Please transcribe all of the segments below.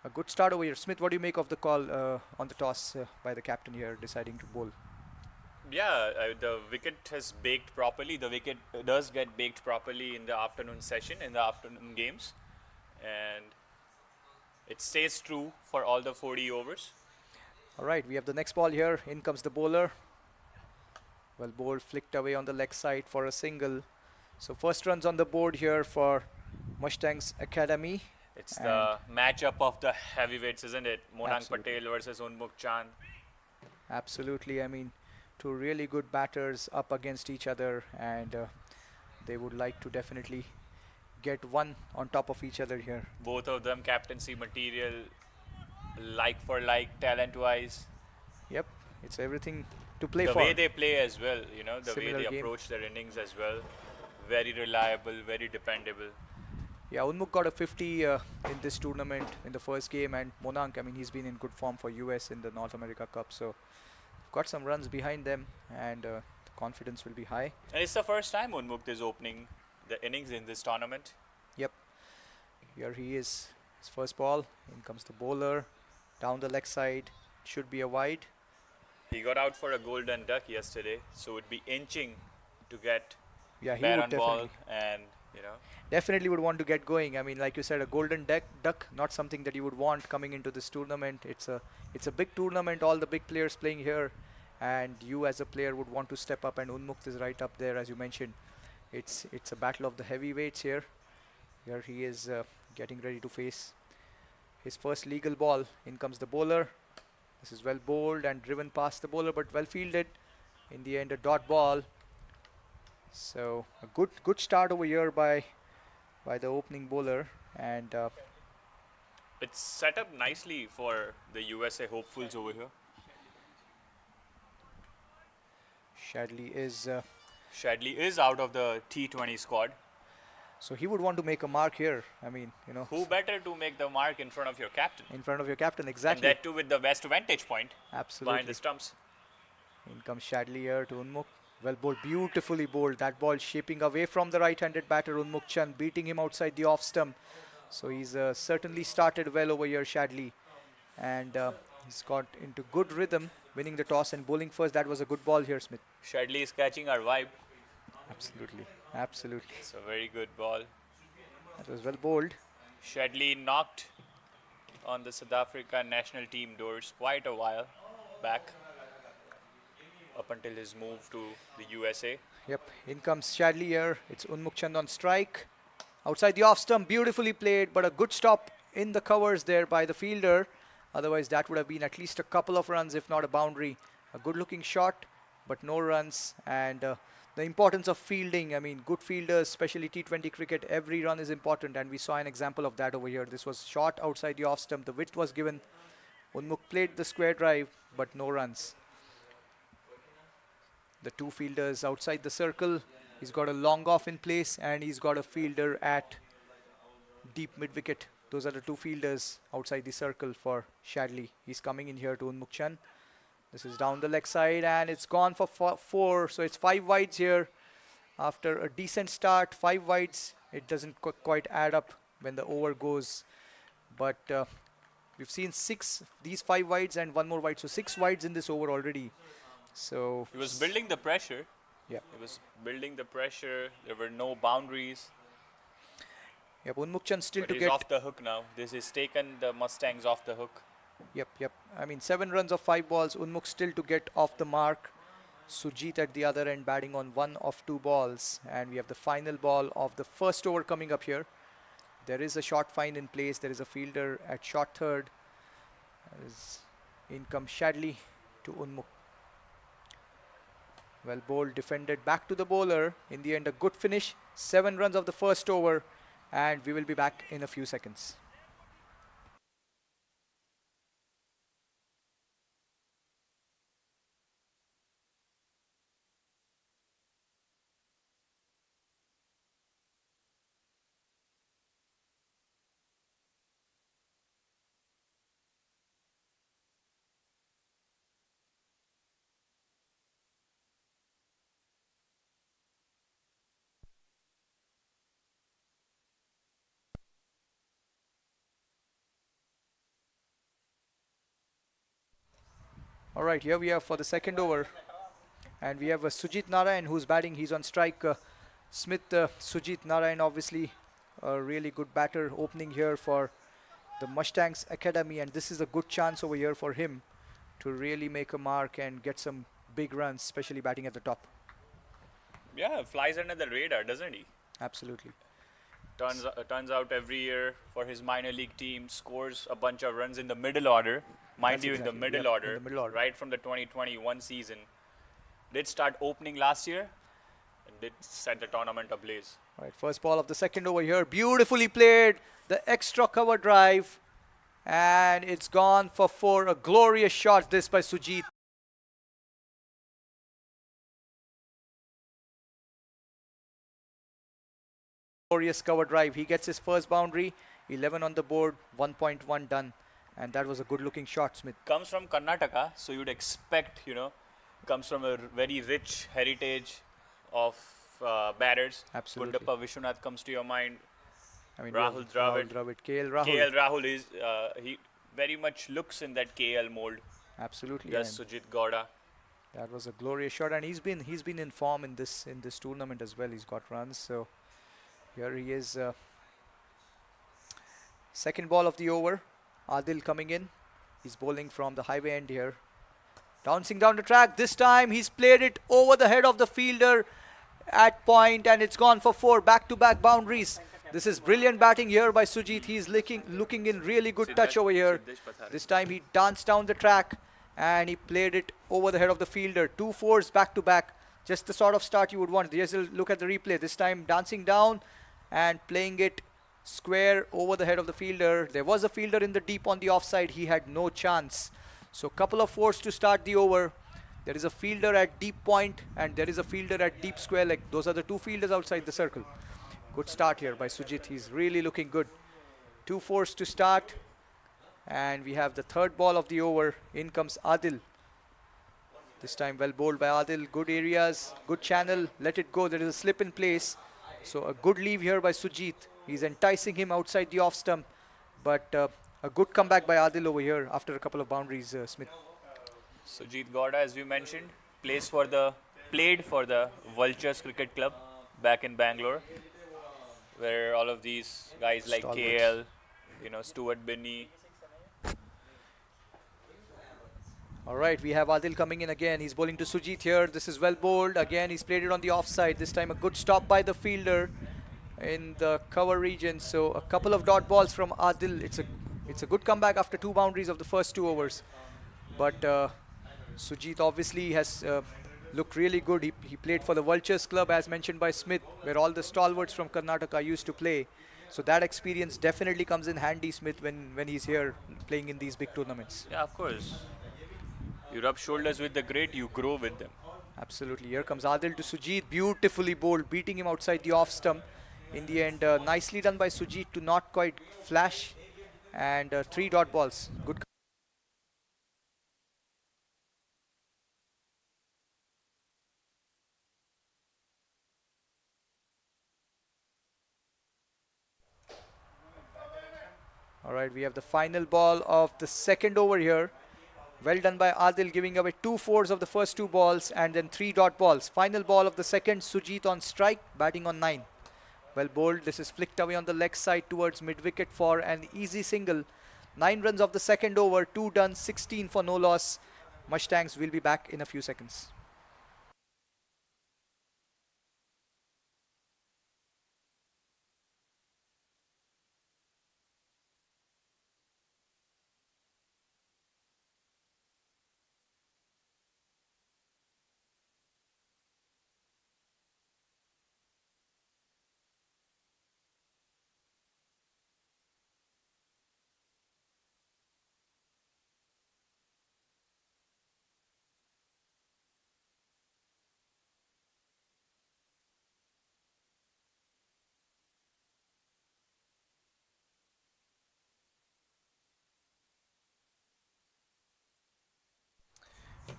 A good start over here. Smith, what do you make of the call on the toss by the captain here deciding to bowl? Yeah, the wicket has baked properly. The wicket does get baked properly in the afternoon session, in the afternoon games, and it stays true for all the 40 overs. All right, we have the next ball here. In comes the bowler. Well, ball flicked away on the leg side for a single. So first runs on the board here for Mustangs Academy. It's And the matchup of the heavyweights, isn't it? Monang absolutely, Patel versus Unmukh Chand. absolutely. I mean, two really good batters up against each other, and they would like to definitely get one on top of each other here. Both of them captaincy material, like for like, talent wise. Yep, it's everything to play The way for. they play as well, the way Similar they game. approach their innings as well. Very reliable, very dependable. Yeah, Unmukh got a 50 in this tournament in the first game, and Monank, I mean, he's been in good form for US in the North America Cup, so got some runs behind them, and the confidence will be high. And it's the first time Unmukh is opening the innings in this tournament. Yep, here he is, his first ball. In comes the bowler, down the leg side, should be a wide. He got out for a golden duck yesterday, so would be inching to get Yeah, he bare would on ball, definitely, and definitely would want to get going. I mean, like you said, a golden duck, not something that you would want coming into this tournament. It's a big tournament, all the big players playing here, and you as a player would want to step up, and Unmukh is right up there, as you mentioned. It's a battle of the heavyweights here. Here he is getting ready to face his first legal ball. In comes the bowler. This is well bowled and driven past the bowler, but well fielded. In the end, a dot ball. So a good start over here by the opening bowler, and it's set up nicely for the USA hopefuls over here. Shadley is Shadley is out of the T20 squad. so he would want to make a mark here. I mean, you know, Who better to make the mark in front of your captain? in front of your captain, And exactly. that too with the best vantage point behind Absolutely. the stumps. In comes Shadley here to Unmukh. Well bowled, beautifully bowled. That ball shaping away from the right-handed batter Unmukh Chand, beating him outside the off stump. So he's certainly started well over here, Shadley, and he's got into good rhythm, winning the toss and bowling first. That was a good ball here, Smith. Shadley is catching our vibe. Absolutely, absolutely. It's a very good ball. That was well bowled. Shadley knocked on the South Africa national team doors quite a while back, up until his move to the USA. Yep, in comes Shadley here. It's Unmukh Chand on strike. Outside the off stump, beautifully played, but a good stop in the covers there by the fielder. Otherwise, that would have been at least a couple of runs, if not a boundary. A good looking shot, but no runs. And the importance of fielding. I mean, good fielders, especially T20 cricket, every run is important. And we saw an example of that over here. This was shot outside the off stump. The width was given. Unmukh played the square drive, but no runs. The two fielders outside the circle. He's got a long off in place, and he's got a fielder at deep mid wicket. Those are the two fielders outside the circle for Shadley. He's coming in here to Unmukh Chand. This is down the leg side, and it's gone for four. So it's 5 wides here. After a decent start, 5 wides. It doesn't quite add up when the over goes. But we've seen these 5 wides and one more wide. So 6 wides in this over already. So He was building the pressure. yeah. He was building the pressure. There were no boundaries. Yep, Unmukh Chand still But to he's get. off the hook now. This has taken the Mustangs off the hook. Yep. I mean, 7 runs of 5 balls. Unmukh still to get off the mark. Sujit at the other end batting on 1 of 2 balls. And we have the final ball of the first over coming up here. There is a short find in place. There is a fielder at short third. In comes Shadley to Unmukh. Well bowled, defended, back to the bowler. In the end, a good finish. 7 runs of the first over. And we will be back in a few seconds. All right, here we are for the second over. And we have Sujit Narayan who's batting. He's on strike. Smith, Sujit Narayan, obviously a really good batter opening here for the Mustangs Academy. And this is a good chance over here for him to really make a mark and get some big runs, especially batting at the top. Yeah, flies under the radar, doesn't he? Absolutely. Turns out every year for his minor league team, scores a bunch of runs in the middle order. Mind That's you, exactly, in the middle yep, order, in the middle order. right from the 2021 season. Did start opening last year and did set the tournament ablaze. Right, first ball of the second over here. Beautifully played. The extra cover drive. And it's gone for 4. A glorious shot this by Sujit. Glorious cover drive. He gets his first boundary. 11 on the board. 1.1 done. And that was a good looking shot, Smith. Comes from Karnataka, so you'd expect, comes from a very rich heritage of batters. Absolutely. Gundappa Vishwanath comes to your mind. I mean, Rahul Dravid. KL Rahul. KL Rahul is, he very much looks in that KL mold. Absolutely. Yes, Sujit Gowda. That was a glorious shot, and he's been in form in this tournament as well. He's got runs, so here he is. Second ball of the over. Adil coming in. He's bowling from the highway end here. Bouncing down the track. This time he's played it over the head of the fielder at point, and it's gone for 4 back-to-back boundaries. This is brilliant batting here by Sujit. He's looking in really good touch over here. This time he danced down the track and he played it over the head of the fielder. 2 fours back-to-back. Just the sort of start you would want. Just look at the replay. This time dancing down and playing it square over the head of the fielder. There was a fielder in the deep on the offside. He had no chance. So couple of 4s to start the over. There is a fielder at deep point and there is a fielder at deep square. Like those are the 2 fielders outside the circle. Good start here by Sujit. He's really looking good. 2 4s to start. And we have the third ball of the over. In comes Adil. This time well bowled by Adil. Good areas, good channel. Let it go. There is a slip in place. So a good leave here by Sujit. He's enticing him outside the off stump. But a good comeback by Adil over here after a couple of boundaries, Smith. Sujit Gowda, as we mentioned, played for the Vultures Cricket Club back in Bangalore, where all of these guys like KL, Stuart Binney. All right, we have Adil coming in again. He's bowling to Sujit here. This is well bowled. Again, he's played it on the offside. This time a good stop by the fielder in the cover region. So a couple of dot balls from Adil. It's a good comeback after 2 boundaries of the first 2 overs. But Sujit obviously has looked really good. He played for the Vultures Club, as mentioned by Smith, where all the stalwarts from Karnataka used to play. So that experience definitely comes in handy, Smith, when he's here playing in these big tournaments. Yeah, of course. You rub shoulders with the great, you grow with them. Absolutely. Here comes Adil to Sujit. Beautifully bowled, beating him outside the off stump. In the end, nicely done by Sujit to not quite flash. And 3 dot balls. Good. All right, we have the final ball of the second over here. Well done by Adil, giving away 2 4s of the first 2 balls and then 3 dot balls. Final ball of the second, Sujit on strike, batting on 9. Well bowled. This is flicked away on the leg side towards mid-wicket for an easy single. 9 runs of the second over, 2 done, 16 for no loss. Mustangs will be back in a few seconds.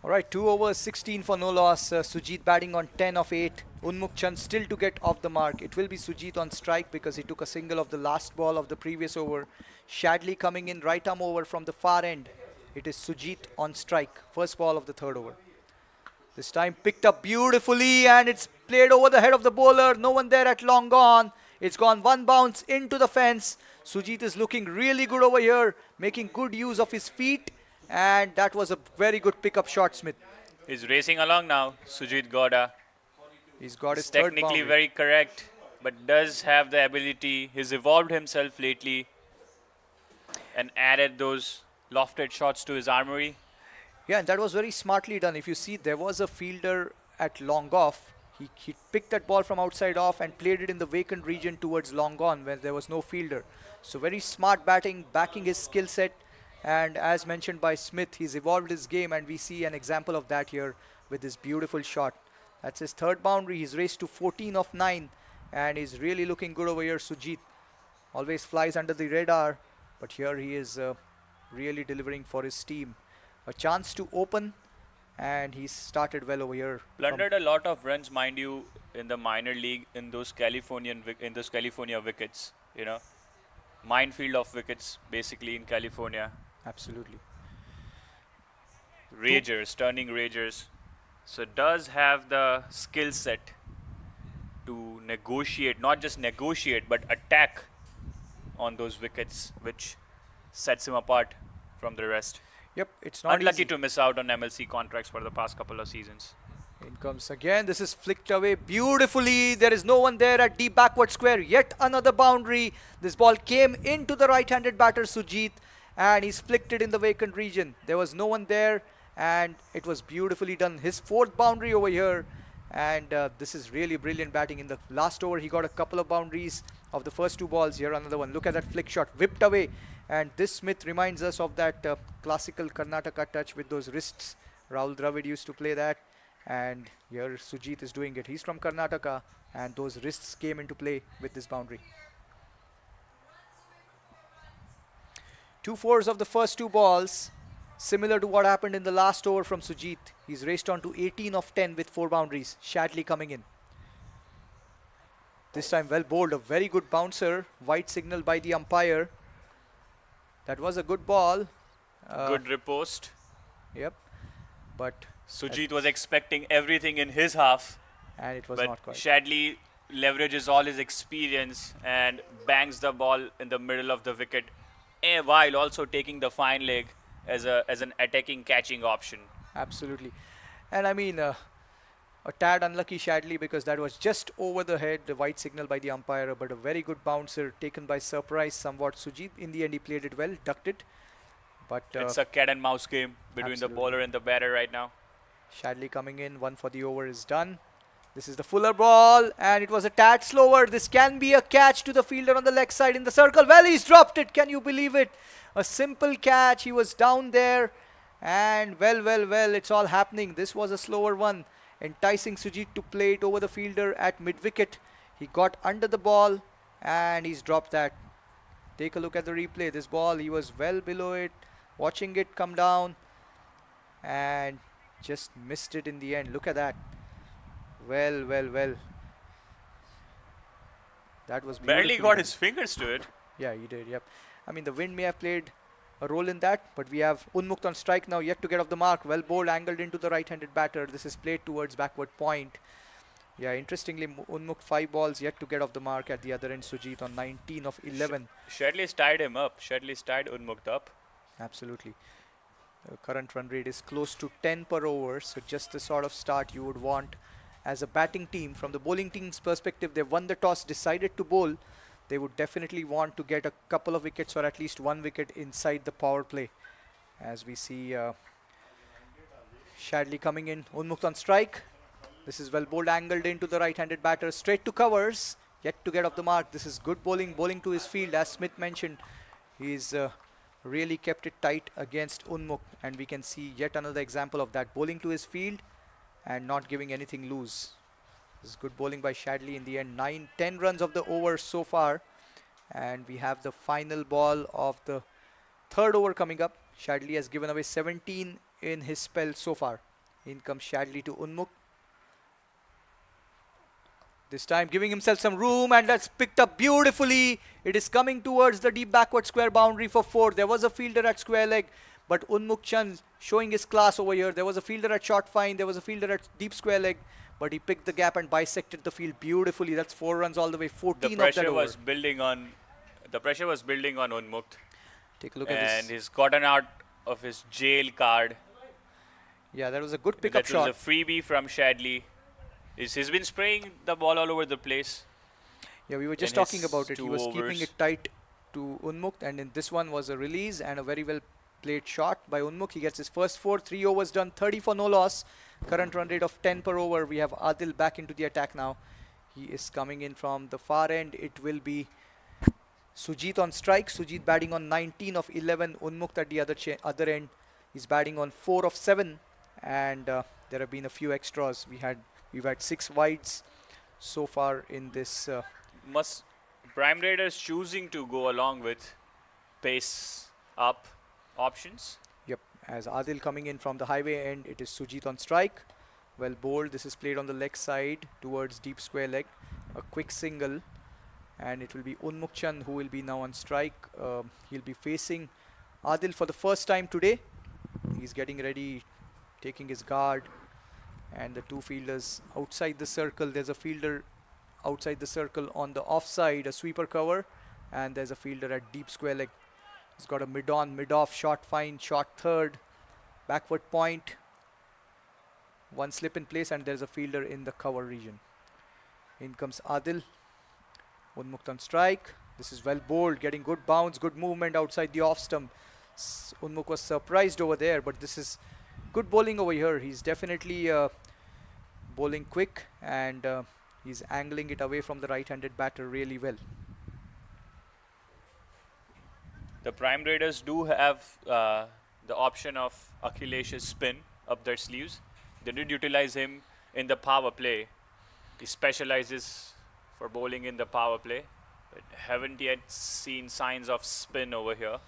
All right, 2 overs, 16 for no loss. Sujit batting on 10 of 8. Unmukh Chand still to get off the mark. It will be Sujit on strike because he took a single of the last ball of the previous over. Shadley coming in, right arm over from the far end. It is Sujit on strike. First ball of the third over. This time picked up beautifully and it's played over the head of the bowler. No one there at long gone. It's gone one bounce into the fence. Sujit is looking really good over here, making good use of his feet. And that was a very good pickup shot, Smith. He's racing along now, Sujit Gowda. He's got his He's third technically boundary. very correct, but does have the ability. He's evolved himself lately and added those lofted shots to his armory. Yeah, and that was very smartly done. If you see, there was a fielder at long off. He picked that ball from outside off and played it in the vacant region towards long on where there was no fielder. So very smart batting, backing his skill set. And as mentioned by Smith, he's evolved his game and we see an example of that here with this beautiful shot. That's his third boundary. He's raced to 14 of 9 and he's really looking good over here. Sujit always flies under the radar, but here he is really delivering for his team. A chance to open and he started well over here. Plundered a lot of runs, mind you, in the minor league in those California wickets. You know, minefield of wickets basically in California. Absolutely. Ragers, turning ragers. So does have the skill set to negotiate, not just negotiate, but attack on those wickets, which sets him apart from the rest. Yep, it's not Unlucky easy. to miss out on MLC contracts for the past couple of seasons. In comes again. This is flicked away beautifully. There is no one there at deep backward square. Yet another boundary. This ball came into the right-handed batter Sujit and he's flicked it in the vacant region. There was no one there and it was beautifully done. His fourth boundary over here. And this is really brilliant batting. In the last over, he got a couple of boundaries of the first two balls. Here another one. Look at that flick shot. Whipped away. And this Smith reminds us of that classical Karnataka touch with those wrists. Rahul Dravid used to play that. And here Sujit is doing it. He's from Karnataka. And those wrists came into play with this boundary. 2 fours of the first two balls. Similar to what happened in the last over from Sujit. He's raced on to 18 of 10 with 4 boundaries. Shadley coming in. This time well bowled. A very good bouncer. White signal by the umpire. That was a good ball. Good riposte. Yep. But Sujit was expecting everything in his half, and it was but not quite. Shadley leverages all his experience and bangs the ball in the middle of the wicket, while also taking the fine leg as an attacking catching option. Absolutely. And I mean, a tad unlucky Shadley because that was just over the head, the white signal by the umpire, but a very good bouncer taken by surprise somewhat. Sujit, in the end, he played it well, ducked it. But It's a cat and mouse game between the absolutely. bowler and the batter right now. Shadley coming in, 1 for the over is done. This is the fuller ball and it was a tad slower. This can be a catch to the fielder on the leg side in the circle. Well, he's dropped it. Can you believe it? A simple catch. He was down there and well, it's all happening. This was a slower one, enticing Sujit to play it over the fielder at mid-wicket. He got under the ball and he's dropped that. Take a look at the replay. This ball, he was well below it, watching it come down and just missed it in the end. Look at that. Well. That was Barely beautifully got done. his fingers to it. Yeah, he did, yep. I mean, the wind may have played a role in that, but we have Unmukt on strike now, yet to get off the mark. Well bowled, angled into the right-handed batter. This is played towards backward point. Yeah, interestingly, Unmukt 5 balls, yet to get off the mark at the other end. Sujit on 19 of 11. Shadley's tied him up. Shadley's tied Unmukt up. Absolutely. The current run rate is close to 10 per over, so just the sort of start you would want as a batting team. From the bowling team's perspective, they won the toss, decided to bowl. They would definitely want to get a couple of wickets or at least 1 wicket inside the power play. As we see Shadley coming in, Unmukt on strike. This is well bowled, angled into the right-handed batter, straight to covers, yet to get off the mark. This is good bowling to his field. As Smith mentioned, he's really kept it tight against Unmukt, and we can see yet another example of that, bowling to his field and not giving anything loose. This is good bowling by Shadley in the end. 9-10 runs of the over so far, and we have the final ball of the third over coming up. Shadley has given away 17 in his spell so far. In comes Shadley to Unmukt. This time giving himself some room, and that's picked up beautifully. It is coming towards the deep backward square boundary for 4. There was a fielder at square leg, But Unmuk Chand showing his class over here. There was a fielder at short fine. There was a fielder at deep square leg. But he picked the gap and bisected the field beautifully. That's 4 runs all the way. 14 of that over. The pressure was building on Unmukt. Take a look at And this. he's gotten out of his jail card. Yeah, that was a good pickup shot. That was a freebie from Shadley. He's been spraying the ball all over the place. Yeah, we were just talking about it. He was overs. keeping it tight to Unmukt, and in this one was a release and a very well played shot by Unmukt. He gets his first 4, 3 overs done, 30 for no loss. Current run rate of 10 per over. We have Adil back into the attack now. He is coming in from the far end. It will be Sujit on strike. Sujit batting on 19 of 11. Unmukt at the other end. He's batting on 4 of 7. And there have been a few extras. We've had 6 wides so far in this. Prime Raiders choosing to go along with pace up options. Yep, as Adil coming in from the highway end, it is Sujit on strike. Well bowled. This is played on the leg side towards deep square leg. A quick single. And it will be Unmuk Chand who will be now on strike. He'll be facing Adil for the first time today. He's getting ready, taking his guard. And the 2 fielders outside the circle. There's a fielder outside the circle on the offside, a sweeper cover. And there's a fielder at deep square leg. He's got a mid-on, mid-off, short fine, short third, backward point. 1 slip in place, and there's a fielder in the cover region. In comes Adil. Unmukt on strike. This is well bowled, getting good bounce, good movement outside the off stump. Unmuk was surprised over there, but this is good bowling over here. He's definitely bowling quick, and he's angling it away from the right-handed batter really well. The Prime Raiders do have the option of Akhilesh's spin up their sleeves. They did utilize him in the power play. He specializes for bowling in the power play, but haven't yet seen signs of spin over here.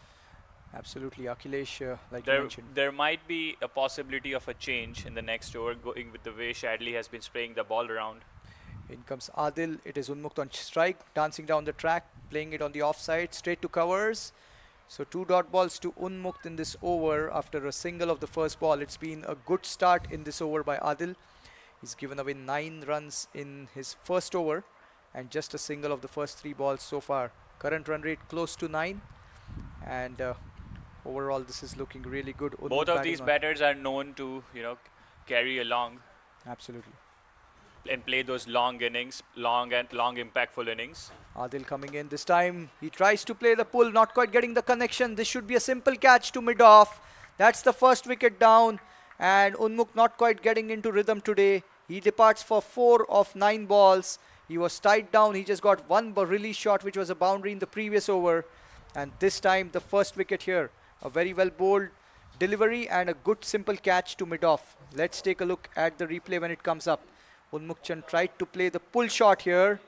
Absolutely, Akhilesh, like you mentioned. There might be a possibility of a change in the next over, going with the way Shadley has been spraying the ball around. In comes Adil. It is Unmukt on strike, dancing down the track, playing it on the offside, straight to covers. So 2 dot balls to Unmukt in this over after a single of the first ball. It's been a good start in this over by Adil. He's given away 9 runs in his first over and just a single of the first 3 balls so far. Current run rate close to 9, and overall this is looking really good. Unmukt Both of these batters are known to, carry along. Absolutely. And play those long innings, long impactful innings. Adil coming in this time. He tries to play the pull, not quite getting the connection. This should be a simple catch to mid-off. That's the first wicket down. And Unmuk not quite getting into rhythm today. He departs for 4 of 9 balls. He was tied down. He just got 1 release shot, which was a boundary in the previous over. And this time, the first wicket here. A very well bowled delivery and a good simple catch to mid-off. Let's take a look at the replay when it comes up. Unmuk Chand tried to play the pull shot here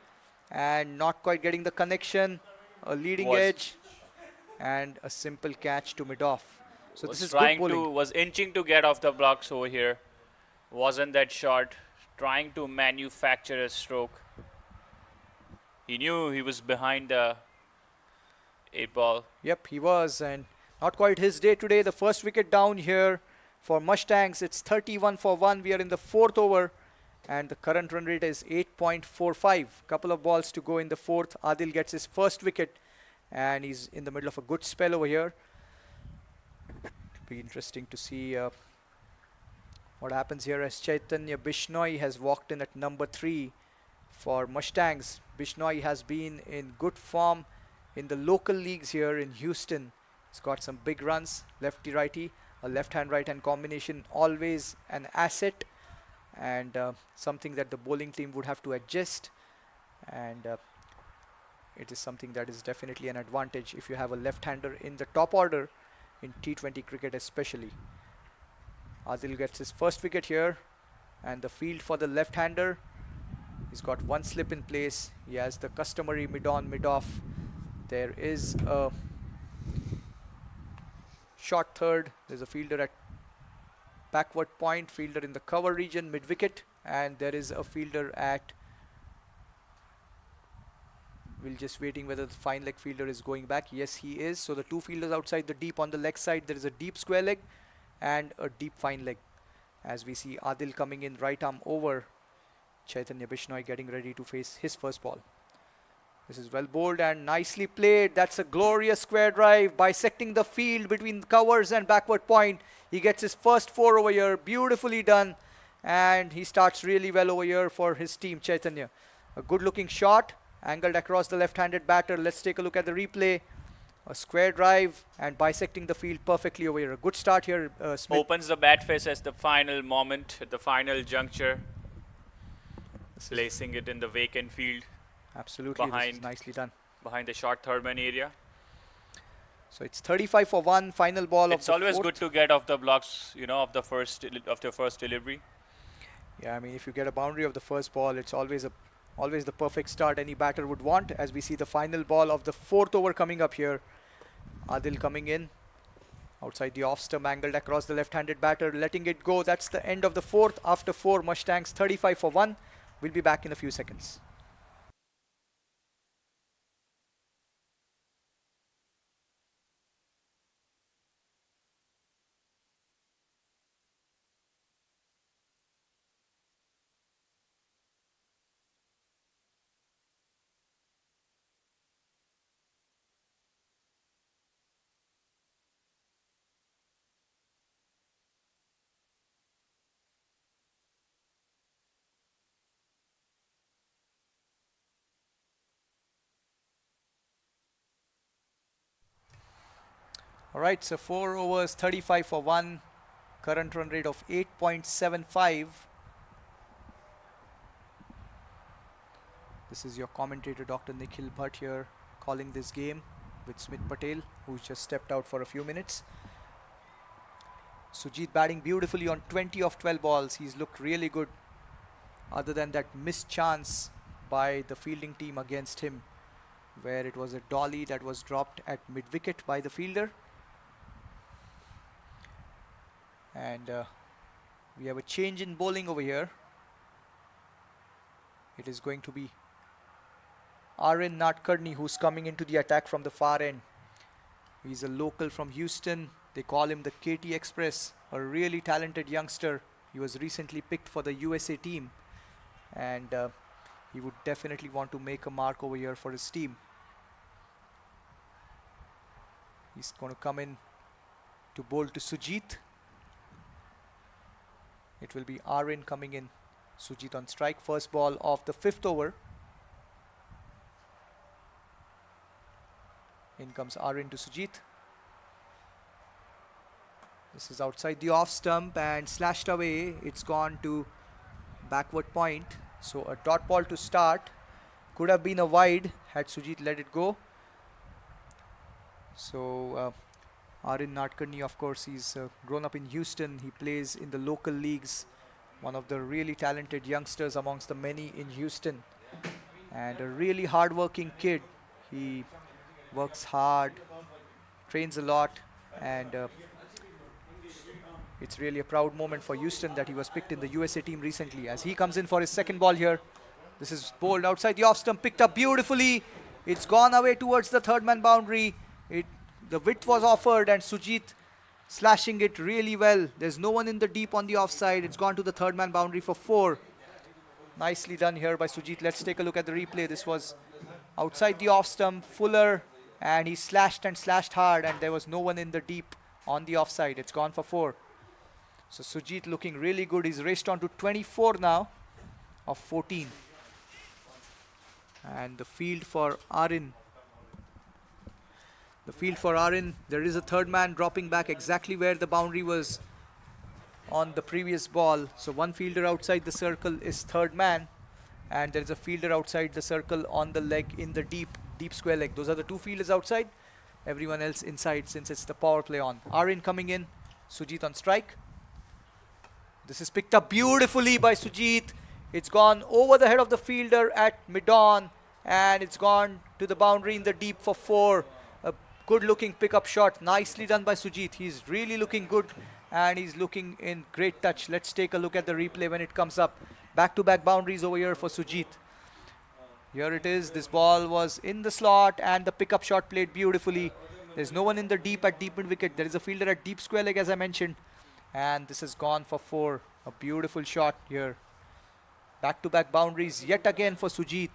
and not quite getting the connection. A leading edge and a simple catch to mid-off. So this is good bowling. Was inching to get off the blocks over here. Wasn't that short. Trying to manufacture a stroke. He knew he was behind the 8 ball. Yep, he was, and not quite his day today. The first wicket down here for Mustangs. It's 31 for 1. We are in the 4th over. And the current run rate is 8.45. Couple of balls to go in the 4th. Adil gets his first wicket. And he's in the middle of a good spell over here. It'll be interesting to see what happens here as Chaitanya Bishnoi has walked in at number 3 for Mustangs. Bishnoi has been in good form in the local leagues here in Houston. He's got some big runs, lefty-righty, a left-hand, right-hand combination, always an asset. And something that the bowling team would have to adjust, and it is something that is definitely an advantage if you have a left-hander in the top order in T20 cricket especially. Adil gets his first wicket here, and the field for the left-hander. He's got 1 slip in place. He has the customary mid-on, mid-off. There is a short third. There's a fielder at backward point, fielder in the cover region, mid-wicket, and there is a fielder at We're just waiting whether the fine leg fielder is going back. Yes, he is. So the two fielders outside the deep on the leg side. There is a deep square leg and a deep fine leg. As we see Adil coming in, right arm over. Chaitanya Bishnoi getting ready to face his first ball. This is well bowled and nicely played. That's a glorious square drive, bisecting the field between covers and backward point. He gets his first 4 over here. Beautifully done. And he starts really well over here for his team, Chaitanya. A good looking shot, angled across the left-handed batter. Let's take a look at the replay. A square drive and bisecting the field perfectly over here. A good start here, Smith. Opens the bat face at the final moment, at the final juncture. Placing it in the vacant field. Absolutely, this is nicely done. Behind the short third man area. So it's 35 for 1, final ball of the It's always fourth. good to get off the blocks, you know, of the first delivery. Yeah, I mean, if you get a boundary of the first ball, it's always the perfect start any batter would want. As we see the final ball of the fourth over coming up here. Adil coming in. Outside the off stump, angled across the left-handed batter, letting it go. That's the end of the fourth. After 4, Mustangs 35 for 1. We'll be back in a few seconds. Alright, so 4 overs, 35 for 1. Current run rate of 8.75. This is your commentator, Dr. Nikhil Bhatt here, calling this game with Smith Patel, who's just stepped out for a few minutes. Sujit batting beautifully on 20 of 12 balls. He's looked really good, other than that missed chance by the fielding team against him, where it was a dolly that was dropped at mid-wicket by the fielder. And we have a change in bowling over here. It is going to be Arin Nadkarni who's coming into the attack from the far end. He's a local from Houston. They call him the KT Express, a really talented youngster. He was recently picked for the USA team, and he would definitely want to make a mark over here for his team. He's going to come in to bowl to Sujit. It will be Arin coming in. Sujit on strike. First ball of the 5th over. In comes Arin to Sujit. This is outside the off stump and slashed away. It's gone to backward point. So a dot ball to start. Could have been a wide had Sujit let it go. So Arin Nadkarni, of course, he's grown up in Houston. He plays in the local leagues. One of the really talented youngsters amongst the many in Houston. And a really hard-working kid. He works hard, trains a lot, and it's really a proud moment for Houston that he was picked in the USA team recently. As he comes in for his second ball here. This is bowled outside the off stump, picked up beautifully. It's gone away towards the third man boundary. The width was offered and Sujit slashing it really well. There's no one in the deep on the offside. It's gone to the third man boundary for 4. Nicely done here by Sujit. Let's take a look at the replay. This was outside the off stump, fuller, and he slashed and slashed hard, and there was no one in the deep on the offside. It's gone for 4. So Sujit looking really good. He's raced on to 24 now of 14. And the field for Arin. There is a third man dropping back exactly where the boundary was on the previous ball. So one fielder outside the circle is third man, and there is a fielder outside the circle on the leg in the deep square leg. Those are the two fielders outside, everyone else inside since it's the power play on. Arin coming in, Sujit on strike. This is picked up beautifully by Sujit. It's gone over the head of the fielder at mid-on, and it's gone to the boundary in the deep for 4. Good looking pickup shot, nicely done by Sujit. He's really looking good and he's looking in great touch. Let's take a look at the replay when it comes up. Back-to-back boundaries over here for Sujit. Here it is. This ball was in the slot and the pickup shot played beautifully. There's no one in the deep at deep mid wicket. There is a fielder at deep square leg, as I mentioned. And this has gone for 4. A beautiful shot here. Back-to-back boundaries yet again for Sujit.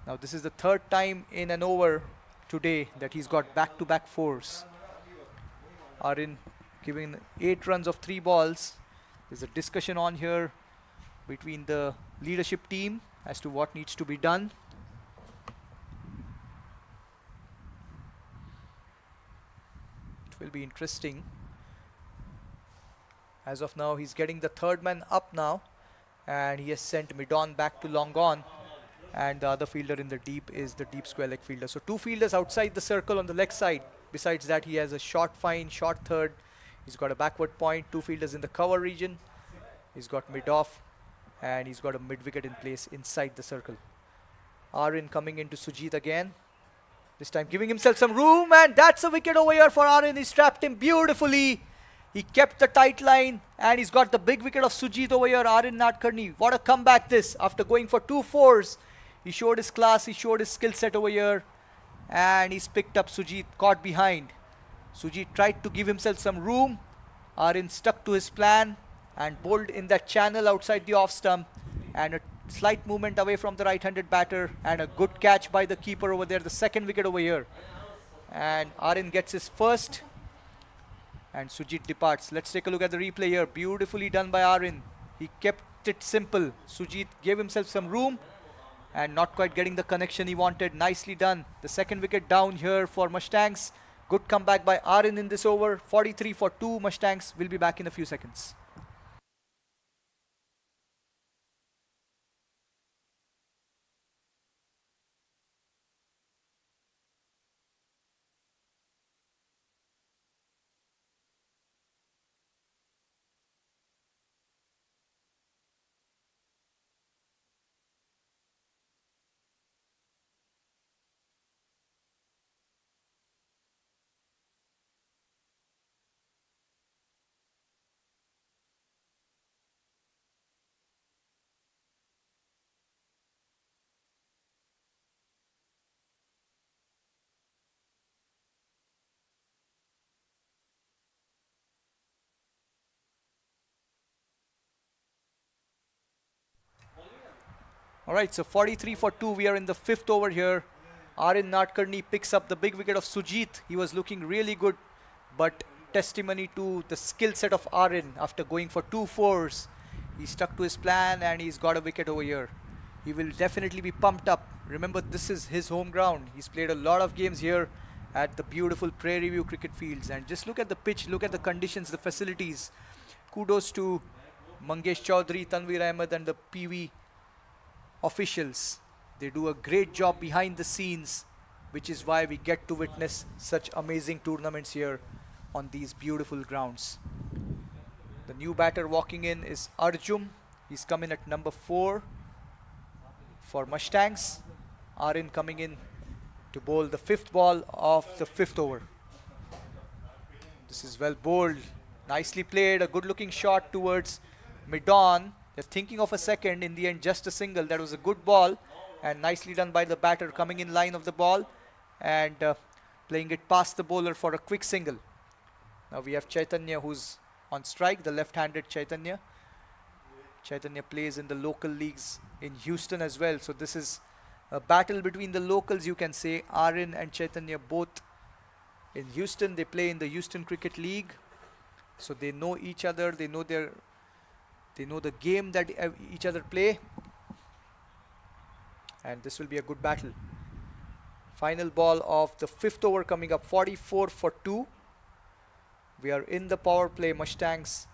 Now this is the 3rd time in an over today that he's got back-to-back 4s. Arin giving 8 runs of 3 balls. There's a discussion on here between the leadership team as to what needs to be done. It will be interesting. As of now, he's getting the 3rd man up now, and he has sent mid-on back to long on, and the other fielder in the deep is the deep square leg fielder. So 2 fielders outside the circle on the leg side. Besides that, he has a short fine, short third. He's got a backward point, 2 fielders in the cover region. He's got mid-off, and he's got a mid-wicket in place inside the circle. Arin coming into Sujit again. This time giving himself some room, and that's a wicket over here for Arin. He's trapped him beautifully. He kept the tight line, and he's got the big wicket of Sujit over here. Arin Nadkarni, what a comeback this. After going for 2 4s, he showed his class, he showed his skill set over here, and he's picked up Sujit, caught behind. Sujit tried to give himself some room. Arin stuck to his plan and bowled in that channel outside the off stump, and a slight movement away from the right-handed batter, and a good catch by the keeper over there, the 2nd wicket over here. And Arin gets his first, and Sujit departs. Let's take a look at the replay here. Beautifully done by Arin. He kept it simple. Sujit gave himself some room and not quite getting the connection he wanted. Nicely done. The 2nd wicket down here for Mustangs. Good comeback by Arin in this over. 43 for 2 Mustangs. Will be back in a few seconds. Alright, so 43 for 2. We are in the 5th over here. Arin Nadkarni picks up the big wicket of Sujit. He was looking really good, but testimony to the skill set of Arin. After going for 2 4s, he stuck to his plan and he's got a wicket over here. He will definitely be pumped up. Remember, this is his home ground. He's played a lot of games here at the beautiful Prairie View cricket fields. And just look at the pitch, look at the conditions, the facilities. Kudos to Mangesh Chaudhary, Tanveer Ahmed and the PV officials. They do a great job behind the scenes, which is why we get to witness such amazing tournaments here on these beautiful grounds. The new batter walking in is Arjun. He's come in at number 4 for Mustangs. Arin coming in to bowl the 5th ball of the 5th over. This is well bowled, nicely played, a good looking shot towards mid-on. They're thinking of a second, in the end just a single. That was a good ball and nicely done by the batter, coming in line of the ball and playing it past the bowler for a quick single. Now we have Chaitanya who's on strike, the left-handed Chaitanya. Chaitanya plays in the local leagues in Houston as well. So this is a battle between the locals, you can say. Arin and Chaitanya both in Houston. They play in the Houston Cricket League. So they know each other, they know the game that each other play, and this will be a good battle. Final ball of the 5th over coming up, 44 for 2. We are in the power play. Mustangs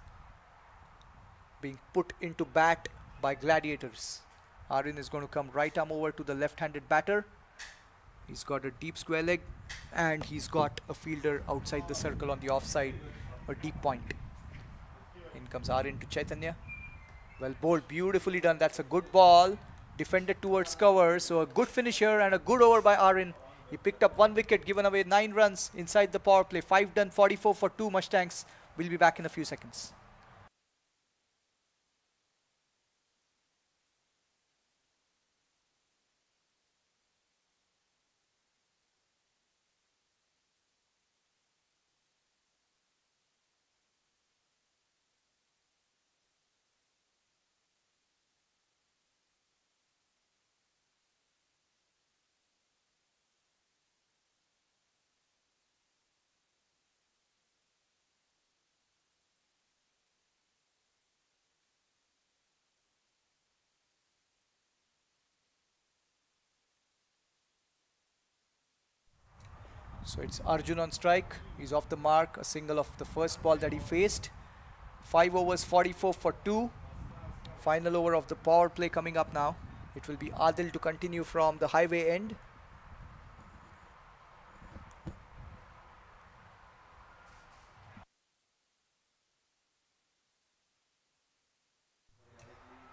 being put into bat by Gladiators. Arin is going to come right arm over to the left-handed batter. He's got a deep square leg and he's got a fielder outside the circle on the offside, a deep point. In comes Arin to Chaitanya. Well bowled, beautifully done. That's a good ball. Defended towards cover. So a good finish here and a good over by Arin. He picked up 1 wicket, given away 9 runs inside the power play. 5 done, 44 for 2 Mustangs. We'll be back in a few seconds. So it's Arjun on strike. He's off the mark. A single of the first ball that he faced. 5 overs, 44 for 2. Final over of the power play coming up now. It will be Adil to continue from the highway end.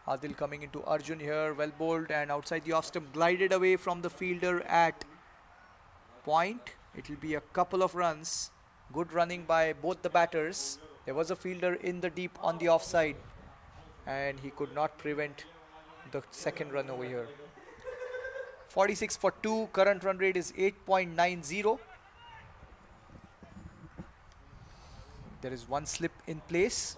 Adil coming into Arjun here, well bowled and outside the off stump, glided away from the fielder at point. It will be a couple of runs. Good running by both the batters. There was a fielder in the deep on the offside and he could not prevent the second run over here. 46 for 2, current run rate is 8.90. There is one slip in place.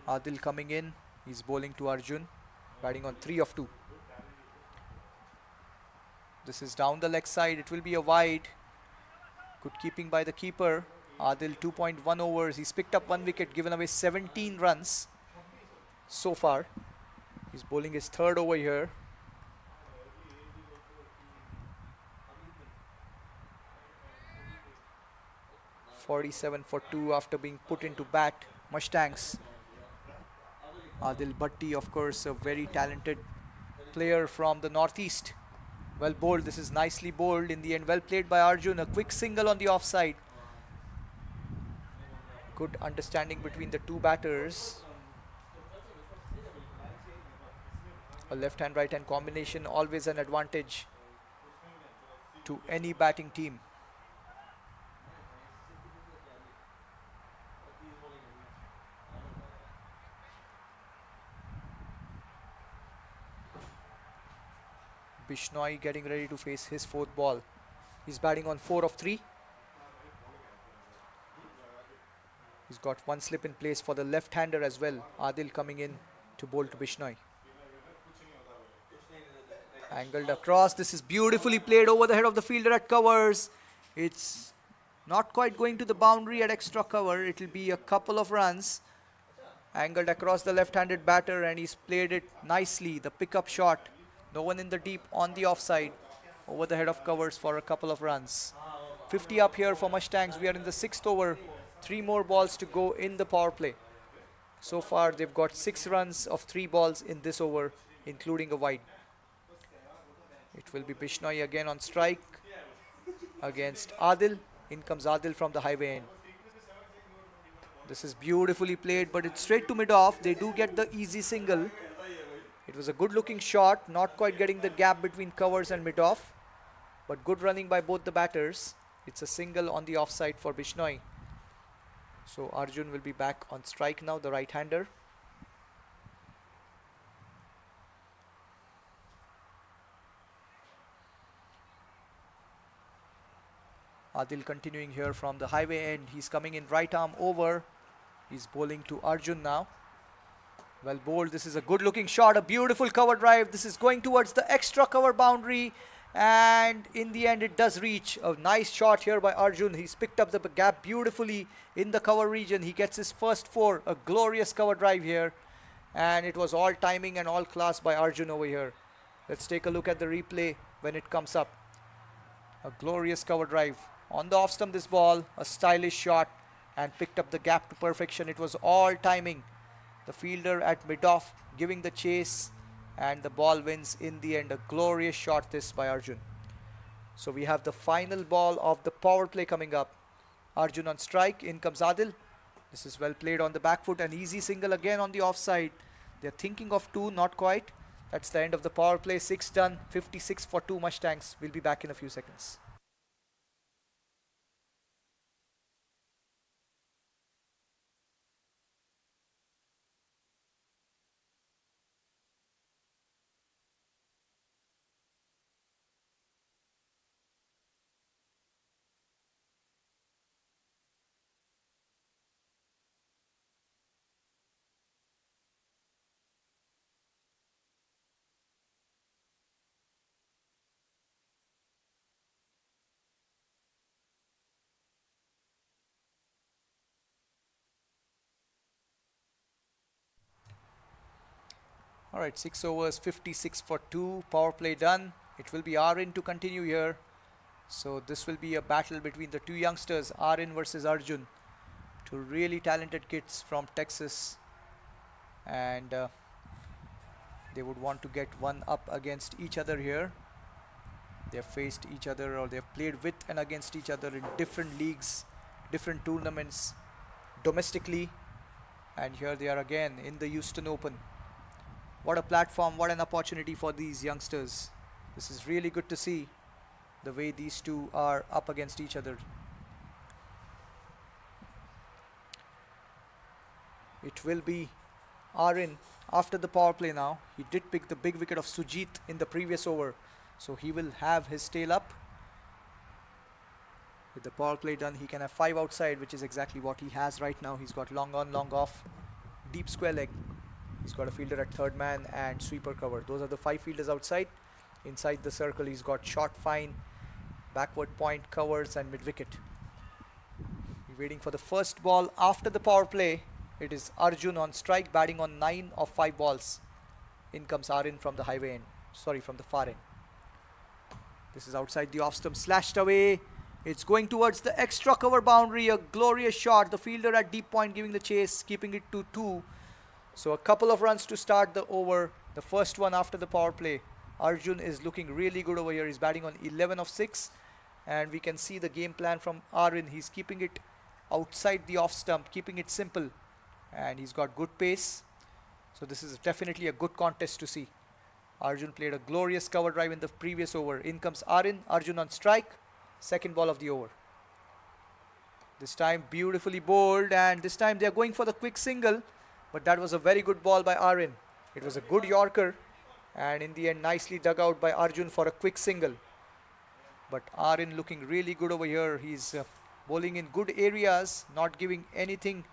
Adil coming in, he's bowling to Arjun, batting on 3 of 2. This is down the leg side, it will be a wide. Good keeping by the keeper. Adil 2.1 overs, he's picked up 1 wicket, given away 17 runs so far. He's bowling his third over here. .47 for 2 after being put into bat. Mustangs. Adil Bhatti, of course, a very talented player from the northeast. Well bowled. This is nicely bowled in the end. Well played by Arjun. A quick single on the offside. Good understanding between the two batters. A left hand right hand combination, always an advantage to any batting team. Bishnoi getting ready to face his fourth ball. He's batting on 4 of 3. He's got one slip in place for the left-hander as well. Adil coming in to bowl to Bishnoi. Angled across. This is beautifully played over the head of the fielder at covers. It's not quite going to the boundary at extra cover. It will be a couple of runs. Angled across the left-handed batter and he's played it nicely. The pickup shot. No one in the deep on the offside. Over the head of covers for a couple of runs. 50 up here for Mustangs. We are in the 6th over. 3 more balls to go in the power play. So far they've got 6 runs of 3 balls in this over, including a wide. It will be Bishnoi again on strike against Adil. In comes Adil from the highway end. This is beautifully played, but it's straight to mid-off. They do get the easy single. It was a good looking shot, not quite getting the gap between covers and mid-off, but good running by both the batters. It's a single on the offside for Bishnoi. So Arjun will be back on strike now, the right-hander. Adil continuing here from the highway end. He's coming in right arm over. He's bowling to Arjun now. Well bowled. This is a good looking shot, a beautiful cover drive. This is going towards the extra cover boundary and in the end it does reach. A nice shot here by Arjun. He's picked up the gap beautifully in the cover region. He gets his first 4. A glorious cover drive here and it was all timing and all class by Arjun over here. Let's take a look at the replay when it comes up. A glorious cover drive. On the off stump this ball, a stylish shot and picked up the gap to perfection. It was all timing. The fielder at mid-off giving the chase and the ball wins in the end. A glorious shot this by Arjun. So we have the final ball of the power play coming up. Arjun on strike. In comes Adil. This is well played on the back foot. An easy single again on the offside. They're thinking of 2, not quite. That's the end of the power play. 6 done. 56 for 2 Mustangs. We'll be back in a few seconds. Alright, 6 overs, 56 for 2. Power play done. It will be Arin to continue here. So this will be a battle between the two youngsters, Arin versus Arjun. Two really talented kids from Texas, and they would want to get one up against each other here. They have faced each other, or they have played with and against each other in different leagues, different tournaments, domestically, and here they are again in the Houston Open. What a platform, what an opportunity for these youngsters. This is really good to see the way these two are up against each other. It will be Arin after the power play now. He did pick the big wicket of Sujit in the previous over, so he will have his tail up. With the power play done, he can have 5 outside, which is exactly what he has right now. He's got long on, long off, deep square leg. He's got a fielder at third man and sweeper cover. Those are the 5 fielders outside. Inside the circle, he's got short, fine, backward point, covers, and mid wicket. He's waiting for the first ball after the power play. It is Arjun on strike, batting on 9 of 5 balls. In comes Arin from the highway end. Sorry, from the far end. This is outside the off stump, slashed away. It's going towards the extra cover boundary. A glorious shot. The fielder at deep point giving the chase, keeping it to 2. So a couple of runs to start the over. The first one after the power play. Arjun is looking really good over here. He's batting on 11 of 6. And we can see the game plan from Arin. He's keeping it outside the off stump, keeping it simple. And he's got good pace. So this is definitely a good contest to see. Arjun played a glorious cover drive in the previous over. In comes Arin. Arjun on strike. Second ball of the over. This time beautifully bowled, and this time they are going for the quick single. But that was a very good ball by Arin. It was a good Yorker, and in the end nicely dug out by Arjun for a quick single. But Arin looking really good over here. He's bowling in good areas, not giving anything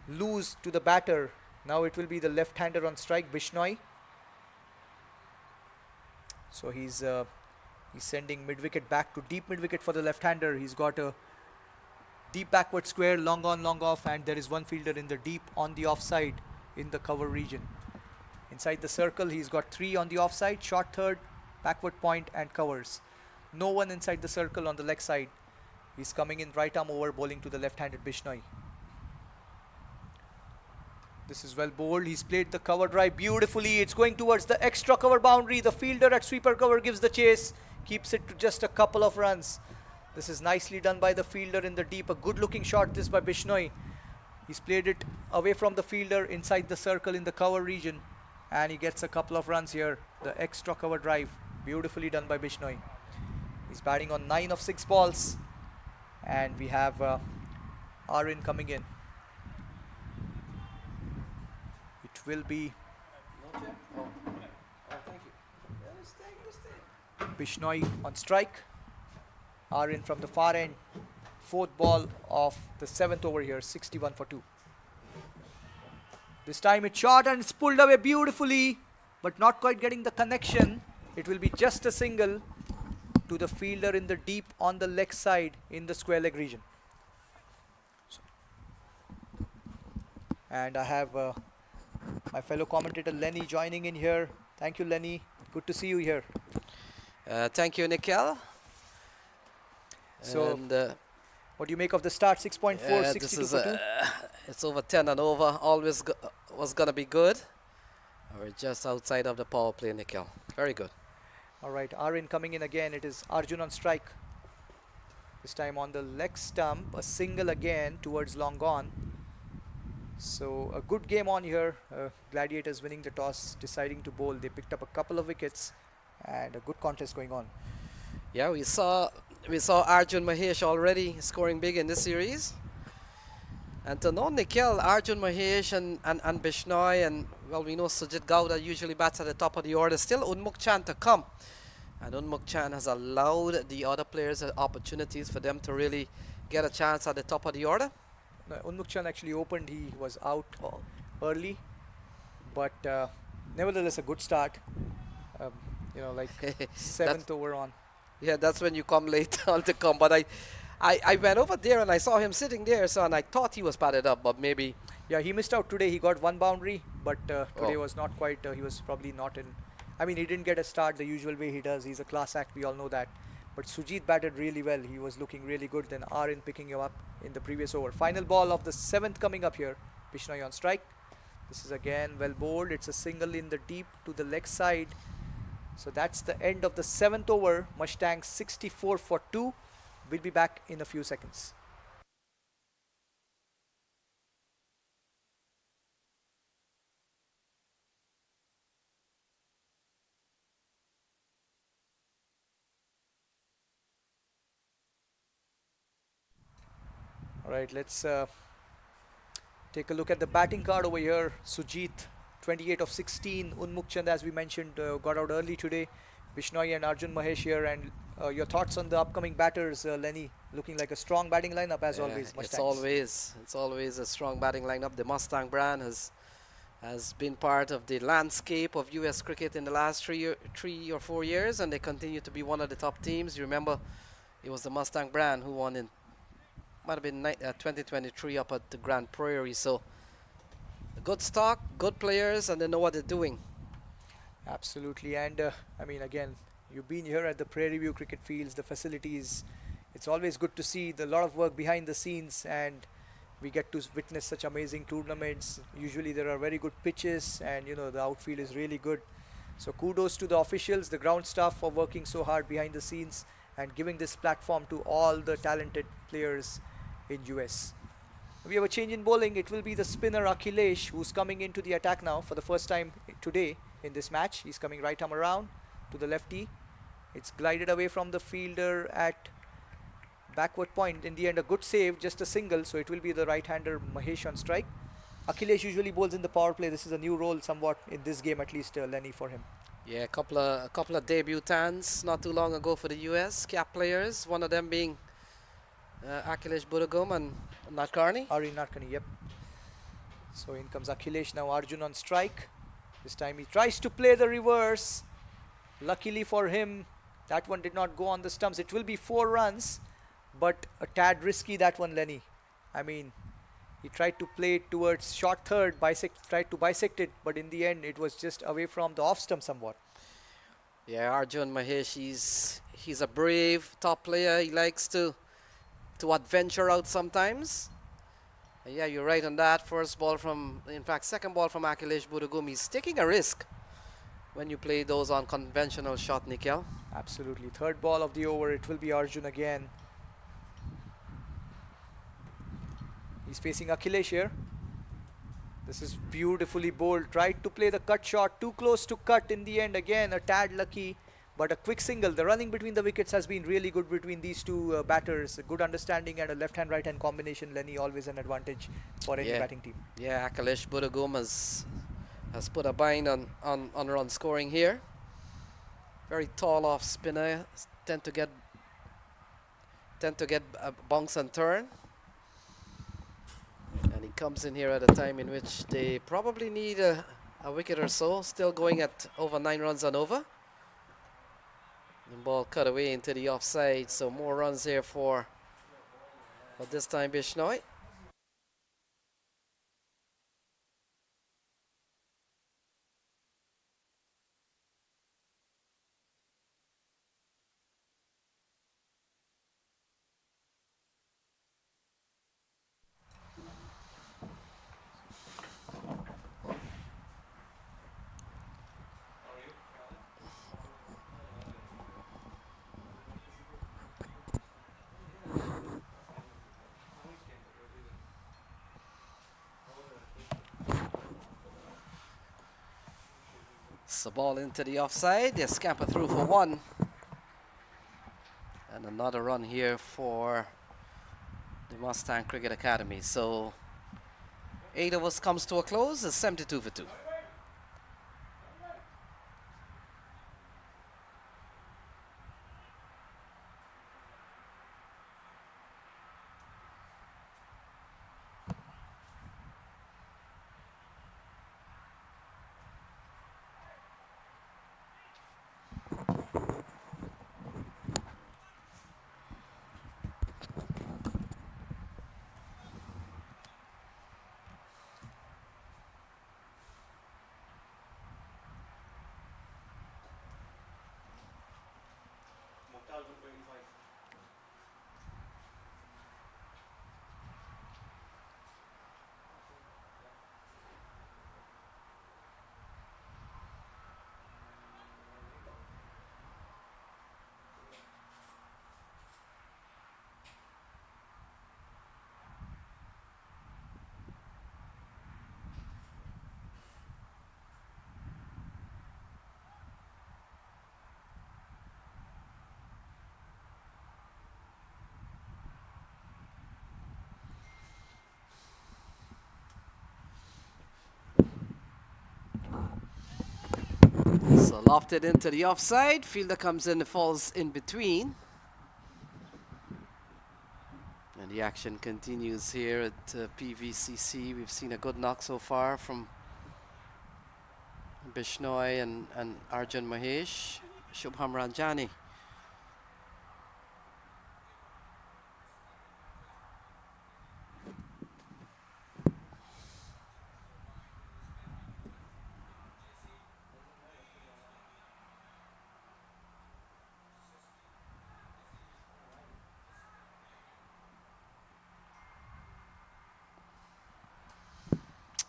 loose to the batter. Now it will be the left-hander on strike, Bishnoi. So he's sending mid-wicket back to deep mid-wicket for the left-hander. He's got a deep backward square, long on, long off, and there is one fielder in the deep on the offside in the cover region. Inside the circle, he's got 3 on the offside, short third, backward point, and covers. No one inside the circle on the leg side. He's coming in right arm over, bowling to the left-handed Bishnoi. This is well bowled. He's played the cover drive beautifully. It's going towards the extra cover boundary. The fielder at sweeper cover gives the chase, keeps it to just a couple of runs. This is nicely done by the fielder in the deep. A good looking shot this by Bishnoi. He's played it away from the fielder inside the circle in the cover region, and he gets a couple of runs here. The extra cover drive beautifully done by Bishnoi. He's batting on 9 of 6 balls, and we have Arin coming in. It will be Bishnoi on strike. Arin from the far end. 4th ball of the 7th over here, 61 for 2. This time it's shot and it's pulled away beautifully, but not quite getting the connection. It will be just a single to the fielder in the deep on the leg side in the square leg region. And I have my fellow commentator Lenny joining in here. Thank you, Lenny. Good to see you here. Thank you, Nikhil. So, and, what do you make of the start? 6.4, 62 for 2? It's over 10 and over. Always was going to be good. We're just outside of the power play, Nikhil. Very good. All right, Arin coming in again. It is Arjun on strike. This time on the leg stump. A single again towards long on. So a good game on here. Gladiators winning the toss, deciding to bowl. They picked up a couple of wickets, and a good contest going on. Yeah, we saw Arjun Mahesh already scoring big in this series. And to know Nikhil, Arjun Mahesh and Bishnoi, and well, we know Sujit Gowda usually bats at the top of the order. Still Unmukh Chand to come. And Unmukh Chand has allowed the other players opportunities for them to really get a chance at the top of the order. No, Unmukh Chand actually opened. He was out early, but nevertheless a good start. You know, like 7th over on. Yeah, that's when you come late on to come. But I went over there and I saw him sitting there, so and I thought he was padded up, but maybe. Yeah, he missed out today. He got 1 boundary, but today was not quite. He was probably not in. I mean, he didn't get a start the usual way he does. He's a class act. We all know that. But Sujit batted really well. He was looking really good. Then Arin picking him up in the previous over. Final ball of the 7th coming up here. Bishnoi on strike. This is again well bowled. It's a single in the deep to the leg side. So that's the end of the 7th over. Mustangs 64 for 2. We'll be back in a few seconds. All right, let's take a look at the batting card over here. Sujit, 28 of 16. Unmukh Chand, as we mentioned, got out early today. Bishnoi and Arjun Mahesh here. And your thoughts on the upcoming batters, Lenny? Looking like a strong batting lineup as always. Mustangs. It's always a strong batting lineup. The Mustang brand has been part of the landscape of U.S. cricket in the last 3 or 4 years, and they continue to be one of the top teams. You remember, it was the Mustang brand who won in might have been 2023 up at the Grand Prairie. So good stock, good players, and they know what they're doing. Absolutely. And I mean, again, you've been here at the Prairie View cricket fields, the facilities. It's always good to see the lot of work behind the scenes, and we get to witness such amazing tournaments. Usually there are very good pitches, and you know, the outfield is really good. So kudos to the officials, the ground staff, for working so hard behind the scenes and giving this platform to all the talented players in US. We have a change in bowling. It will be the spinner Akhilesh who's coming into the attack now for the first time today in this match. He's coming right arm around to the lefty. It's glided away from the fielder at backward point. In the end, a good save, just a single. So it will be the right-hander Mahesh on strike. Akhilesh usually bowls in the power play. This is a new role somewhat in this game, at least, Lenny, for him. Yeah, a couple of debutants not too long ago for the US cap players. One of them being Akhilesh Buragum and Nadkarni. Arin Nadkarni, yep. So in comes Akhilesh now. Arjun on strike. This time he tries to play the reverse. Luckily for him, that one did not go on the stumps. It will be 4 runs, but a tad risky, that one, Lenny. I mean, he tried to play it towards short third, tried to bisect it, but in the end it was just away from the off stump somewhat. Yeah, Arjun Mahesh, he's a brave top player. He likes to adventure out sometimes. Yeah, you're right on that. Second ball from Akhilesh Buragum. He's taking a risk when you play those unconventional shot, Nikhil. Absolutely. Third ball of the over. It will be Arjun again. He's facing Akhilesh here. This is beautifully bowled. Tried to play the cut shot. Too close to cut in the end. Again, a tad lucky. But a quick single. The running between the wickets has been really good between these two batters. A good understanding and a left-hand, right-hand combination. Lenny, always an advantage for any batting team. Yeah, Akhilesh Buragum has put a bind on run scoring here. Very tall off spinner. Tend to get a bounce and turn. And he comes in here at a time in which they probably need a wicket or so. Still going at over 9 runs and over. The ball cut away into the offside, so more runs here for this time Bishnoi. The ball into the offside. They scamper through for 1. And another run here for the Mustang Cricket Academy. So 8 overs comes to a close. It's 72 for 2. So lofted into the offside. Fielder comes in, falls in between. And the action continues here at PVCC. We've seen a good knock so far from Bishnoi and Arjun Mahesh. Shubham Ranjani.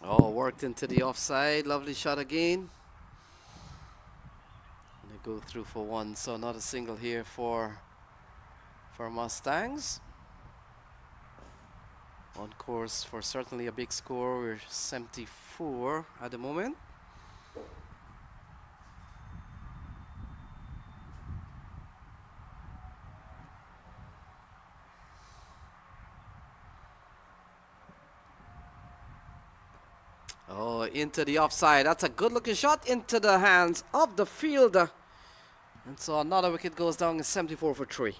Oh, worked into the offside. Lovely shot again. And they go through for one. So not a single here for Mustangs. On course for certainly a big score. We're 74 at the moment. Oh, into the offside. That's a good looking shot into the hands of the fielder. And so another wicket goes down in 74 for 3.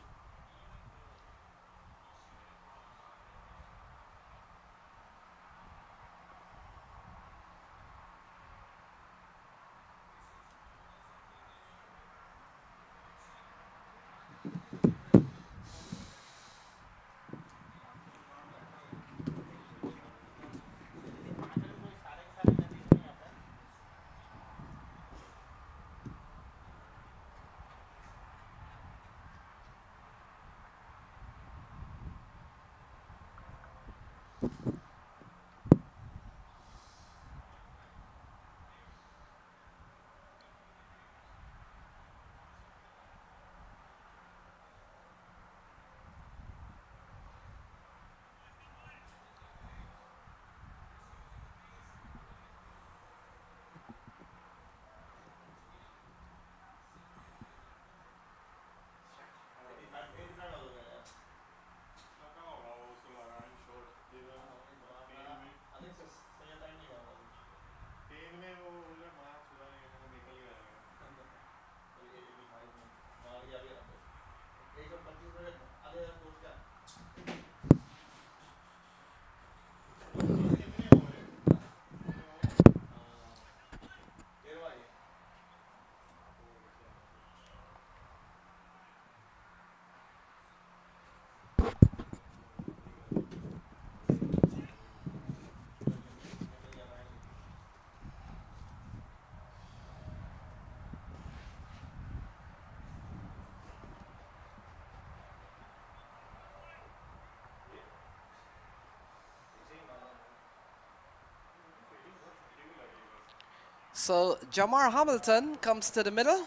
So Jamar Hamilton comes to the middle.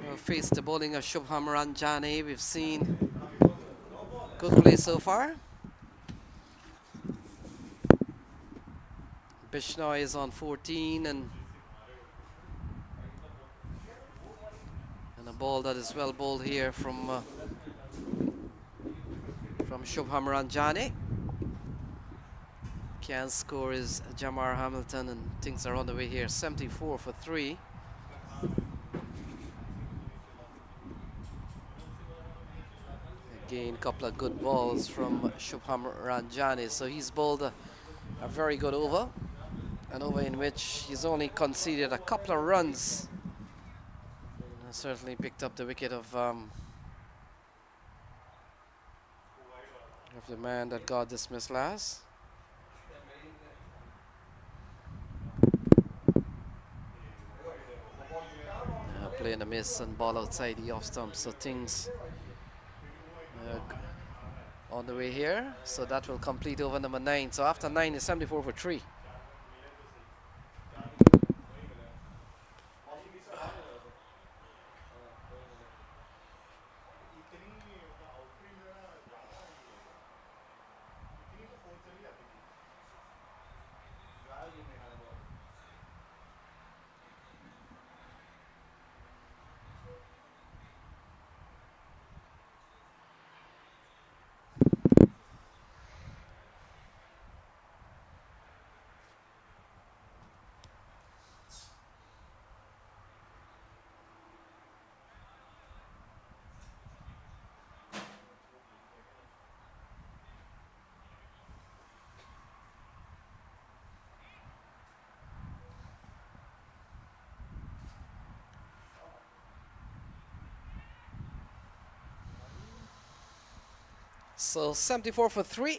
We'll face the bowling of Shubham Ranjani. We've seen good play so far. Bishnoi is on 14 and a ball that is well bowled here from Shubham Ranjani. Can score is Jamar Hamilton and things are on the way here. 74 for 3. Again, couple of good balls from Shubham Ranjani. So he's bowled a very good over. An over in which he's only conceded a couple of runs. And certainly picked up the wicket of the man that got dismissed last. Play in the miss and ball outside the off stump. So things on the way here. So that will complete over number 9. So after 9 is 74 for 3. So 74 for 3.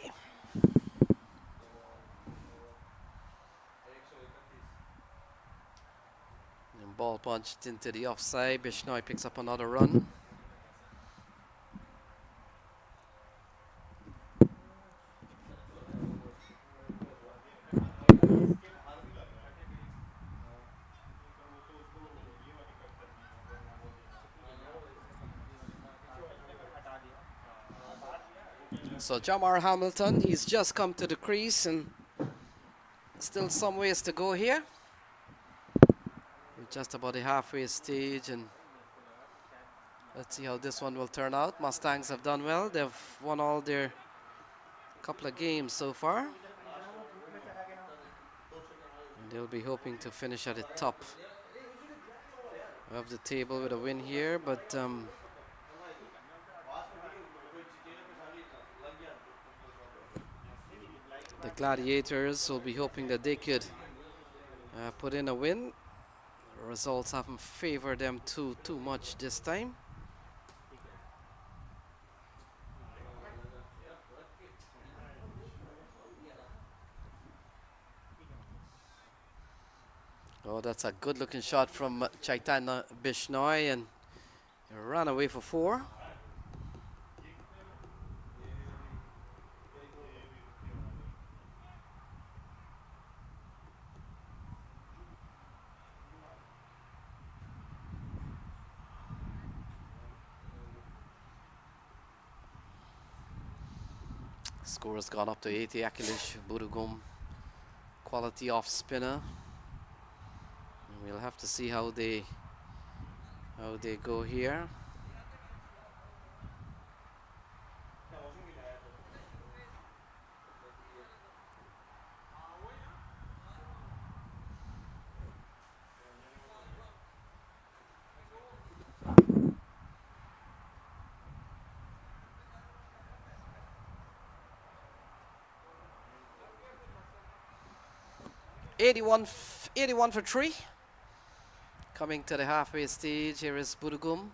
And ball punched into the offside. Bishnoi picks up another run. So Jamar Hamilton, he's just come to the crease and still some ways to go here. We're just about the halfway stage, and let's see how this one will turn out. Mustangs have done well. They've won all their couple of games so far. And they'll be hoping to finish at the top of the table with a win here, but the Gladiators will be hoping that they could put in a win. The results haven't favored them too much this time. Oh, that's a good looking shot from Chaitanya Bishnoi, and he ran away for 4. Score has gone up to 80. Akilish Burugum, quality off spinner. And we'll have to see how they go here. Eighty-one for 3. Coming to the halfway stage, here is Burugum.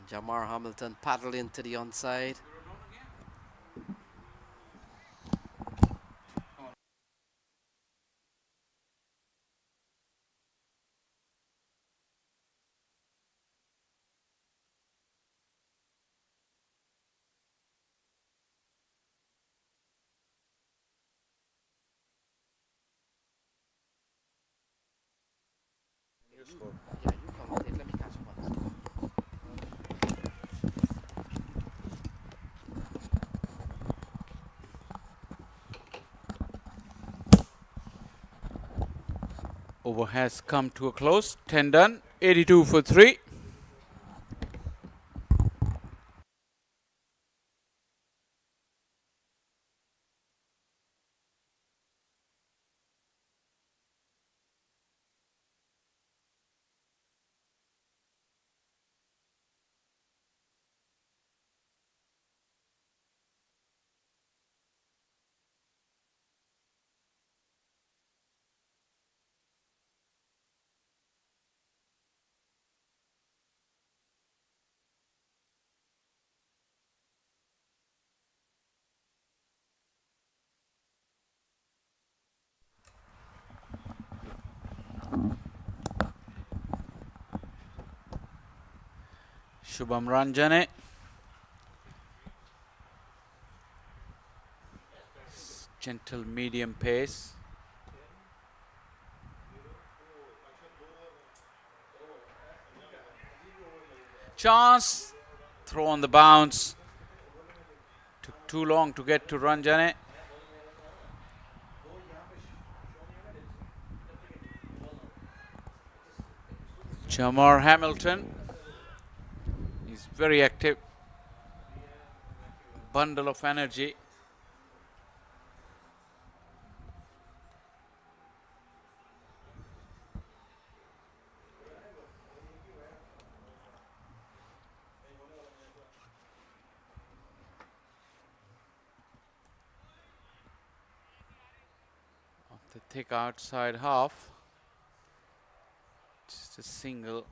Jamar Hamilton paddled into the onside. Yeah, you commentate. Let me catch up on this. Over has come to a close. 10 done. 82 for 3. Shubham Ranjani. Gentle medium pace. Chance. Throw on the bounce. Took too long to get to Ranjani. Jamar Hamilton. He's very active. Bundle of energy. Off the thick outside half. Just a single.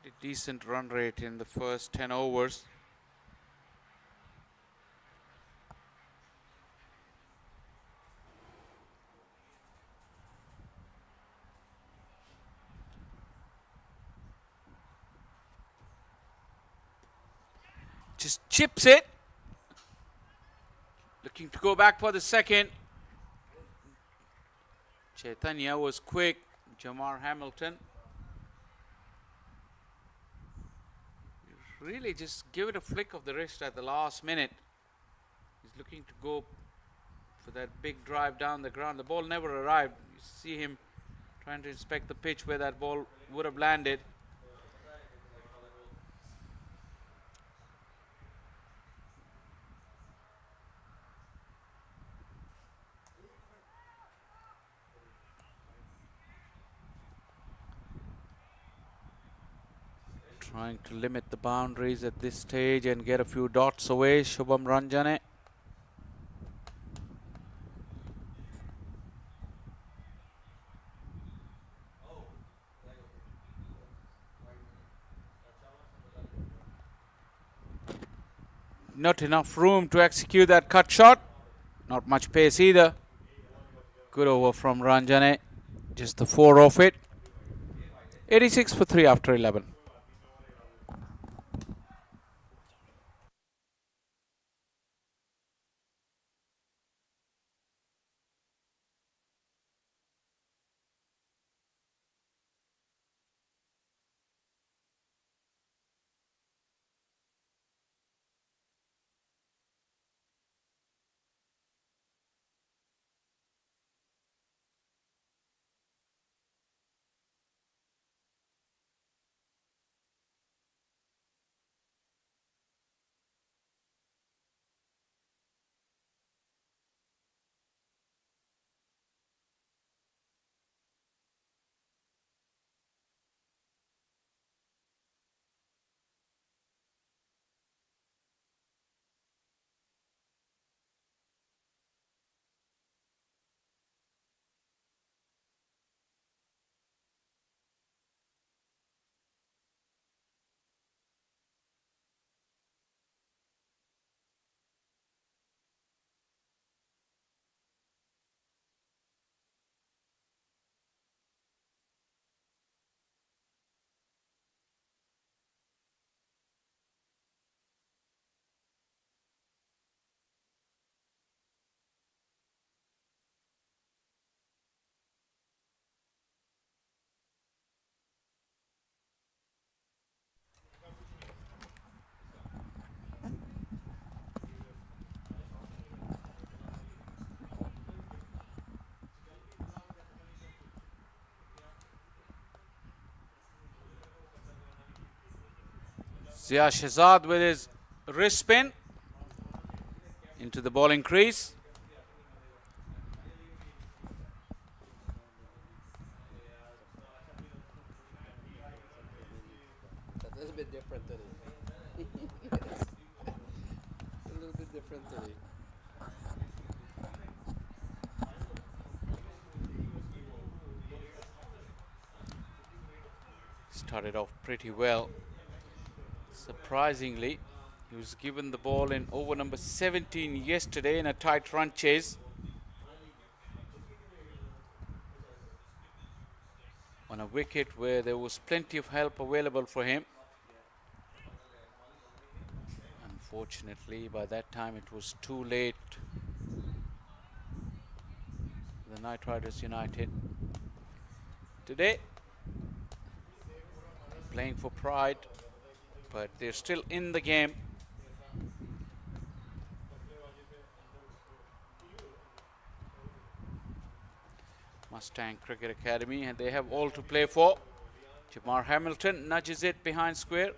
Pretty decent run rate in the first 10 overs. Just chips it. Looking to go back for the second. Chaitanya was quick. Jamar Hamilton. Really just give it a flick of the wrist at the last minute. He's looking to go for that big drive down the ground. The ball never arrived. You see him trying to inspect the pitch where that ball would have landed. Trying to limit the boundaries at this stage and get a few dots away, Shubham Ranjani. Not enough room to execute that cut shot. Not much pace either. Good over from Ranjani. Just the 4 off it. 86 for 3 after 11. Zia Shazad with his wrist spin into the bowling crease. A little bit different today. Yes. A little bit different today. Started off pretty well. Surprisingly, he was given the ball in over number 17 yesterday in a tight run chase. on a wicket where there was plenty of help available for him. Unfortunately, by that time it was too late. The Knight Riders United today playing for pride, but they're still in the game. Mustang Cricket Academy, and they have all to play for. Jamar Hamilton nudges it behind square.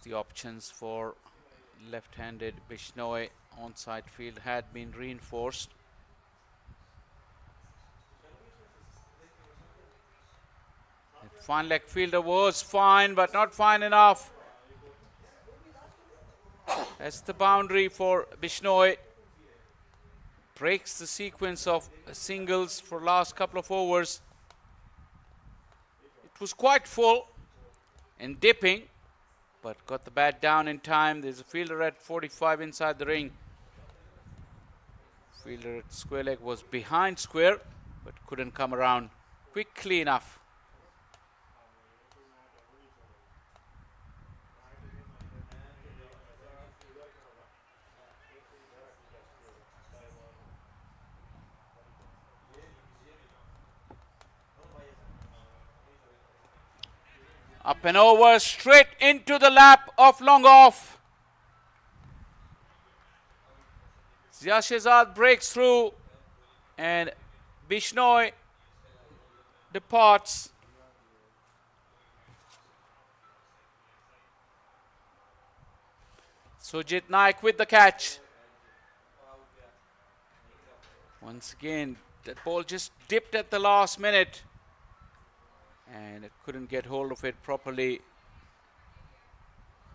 The options for left-handed Bishnoi onside field had been reinforced. The fine leg fielder was fine, but not fine enough. That's the boundary for Bishnoi. Breaks the sequence of singles for last couple of overs. It was quite full and dipping, but got the bat down in time. There's a fielder at 45 inside the ring. Fielder at square leg was behind square, but couldn't come around quickly enough. Up and over, straight into the lap of long off. Zia Shazad breaks through and Bishnoi departs. Sujit Naik with the catch. Once again, that ball just dipped at the last minute and it couldn't get hold of it properly.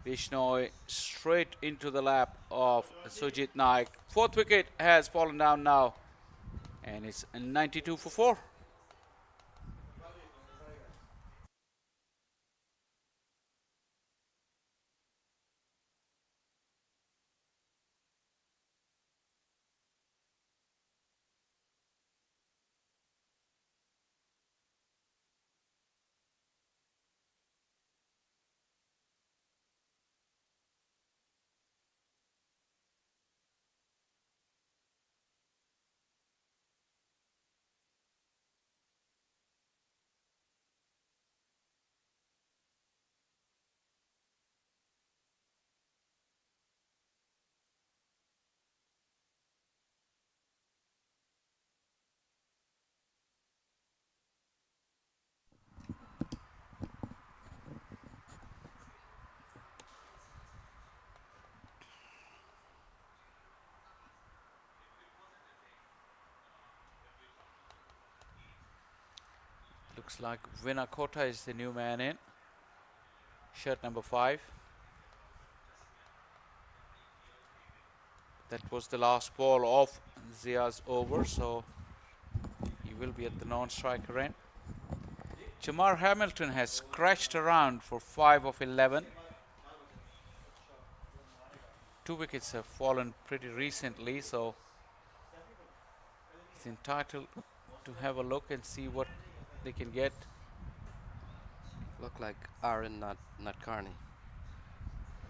Bishnoi straight into the lap of Sujit Naik. Fourth wicket has fallen down now and it's 92 for 4. Looks like Vinakota is the new man in. Shirt number 5. That was the last ball of Zia's over, so he will be at the non-striker end. Jamar Hamilton has scratched around for 5 of 11. 2 wickets have fallen pretty recently, so he's entitled to have a look and see what they can get. Look like Arin, not Carney.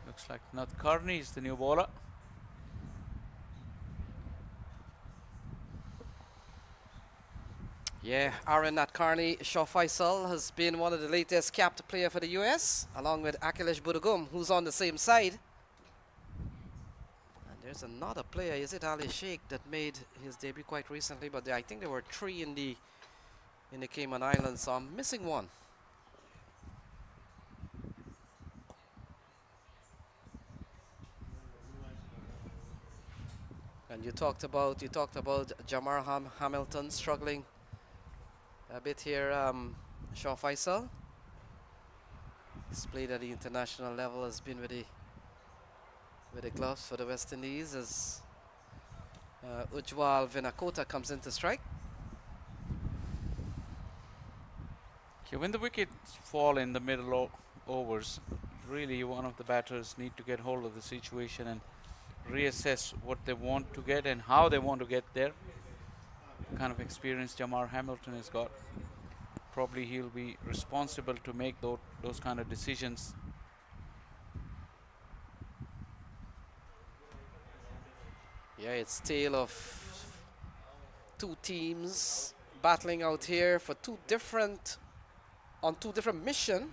Looks like Nath Carney is the new bowler. Yeah, Arin, not Carney. Shaw Faisal has been one of the latest capped player for the US, along with Akhilesh Budugum, who's on the same side. And there's another player, is it Ali Sheikh, that made his debut quite recently, but I think there were 3 in the Cayman Islands, so I'm missing one. And you talked about Jamar Hamilton struggling a bit here, Shaw Faisal. He's played at the international level, has been with the gloves for the West Indies as Ujwal Vinakota comes into strike. Okay, when the wickets fall in the middle overs, really one of the batters need to get hold of the situation and reassess what they want to get and how they want to get there. The kind of experience Jamar Hamilton has got. Probably he'll be responsible to make those kind of decisions. Yeah, it's tale of two teams battling out here for two different missions.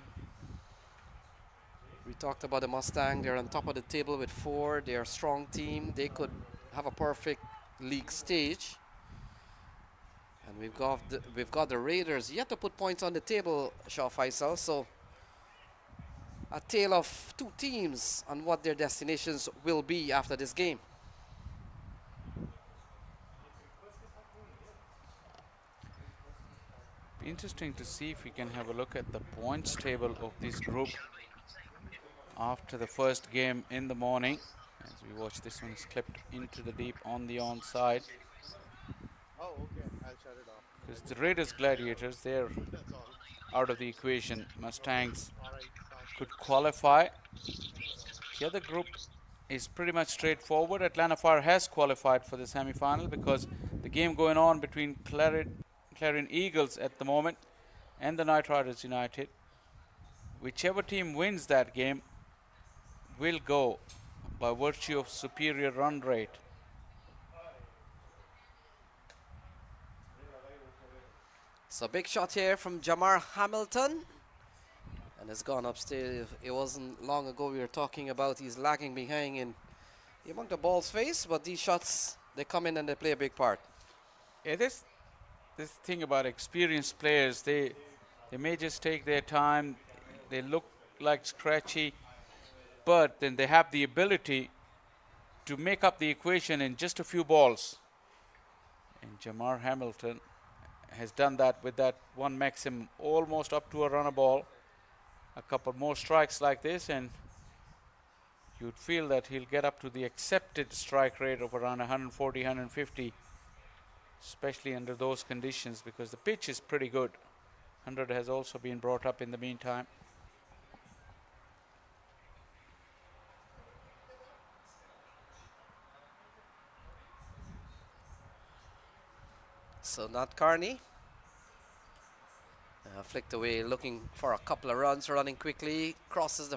We talked about the Mustang. They're on top of the table with 4. They're a strong team. They could have a perfect league stage. And we've got the Raiders yet to put points on the table, Shah Faisal. So a tale of two teams and what their destinations will be after this game. Be interesting to see if we can have a look at the points table of this group after the first game in the morning. As we watch, this one is clipped into the deep on the onside. Oh, okay. I'll shut it off. Because the Raiders Gladiators, they're out of the equation. Mustangs could qualify. The other group is pretty much straightforward. Atlanta Fire has qualified for the semi-final because the game going on between Clarion Eagles at the moment and the Knight Riders United. Whichever team wins that game will go by virtue of superior run rate. So big shot here from Jamar Hamilton. And it's gone upstairs. It wasn't long ago we were talking about he's lagging behind in among the ball's face, but these shots, they come in and they play a big part. Yeah, this thing about experienced players, they may just take their time. They look like scratchy, but then they have the ability to make up the equation in just a few balls. And Jamar Hamilton has done that with that one maximum, almost up to a runner ball. A couple more strikes like this and you'd feel that he'll get up to the accepted strike rate of around 140, 150, especially under those conditions because the pitch is pretty good. 100 has also been brought up in the meantime. So not Carney. Flicked away, looking for a couple of runs, running quickly, crosses the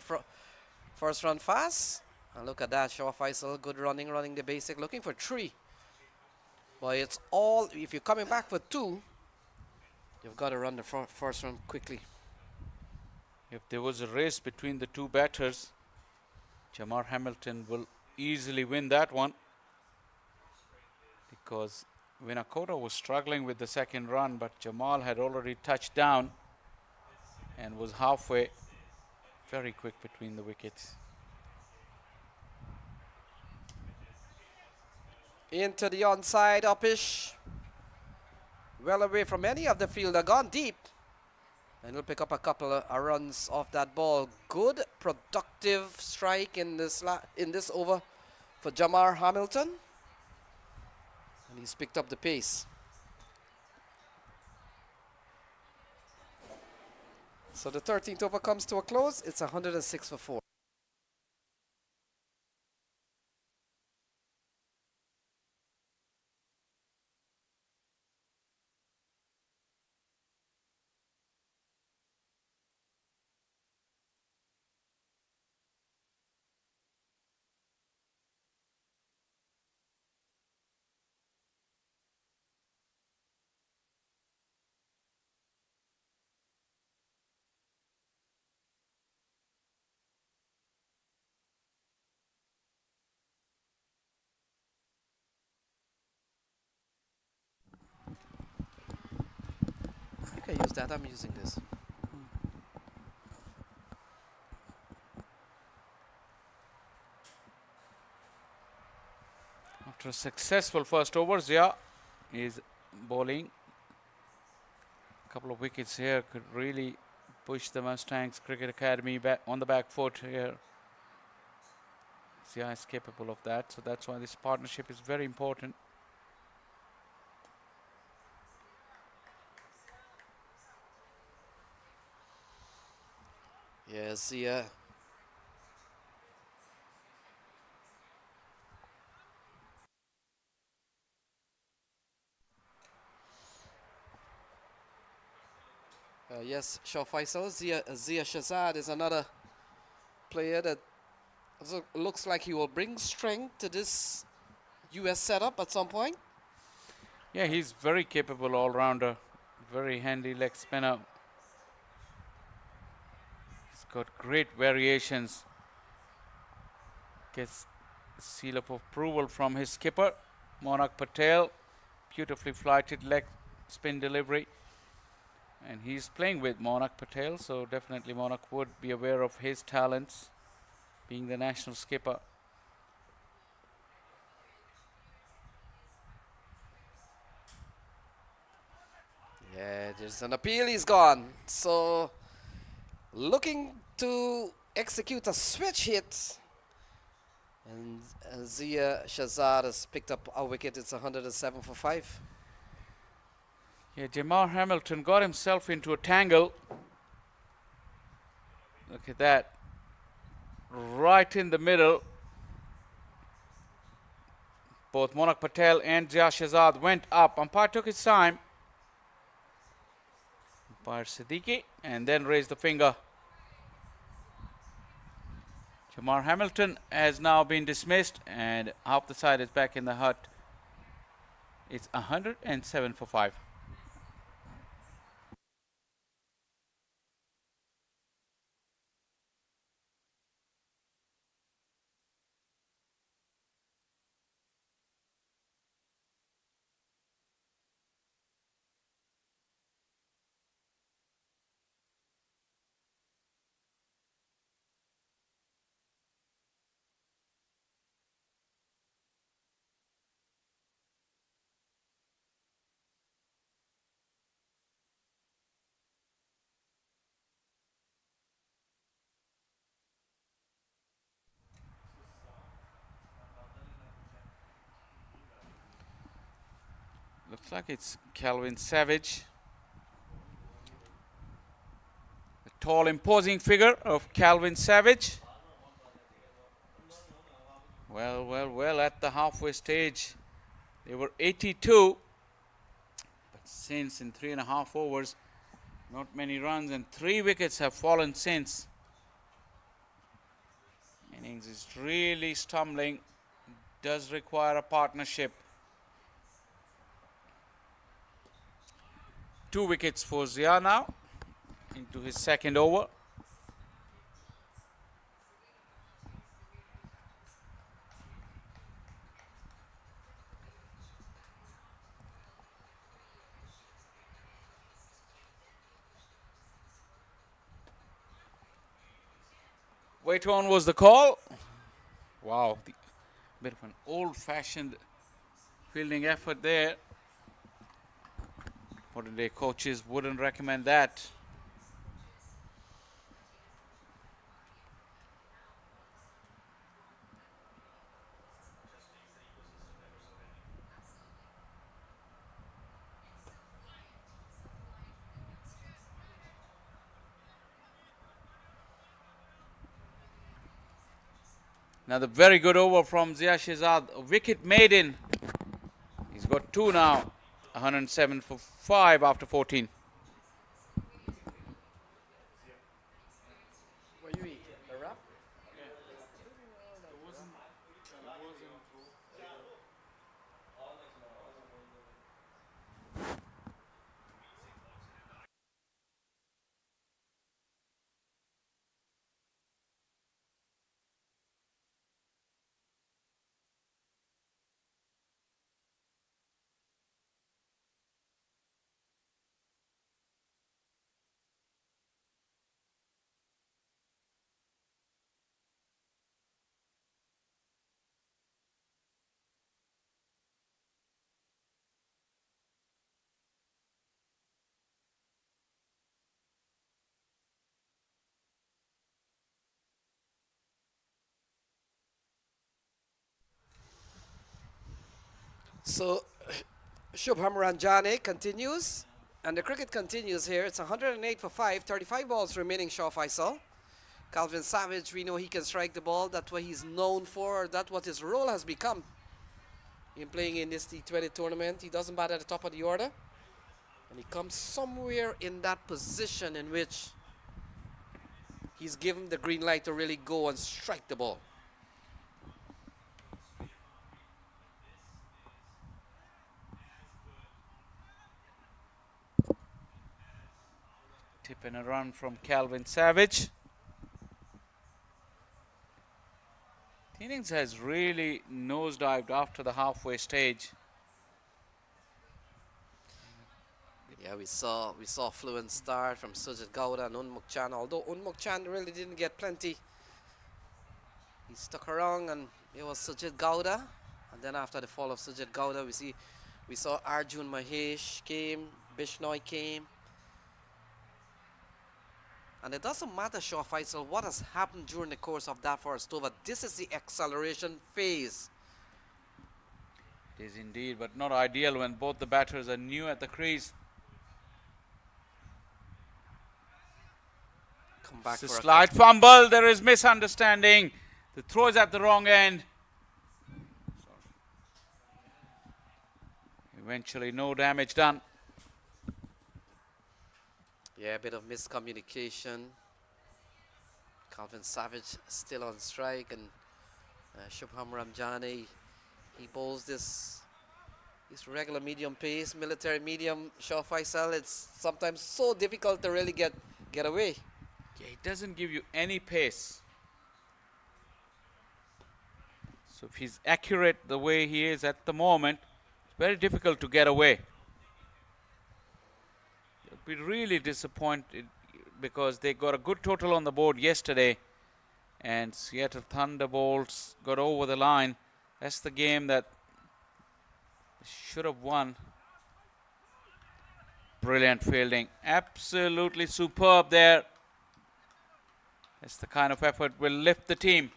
first run fast. And look at that, Shah Faisal, good running the basic, looking for 3. But it's all, if you're coming back for 2, you've got to run the first run quickly. If there was a race between the two batters, Jamar Hamilton will easily win that one because Vinakota was struggling with the second run, but Jamal had already touched down and was halfway. Very quick between the wickets. Into the onside, uppish. Well away from any of the fielder, gone deep. And he'll pick up a couple of runs off that ball. Good, productive strike in this over for Jamar Hamilton. And he's picked up the pace. So the 13th over comes to a close. It's 106 for 4. You can use that. I'm using this. After a successful first over, Zia is bowling. A couple of wickets here could really push the Mustangs Cricket Academy back on the back foot here. Zia is capable of that, so that's why this partnership is very important. Yes, yeah. Yes, Shaw Faisal. Zia Shazad is another player that looks like he will bring strength to this US setup at some point. Yeah, he's very capable all-rounder, very handy leg spinner. He's got great variations. Gets the seal of approval from his skipper, Monak Patel. Beautifully flighted leg spin delivery. And he's playing with Monak Patel, so definitely Monak would be aware of his talents, being the national skipper. Yeah, there's an appeal, he's gone. So, looking to execute a switch hit. And Zia Shazad has picked up a wicket. It's 107 for 5. Yeah, Jamar Hamilton got himself into a tangle. Look at that. Right in the middle. Both Monak Patel and Zia Shazad went up. Umpire took his time. Umpire Siddiqui, and then raised the finger. Jamar Hamilton has now been dismissed, and half the side is back in the hut. It's 107 for 5. Looks like it's Calvin Savage. The tall, imposing figure of Calvin Savage. Well, at the halfway stage, they were 82. But since in 3.5 overs, not many runs, and 3 wickets have fallen since. Innings is really stumbling. Does require a partnership. 2 wickets for Zia now into his second over. Weight on was the call. Wow, bit of an old-fashioned fielding effort there. For today, coaches wouldn't recommend that. Another very good over from Zia Shazad. A wicket maiden. He's got 2 now. 107 for 5 after 14. What you eat? A wrap? So Shubham Ranjani continues, and the cricket continues here. It's 108 for 5, 35 balls remaining, Shaw Faisal. Calvin Savage, we know he can strike the ball. That's what he's known for. That's what his role has become in playing in this T20 tournament. He doesn't bat at the top of the order, and he comes somewhere in that position in which he's given the green light to really go and strike the ball. Tip and a run from Calvin Savage. The innings has really nosedived after the halfway stage. Yeah, we saw a fluent start from Sujit Gowda and Unmuk Chan. Although Unmuk Chan really didn't get plenty, he stuck around, and it was Sujit Gowda. And then after the fall of Sujit Gowda, we saw Arjun Mahesh came, Bishnoi came. And it doesn't matter, Shaw Faisal, what has happened during the course of that first over. This is the acceleration phase. It is indeed, but not ideal when both the batters are new at the crease. Come back It's a for a slight fumble. There is misunderstanding. The throw is at the wrong end. Eventually, no damage done. Yeah, a bit of miscommunication. Calvin Savage still on strike, and Shubham Ranjani, he bowls this regular medium pace, military medium. Shaw Faisal, it's sometimes so difficult to really get away. Yeah, it doesn't give you any pace. So if he's accurate the way he is at the moment, it's very difficult to get away. Be really disappointed because they got a good total on the board yesterday, and Seattle Thunderbolts got over the line. That's the game that they should have won. Brilliant fielding, absolutely superb there. That's the kind of effort will lift the team.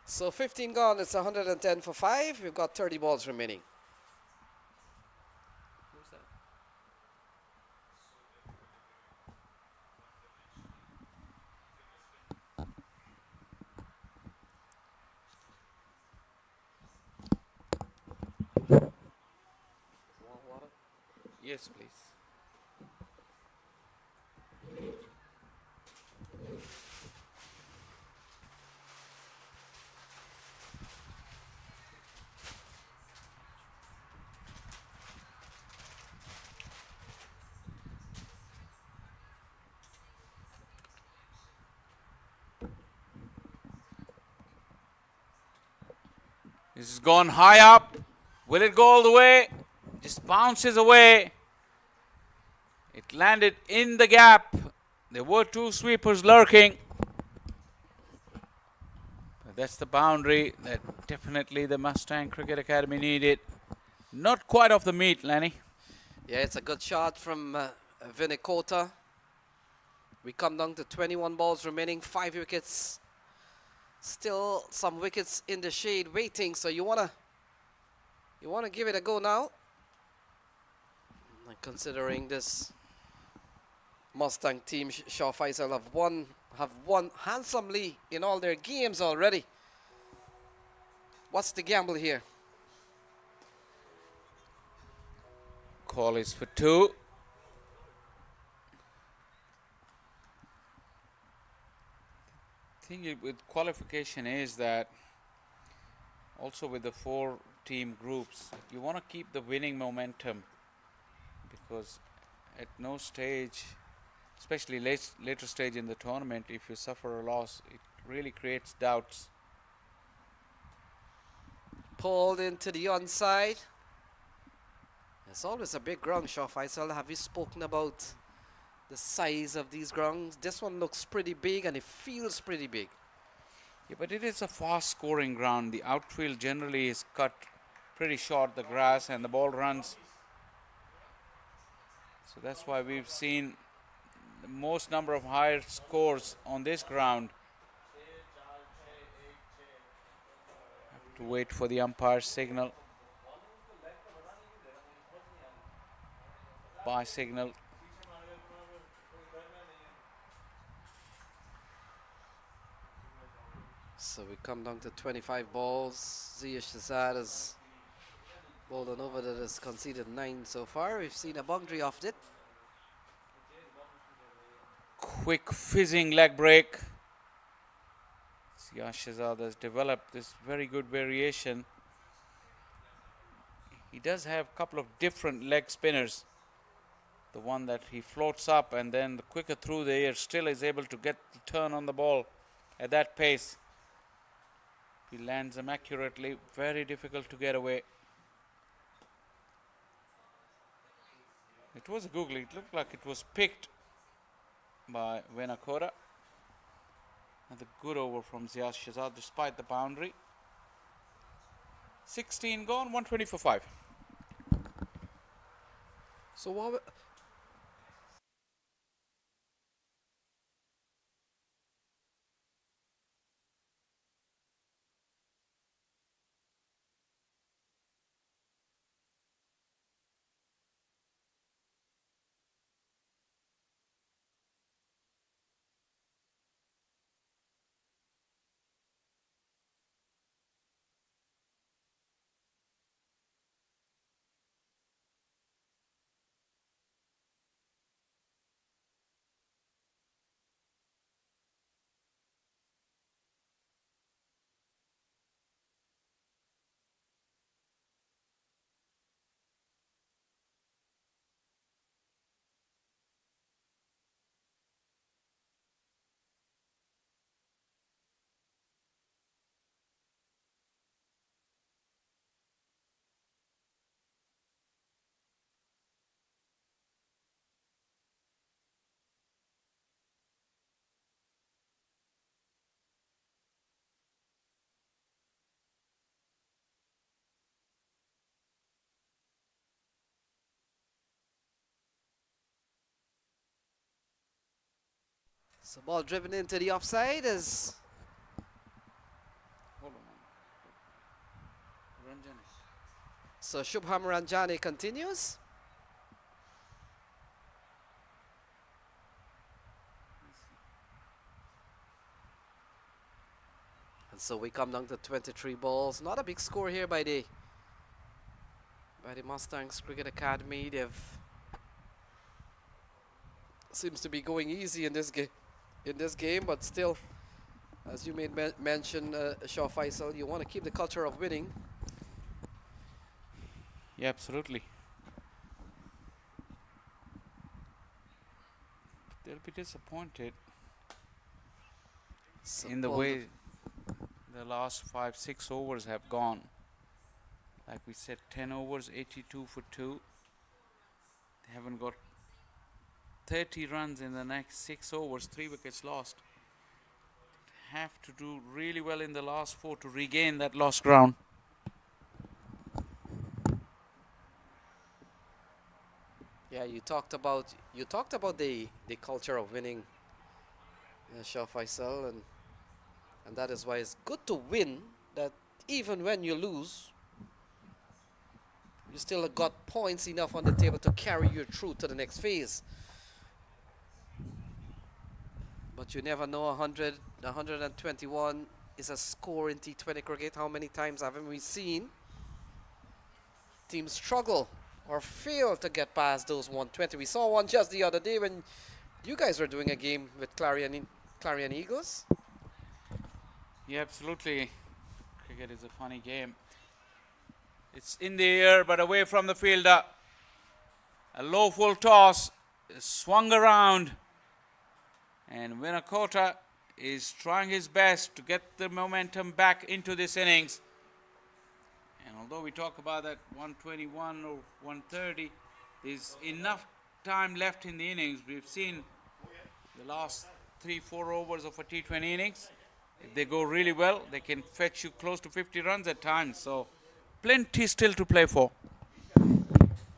So 15 gone, it's 110 for 5. We've got 30 balls remaining. Yes, please. This has gone high up. Will it go all the way? Just bounces away. It landed in the gap. There were two sweepers lurking. But that's the boundary that definitely the Mustang Cricket Academy needed. Not quite off the meat, Lenny. Yeah, it's a good shot from Vinay Kota. We come down to 21 balls remaining, 5 wickets. Still some wickets in the shade waiting, so you wanna give it a go now. And considering this Mustang team, Shaw Faisal have won handsomely in all their games already. What's the gamble here? Call is for 2. The thing with qualification is that also with the 4 team groups, you want to keep the winning momentum, because at no stage, especially later stage in the tournament, if you suffer a loss, it really creates doubts. Pulled into the onside. It's always a big ground, Shaw Faisal. Have you spoken about the size of these grounds? This one looks pretty big and it feels pretty big. Yeah, but it is a fast scoring ground. The outfield generally is cut pretty short, the grass, and the ball runs. So that's why we've seen the most number of higher scores on this ground. to wait for the umpire's signal. By signal. So we come down to 25 balls. Zia Shazad has bowled an over that has conceded 9 so far. We've seen a boundary off it. Quick fizzing leg break. Zia Shazad has developed this very good variation. He does have a couple of different leg spinners. The one that he floats up and then the quicker through the air still is able to get the turn on the ball at that pace. He lands them accurately, very difficult to get away. It was a googly, it looked like it was picked by Venakora. And a good over from Zia Shazad despite the boundary. 16 gone, 120 for 5. So what? So ball driven into the offside as so Shubham Ranjani continues. And so we come down to 23 balls. Not a big score here by the Mustangs Cricket Academy. They've seems to be going easy in this game, but still, as you made mention, Shaw Faisal, you want to keep the culture of winning. Yeah, absolutely. They'll be disappointed So in the ball way the last 5-6 overs have gone. Like we said, 10 overs, 82 for 2. They haven't got 30 runs in the next 6 overs, 3 wickets lost. Have to do really well in the last 4 to regain that lost ground. Yeah, you talked about the culture of winning, Shaw Faisal, and that is why it's good to win. That even when you lose, you still got points enough on the table to carry you through to the next phase. But you never know. 121 is a score in T20 cricket. How many times haven't we seen teams struggle or fail to get past those 120? We saw one just the other day when you guys were doing a game with Clarion Eagles. Yeah, absolutely. Cricket is a funny game. It's in the air but away from the fielder. A low full toss swung around, and Venakota is trying his best to get the momentum back into this innings. And although we talk about that 121 or 130, there's enough time left in the innings. We've seen the last 3-4 overs of a T20 innings. If they go really well, they can fetch you close to 50 runs at times. So plenty still to play for.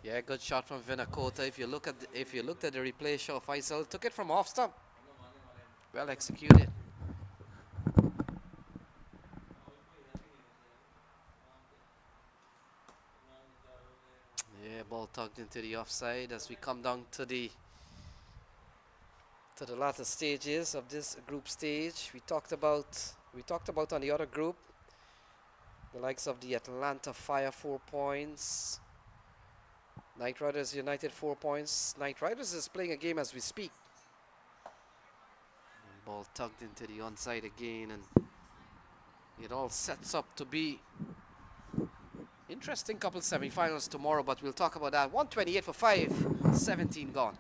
Yeah, good shot from Venakota. If you looked at the replay, Shaw Faisal took it from off stump. Well executed. ball tugged into the offside as we come down to the latter stages of this group stage. We talked about on the other group the likes of the Atlanta Fire 4 points. Knight Riders United 4 points. Knight Riders is playing a game as we speak. Ball tugged into the onside again, and it all sets up to be interesting couple semi-finals tomorrow, but we'll talk about that. 128 for 5, 17 gone.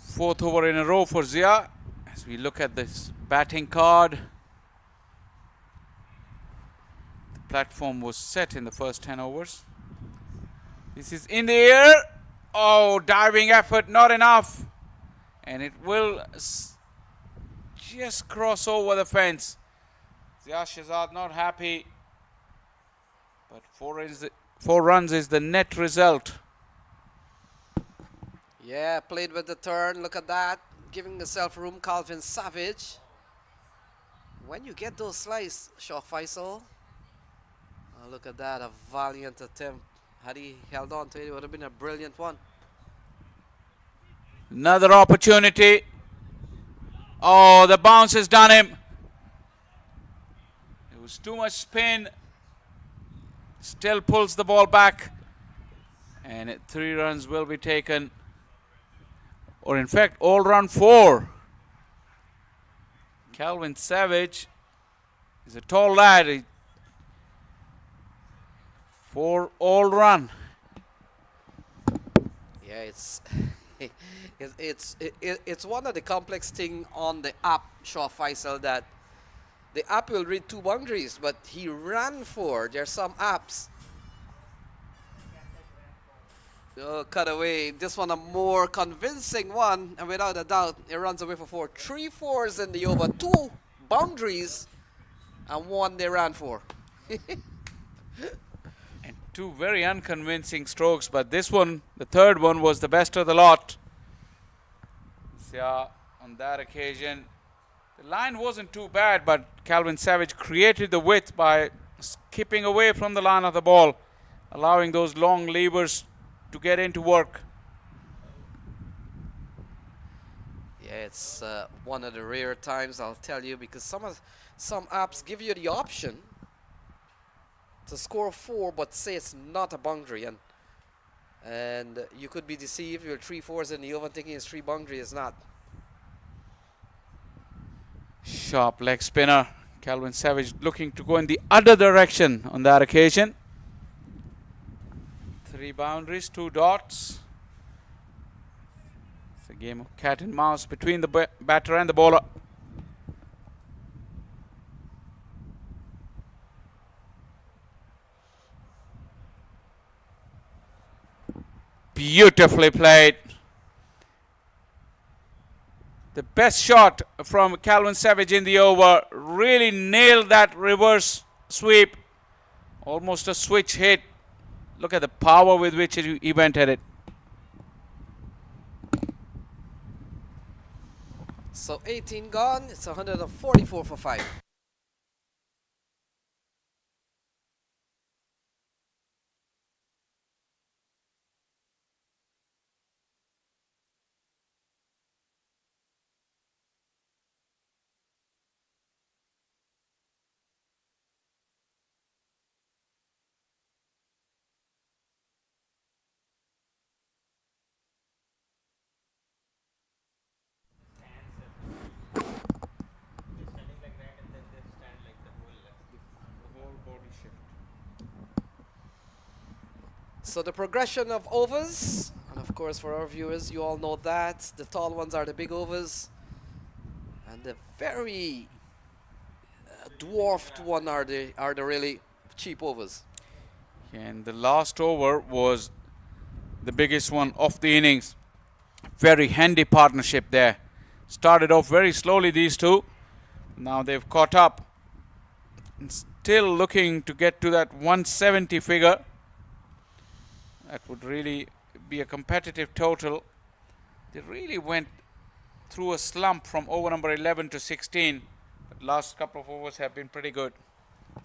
Fourth over in a row for Zia. As we look at this batting card, the platform was set in the first 10 overs. This is in the air. Oh, diving effort, not enough. And it will just cross over the fence. Zia Shazad not happy. But 4 runs is the net result. Yeah, played with the turn. Look at that. Giving himself room, Calvin Savage. When you get those slices, Shaw Faisal. Oh, look at that. A valiant attempt. Had he held on to it, it would have been a brilliant one. Another opportunity. Oh, the bounce has done him. It was too much spin. Still pulls the ball back. And 3 runs will be taken. Or in fact, all run 4. Calvin Savage is a tall lad. 4 all run. Yeah, it's one of the complex thing on the app, Shaw Faisal, that the app will read 2 boundaries, but he ran 4. There's some apps. Oh, cut away. This one a more convincing one, and without a doubt, it runs away for 4. 3 fours in the over, 2 boundaries, and 1 they ran for. And 2 very unconvincing strokes, but this one, the third one, was the best of the lot. Yeah, on that occasion, the line wasn't too bad, but Calvin Savage created the width by skipping away from the line of the ball, allowing those long levers to get into work. Yeah, it's one of the rare times, I'll tell you, because some apps give you the option to score 4 but say it's not a boundary, and you could be deceived. You're 3 fours in the over thinking it's 3 boundary. It's not. Sharp leg spinner. Calvin Savage looking to go in the other direction on that occasion. 3 boundaries, 2 dots. It's a game of cat and mouse between the batter and the bowler. Beautifully played. The best shot from Calvin Savage in the over. Really nailed that reverse sweep. Almost a switch hit. Look at the power with which he went at it. So 18 gone. It's 144 for 5. So the progression of overs, and of course for our viewers, you all know that the tall ones are the big overs, and the very dwarfed one are the really cheap overs. And the last over was the biggest one of the innings. Very handy partnership there. Started off very slowly, these two. Now they've caught up. And still looking to get to that 170 figure. That would really be a competitive total. They really went through a slump from over number 11 to 16. But last couple of overs have been pretty good.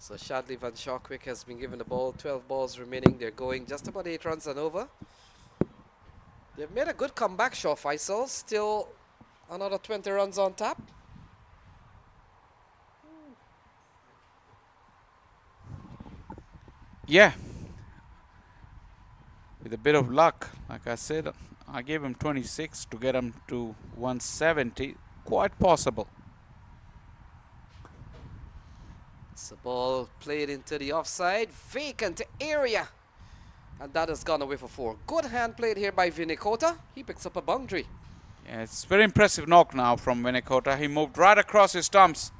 So Shadley Van Shawquick has been given the ball. 12 balls remaining. They're going just about 8 runs and over. They've made a good comeback, Shaw Faisal. Still another 20 runs on tap. Yeah. With a bit of luck, like I said, I gave him 26 to get him to 170. Quite possible. It's a ball played into the offside, vacant area. And that has gone away for 4. Good hand played here by Vinikota. He picks up a boundary. Yeah, it's very impressive knock now from Vinikota. He moved right across his stumps.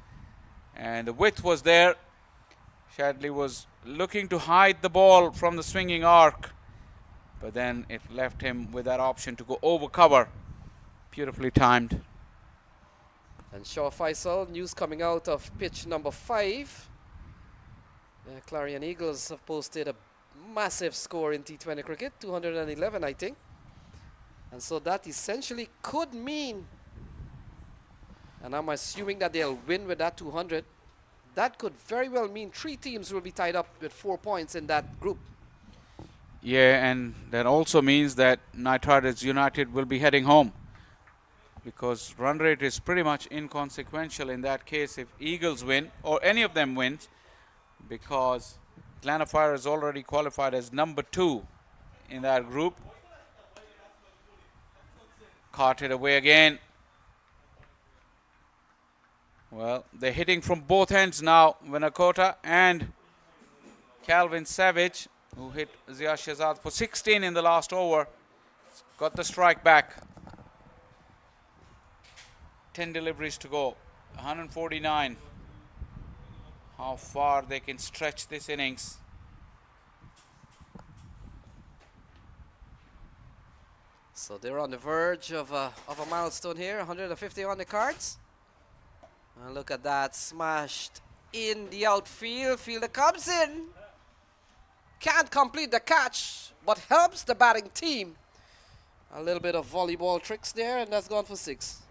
And the width was there. Shadley was looking to hide the ball from the swinging arc. But then it left him with that option to go over cover. Beautifully timed. And Shaw Faisal, news coming out of pitch number 5. Clarion Eagles have posted a massive score in T20 cricket, 211 I think. And so that essentially could mean, and I'm assuming that they'll win with that 200, that could very well mean 3 teams will be tied up with 4 points in that group. Yeah, and that also means that Knight Riders United will be heading home. Because run rate is pretty much inconsequential in that case if Eagles win, or any of them wins, because Glanafire is already qualified as number 2 in that group. Carted away again. Well, they're hitting from both ends now. Vinikota and Calvin Savage, who hit Zia Shazad for 16 in the last over, got the strike back. 10 deliveries to go. 149. How far they can stretch this innings. So they're on the verge of a milestone here. 150 on the cards. And look at that, smashed in the outfield. Fielder comes in. Can't complete the catch, but helps the batting team. A little bit of volleyball tricks there, and that's gone for 6.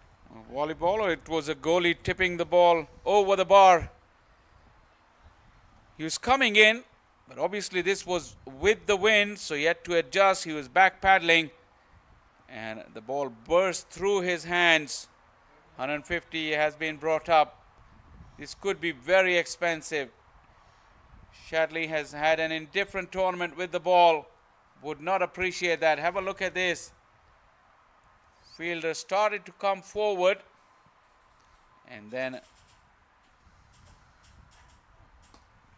Volleyball, or it was a goalie tipping the ball over the bar. He was coming in, but obviously this was with the wind, so he had to adjust. He was back paddling, and the ball burst through his hands. 150 has been brought up. This could be very expensive. Shadley has had an indifferent tournament with the ball. Would not appreciate that. Have a look at this. Fielder started to come forward, and then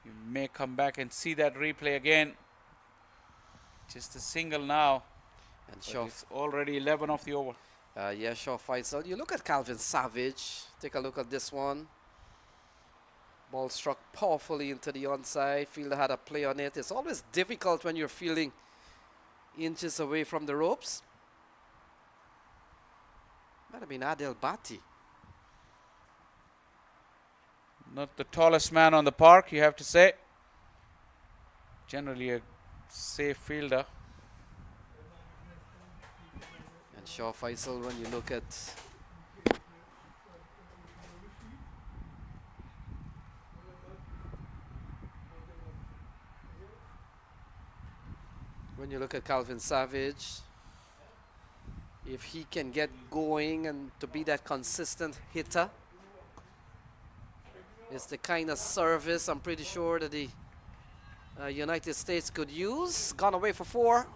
you may come back and see that replay again. Just a single now. And Shaw, it's already 11 off the over. yeah, Shaw Faisal. You look at Calvin Savage. Take a look at this one. Ball struck powerfully into the onside. Fielder had a play on it. It's always difficult when you're fielding inches away from the ropes. Might have been Adel Bhatti. Not the tallest man on the park, you have to say. Generally a safe fielder. And Shaw Faisal, when you look at Calvin Savage, if he can get going and to be that consistent hitter, it's the kind of service I'm pretty sure that the United States could use. Gone away for 4.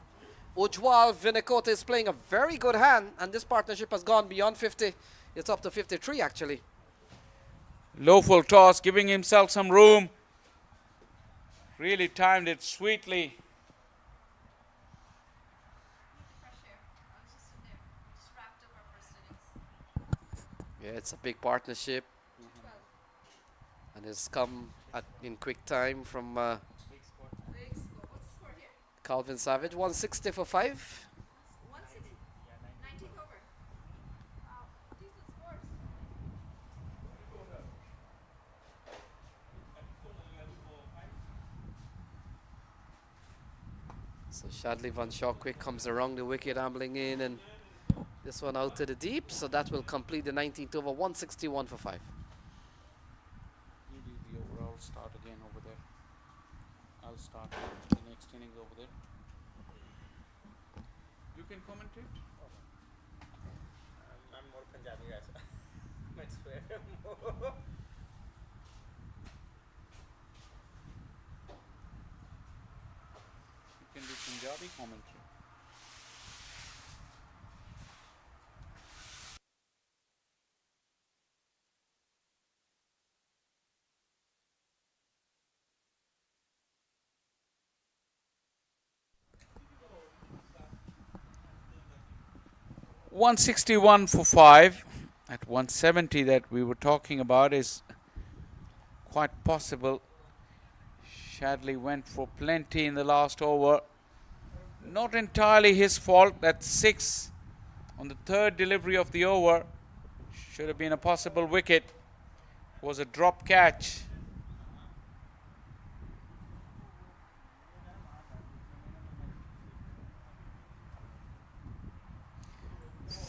Ujwal Vinikota is playing a very good hand, and this partnership has gone beyond 50. It's up to 53 actually. Low full toss, giving himself some room. Really timed it sweetly. Yeah, it's a big partnership, and it's come in quick time from Calvin Savage, 160 for 5. So Shadley Van Shawquick comes around the wicket, ambling in, and this one out to the deep. So that will complete the 19th over, 161 for 5. You do the overall start again over there. I'll start the next innings over there. You can commentate. I'm more Punjabi guys. I swear. You can do Punjabi commentary. $161 for 5 at 170 that we were talking about is quite possible. Shadley went for plenty in the last over. Not entirely his fault. That 6 on the third delivery of the over should have been a possible wicket. Was a drop catch.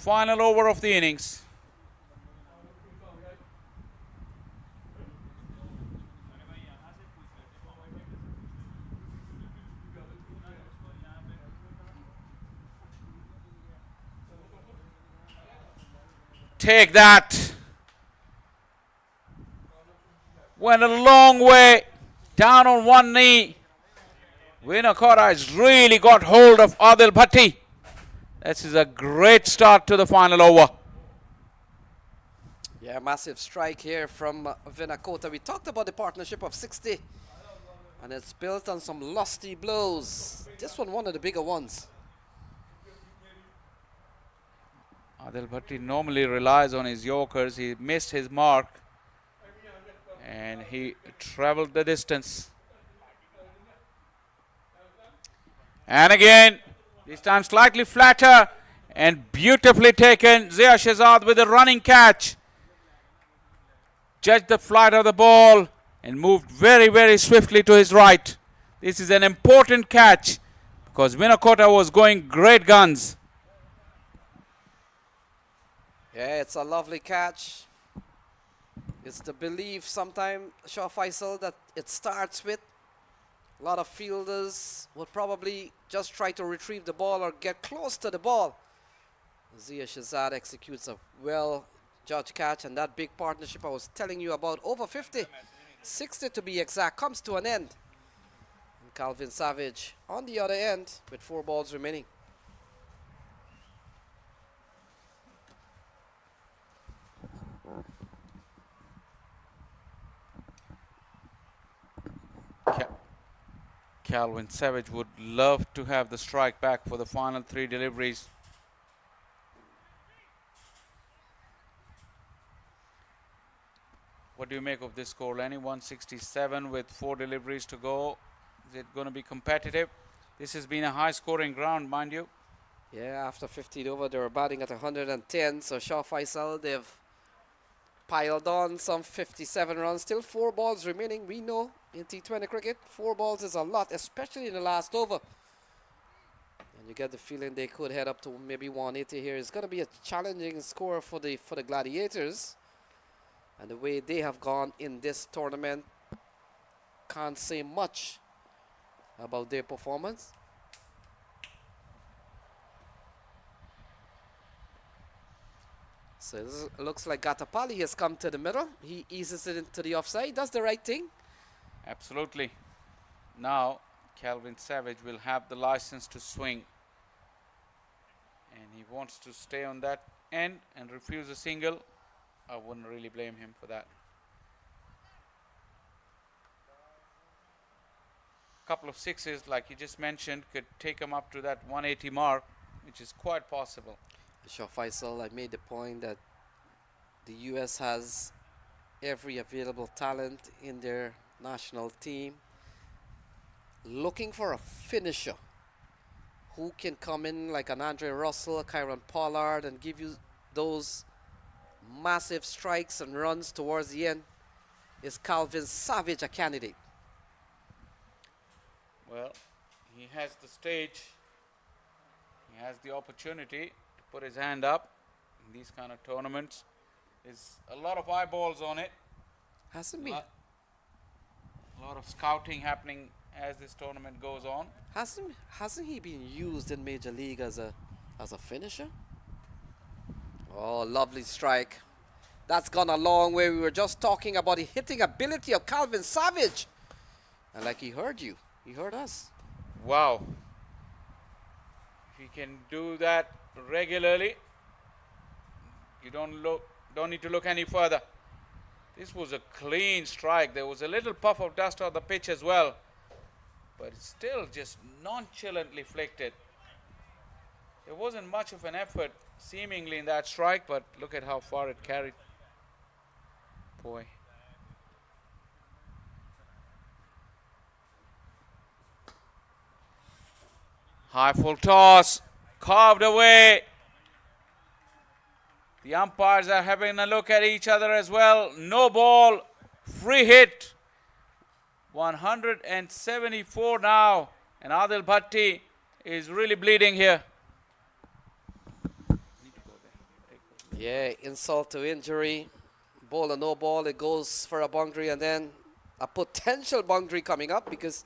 Final over of the innings. Take that. Went a long way. Down on one knee. Vinakota has really got hold of Adil Bhatti. This is a great start to the final over. Yeah, massive strike here from Vinakota. We talked about the partnership of 60, and it's built on some lusty blows. This one of the bigger ones. Adil Bhatti normally relies on his Yorkers. He missed his mark and he traveled the distance. And again, this time slightly flatter and beautifully taken. Zia Shazad with a running catch. Judged the flight of the ball and moved very, very swiftly to his right. This is an important catch because Vinakota was going great guns. Yeah, it's a lovely catch. It's the belief sometimes, Shah Faisal, that it starts with. A lot of fielders would probably just try to retrieve the ball or get close to the ball. Zia Shazad executes a well-judged catch, and that big partnership I was telling you about, over 50, 60 to be exact, comes to an end. And Calvin Savage on the other end with 4 balls remaining. Calvin Savage would love to have the strike back for the final 3 deliveries. What do you make of this score, Lenny? 167 with 4 deliveries to go. Is it going to be competitive? This has been a high-scoring ground, mind you. Yeah, after 15 over, they were batting at 110. So Shah Faisal, they've piled on some 57 runs. Still 4 balls remaining. We know in T20 cricket, 4 balls is a lot, especially in the last over. And you get the feeling they could head up to maybe 180 here. It's going to be a challenging score for the Gladiators. And the way they have gone in this tournament, can't say much about their performance. So this looks like Gatapali has come to the middle. He eases it into the offside, does the right thing. Absolutely. Now, Calvin Savage will have the license to swing. And he wants to stay on that end and refuse a single. I wouldn't really blame him for that. Couple of sixes, like you just mentioned, could take him up to that 180 mark, which is quite possible. Shah Faisal, I made the point that the US has every available talent in their national team looking for a finisher. who can come in like an Andre Russell, a Kyron Pollard, and give you those massive strikes and runs towards the end. Is Calvin Savage a candidate? Well, he has the stage. He has the opportunity to put his hand up in these kind of tournaments. There's a lot of eyeballs on it. Hasn't A been, lot of scouting happening as this tournament goes on. hasn't he been used in Major League as a finisher? Oh, lovely strike. That's gone a long way. We were just talking about the hitting ability of Calvin Savage. And like he heard you, he heard us. Wow. If he can do that regularly, you don't need to look any further. This was a clean strike. There was a little puff of dust on the pitch as well, but it's still just nonchalantly flicked it. There wasn't much of an effort seemingly in that strike, but look at how far it carried. Boy. High full toss, carved away. The umpires are having a look at each other as well. No ball, free hit. 174 now, and Adil Bhatti is really bleeding here. Yeah, insult to injury. Ball or no ball, it goes for a boundary and then a potential boundary coming up because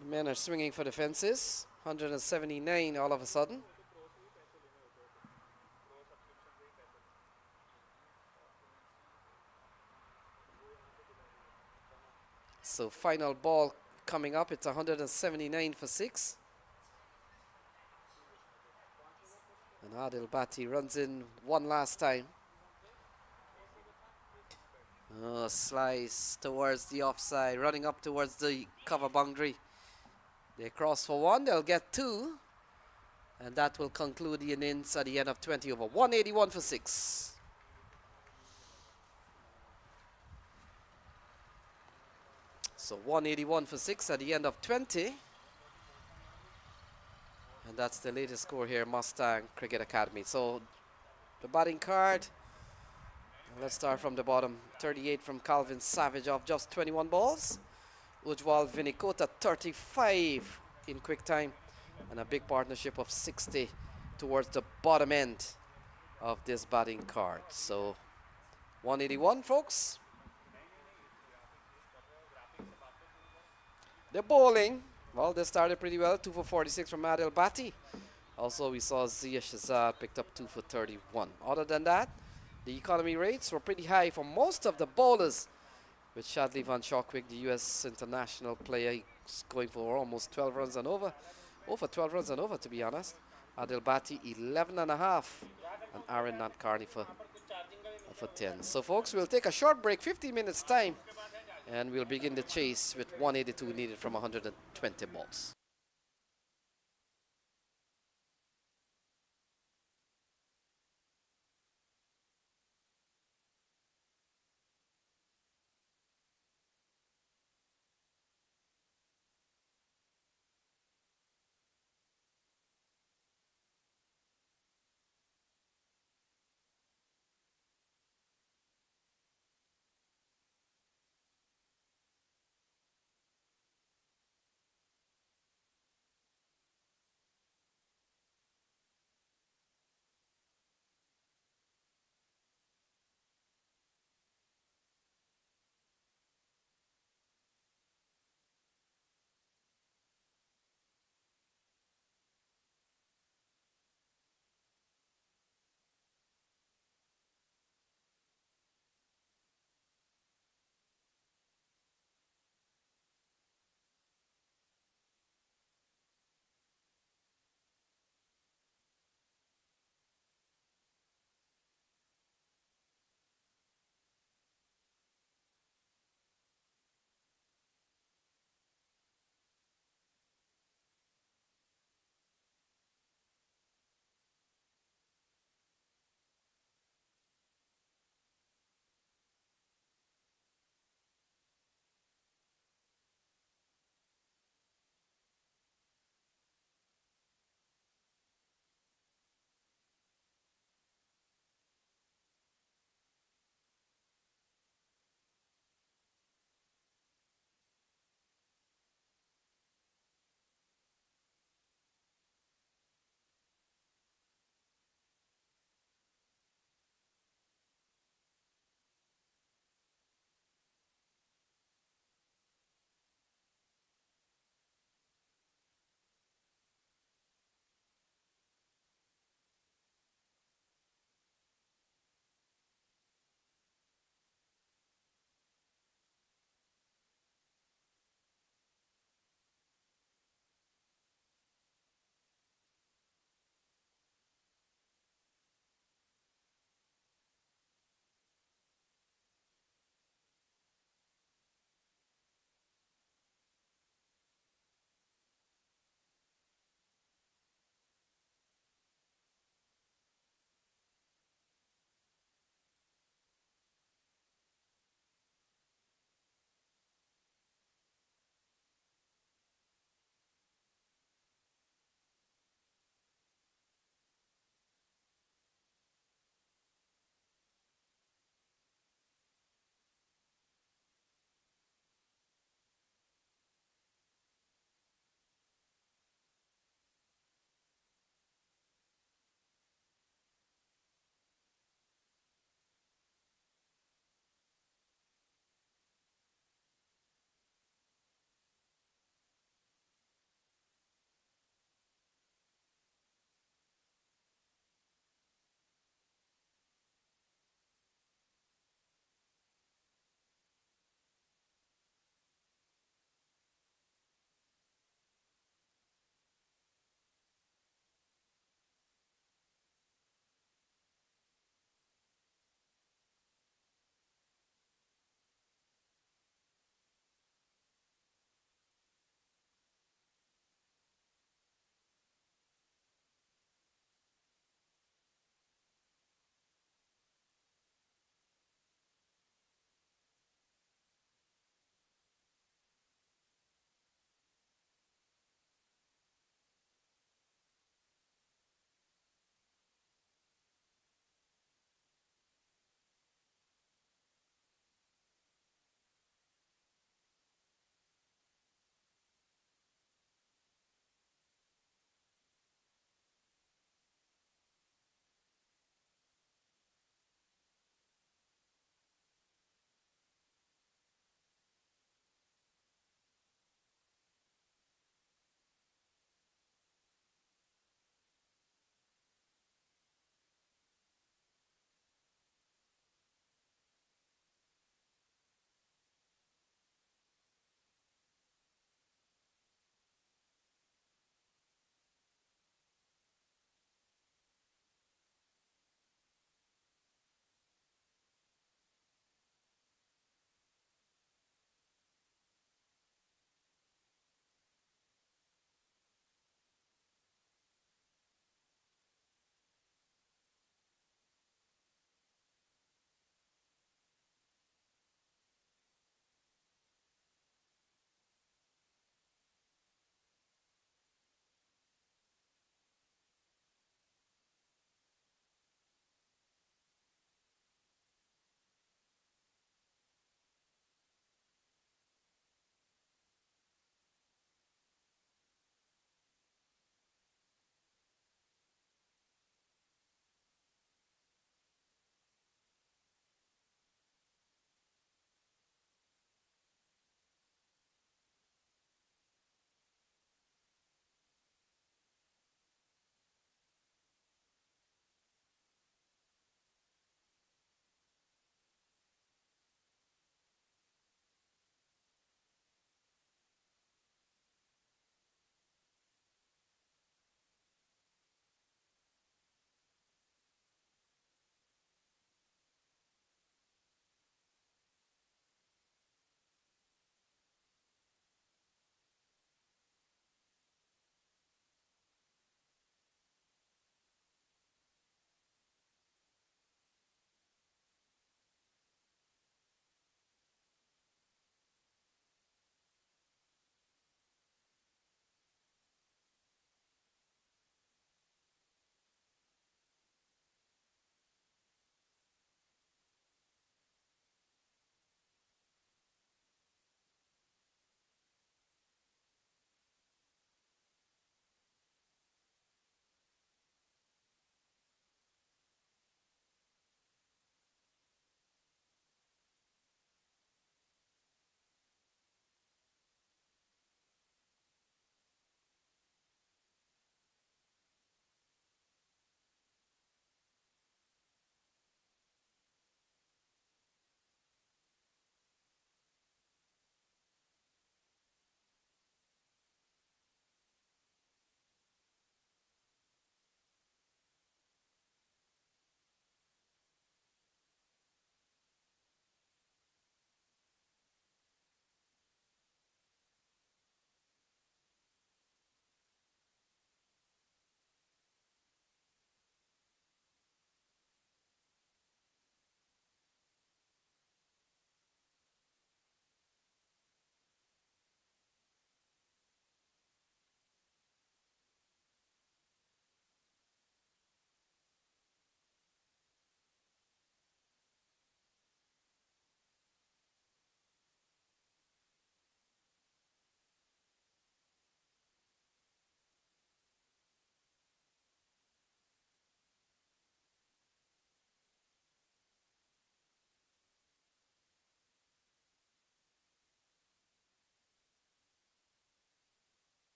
the men are swinging for the fences. 179 all of a sudden. So final ball coming up, it's 179 for 6. And Adil Bhatti runs in one last time. Oh, slice towards the offside, running up towards the cover boundary. They cross for one, they'll get 2. And that will conclude the innings at the end of 20 over. 181 for 6. So 181 for 6 at the end of 20. And that's the latest score here, Mustang Cricket Academy. So the batting card, let's start from the bottom. 38 from Calvin Savage off just 21 balls. Ujwal Vinikota 35 in quick time. And a big partnership of 60 towards the bottom end of this batting card. So 181, folks. The bowling, well, they started pretty well. 2 for 46 from Adil Bhatti. Also, we saw Zia Shazad picked up 2 for 31. Other than that, the economy rates were pretty high for most of the bowlers, with Shadley Van Shawkwik, the U.S. international player, going for almost 12 runs and over. Over 12 runs and over, to be honest. Adil Bhatti, 11 and a half. And Arin Nadkarni for 10. So, folks, we'll take a short break, 15 minutes time. And we'll begin the chase with 182 needed from 120 balls.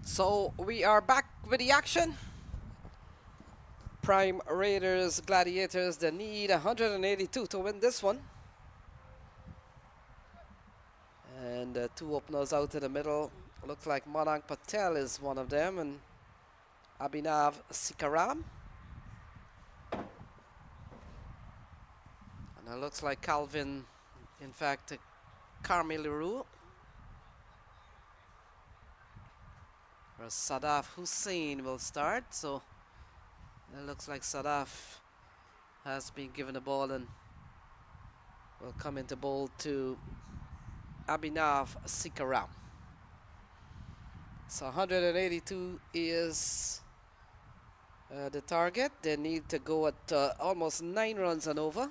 So we are back with the action. Prime Raiders, Gladiators, they need 182 to win this one. And two openers out in the middle. Looks like Manang Patel is one of them, and Abhinav Sikaram. And it looks like Calvin, in fact, Carmeliru. Or Sadaf Hussain will start. So it looks like Sadaf has been given the ball and will come into bowl to Abhinav Sikaram. So 182 is the target. They need to go at almost 9 runs and over.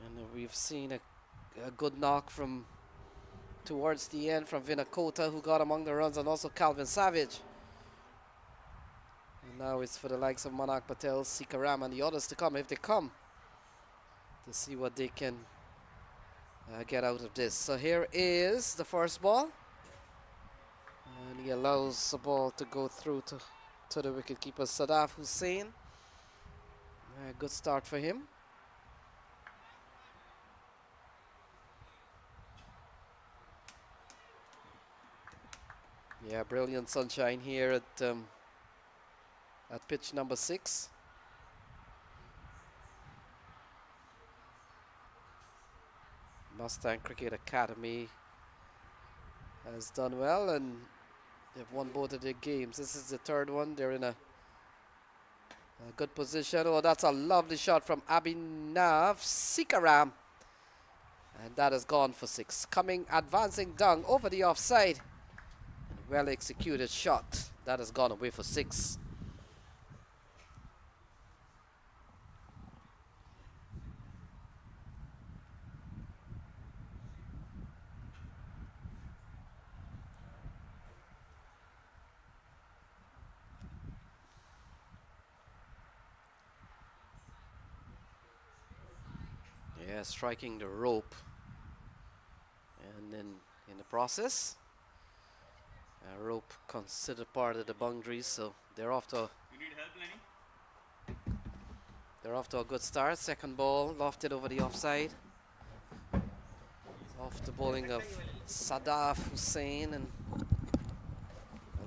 And we've seen a good knock from towards the end from Vinakota, who got among the runs, and also Calvin Savage. And now it's for the likes of Manak Patel, Sikaram, and the others to come, if they come, to see what they can get out of this. So here is the first ball. And he allows the ball to go through to the wicketkeeper, Sadaf Hussain. A good start for him. Yeah, brilliant sunshine here at pitch number 6. Mustang Cricket Academy has done well, and they've won both of their games. This is the third one. They're in a good position. Oh, that's a lovely shot from Abhinav Sikaram. And that has gone for 6. Advancing down over the offside. Well executed shot. That has gone away for 6. Yeah, striking the rope. And then in the process, rope considered part of the boundaries, so they're off to. You need help, Lenny? They're off to a good start. Second ball lofted over the offside. Off the bowling of Sadaf Hussain, and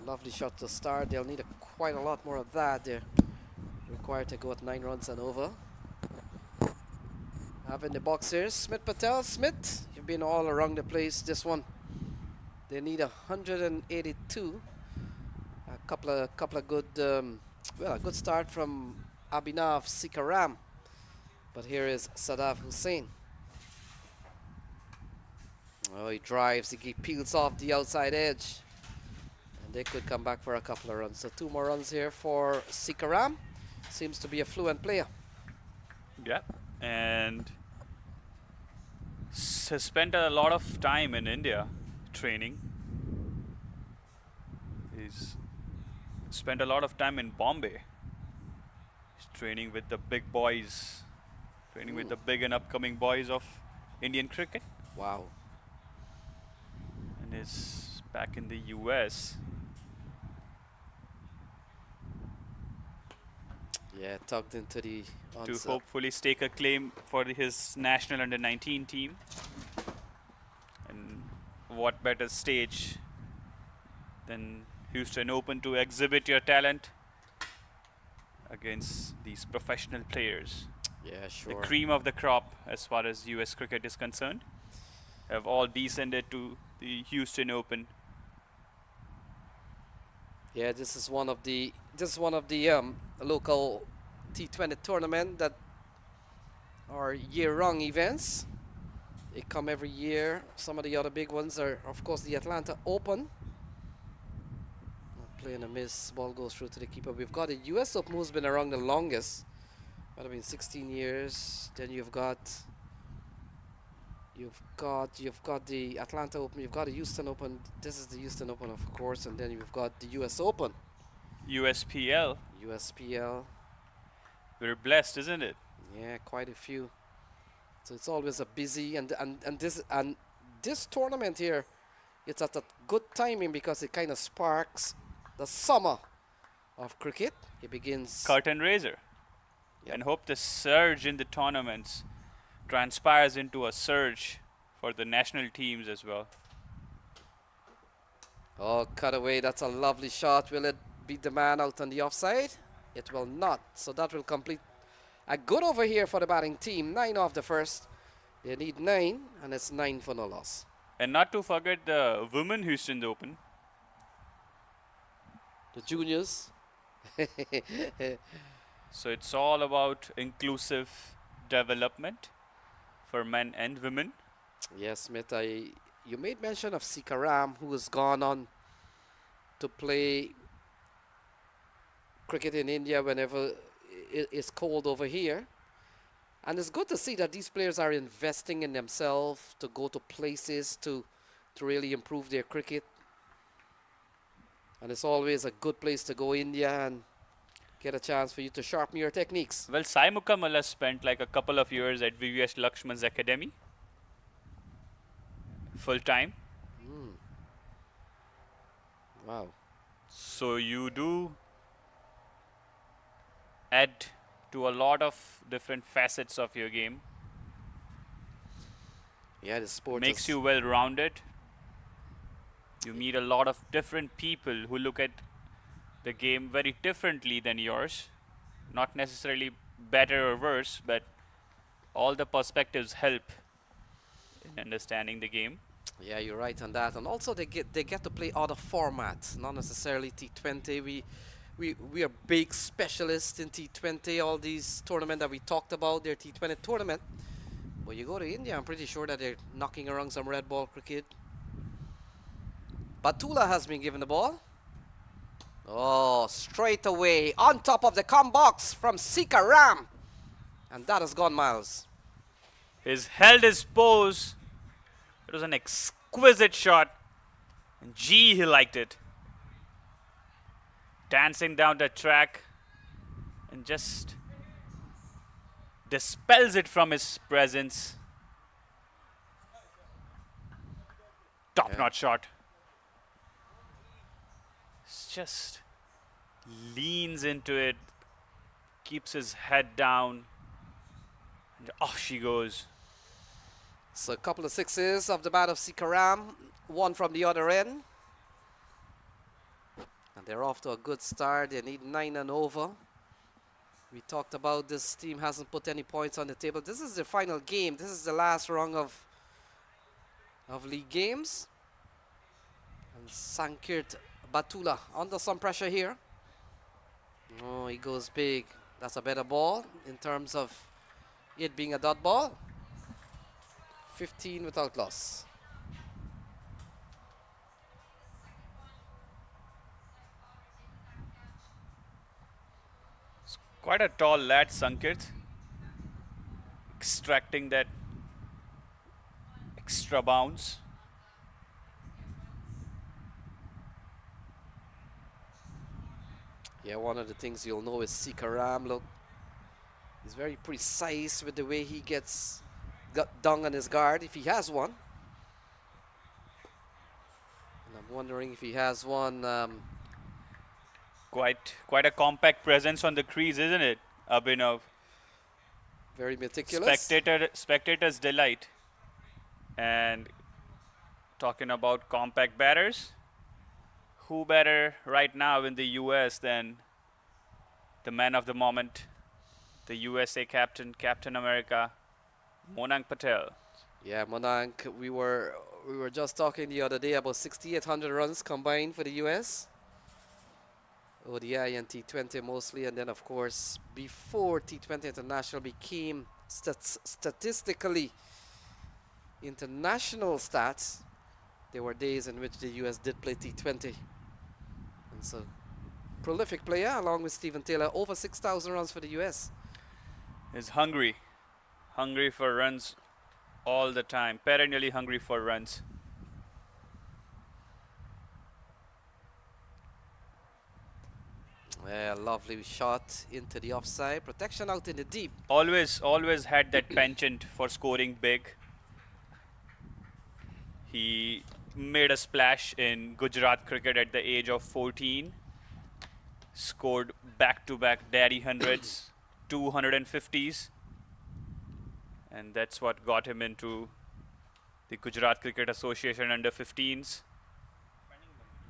a lovely shot to start. They'll need quite a lot more of that. They're required to go at 9 runs and over. Having the box here, Smith Patel. Smith, you've been all around the place. This one, they need 182. A couple of good, well, a good start from Abhinav Sikaram. But here is Sadaf Hussain. Oh, he drives, he peels off the outside edge. And they could come back for a couple of runs. So 2 more runs here for Sikaram. Seems to be a fluent player. Yeah, and has spent a lot of time in India training. He's spent a lot of time in Bombay. He's training with the big boys, training with the big and upcoming boys of Indian cricket. Wow. And is back in the US. Yeah, tucked into the To onset. hopefully stake a claim for his national under-19 team. And what better stage than Houston Open to exhibit your talent against these professional players. Yeah, The sure. cream of the crop as far as US cricket is concerned have all descended to the Houston Open. Yeah, this is one of the local T20 tournament that are year-round events. They come every year. Some of the other big ones are, of course, the Atlanta Open. Playing a miss, ball goes through to the keeper. We've got the US Open, who's been around the longest. Might have been 16 years. Then you've got the Atlanta Open. You've got the Houston Open. This is the Houston Open, of course, and then you've got the US Open. USPL. USPL. We're blessed, isn't it? Yeah, quite a few. So it's always a busy and this tournament here it's at a good timing because it kind of sparks the summer of cricket. It begins. Curtain raiser. Yep. And hope the surge in the tournaments transpires into a surge for the national teams as well. Oh, cut away. That's a lovely shot. Will it beat the man out on the offside? It will not. So that will complete a good over here for the batting team. 9 off the first. They need 9, and it's 9 for no loss. And not to forget the Women Houston Open. The juniors. So it's all about inclusive development for men and women. Yes, Smith. You made mention of Sikaram, who has gone on to play cricket in India whenever it's cold over here. And it's good to see that these players are investing in themselves to go to places to really improve their cricket. And it's always a good place to go, India, and get a chance for you to sharpen your techniques. Well, Sai Mukamala spent like a couple of years at VVS Lakshman's academy. Full time. Wow. So you do add to a lot of different facets of your game. Yeah, the sport Makes is- you well rounded. You meet a lot of different people who look at the game very differently than yours. Not necessarily better or worse, but all the perspectives help in understanding the game. Yeah, you're right on that. And also they get to play other formats, not necessarily T20. We are big specialists in T20. All these tournaments that we talked about, they're T20 tournament. But you go to India, I'm pretty sure that they're knocking around some red ball cricket. Batula has been given the ball. Oh, straight away on top of the com box from Sikaram. And that has gone miles. He's held his pose. It was an exquisite shot. And gee, he liked it. Dancing down the track and just dispels it from his presence. Top-notch shot. Just leans into it, keeps his head down, and off she goes. So a couple of sixes of the bat of Sikaram, one from the other end. And they're off to a good start. They need 9 and over. We talked about this team hasn't put any points on the table. This is the final game. This is the last rung of league games. And Sankirt Batula under some pressure here. Oh, he goes big. That's a better ball in terms of it being a dot ball. 15 without loss. Quite a tall lad, Sankirt. Extracting that extra bounce. Yeah, one of the things you'll know is Sikaram. Look, he's very precise with the way he gets dung on his guard, if he has one. And I'm wondering if he has one. Quite a compact presence on the crease, isn't it, Abhinav? Very meticulous. Spectators delight. And talking about compact batters, who better right now in the US than the man of the moment, the USA captain, Captain America, Monang Patel. Yeah, Monank, we were just talking the other day about 6,800 runs combined for the US. ODI and T20 mostly, and then of course before T20 International became statistically international stats, there were days in which the US did play T20. And so, prolific player along with Stephen Taylor, over 6,000 runs for the US. Is hungry for runs all the time, perennially hungry for runs. Yeah, lovely shot into the offside. Protection out in the deep. Always had that penchant for scoring big. He made a splash in Gujarat cricket at the age of 14. Scored back-to-back daddy hundreds, 250s. And that's what got him into the Gujarat Cricket Association under 15s,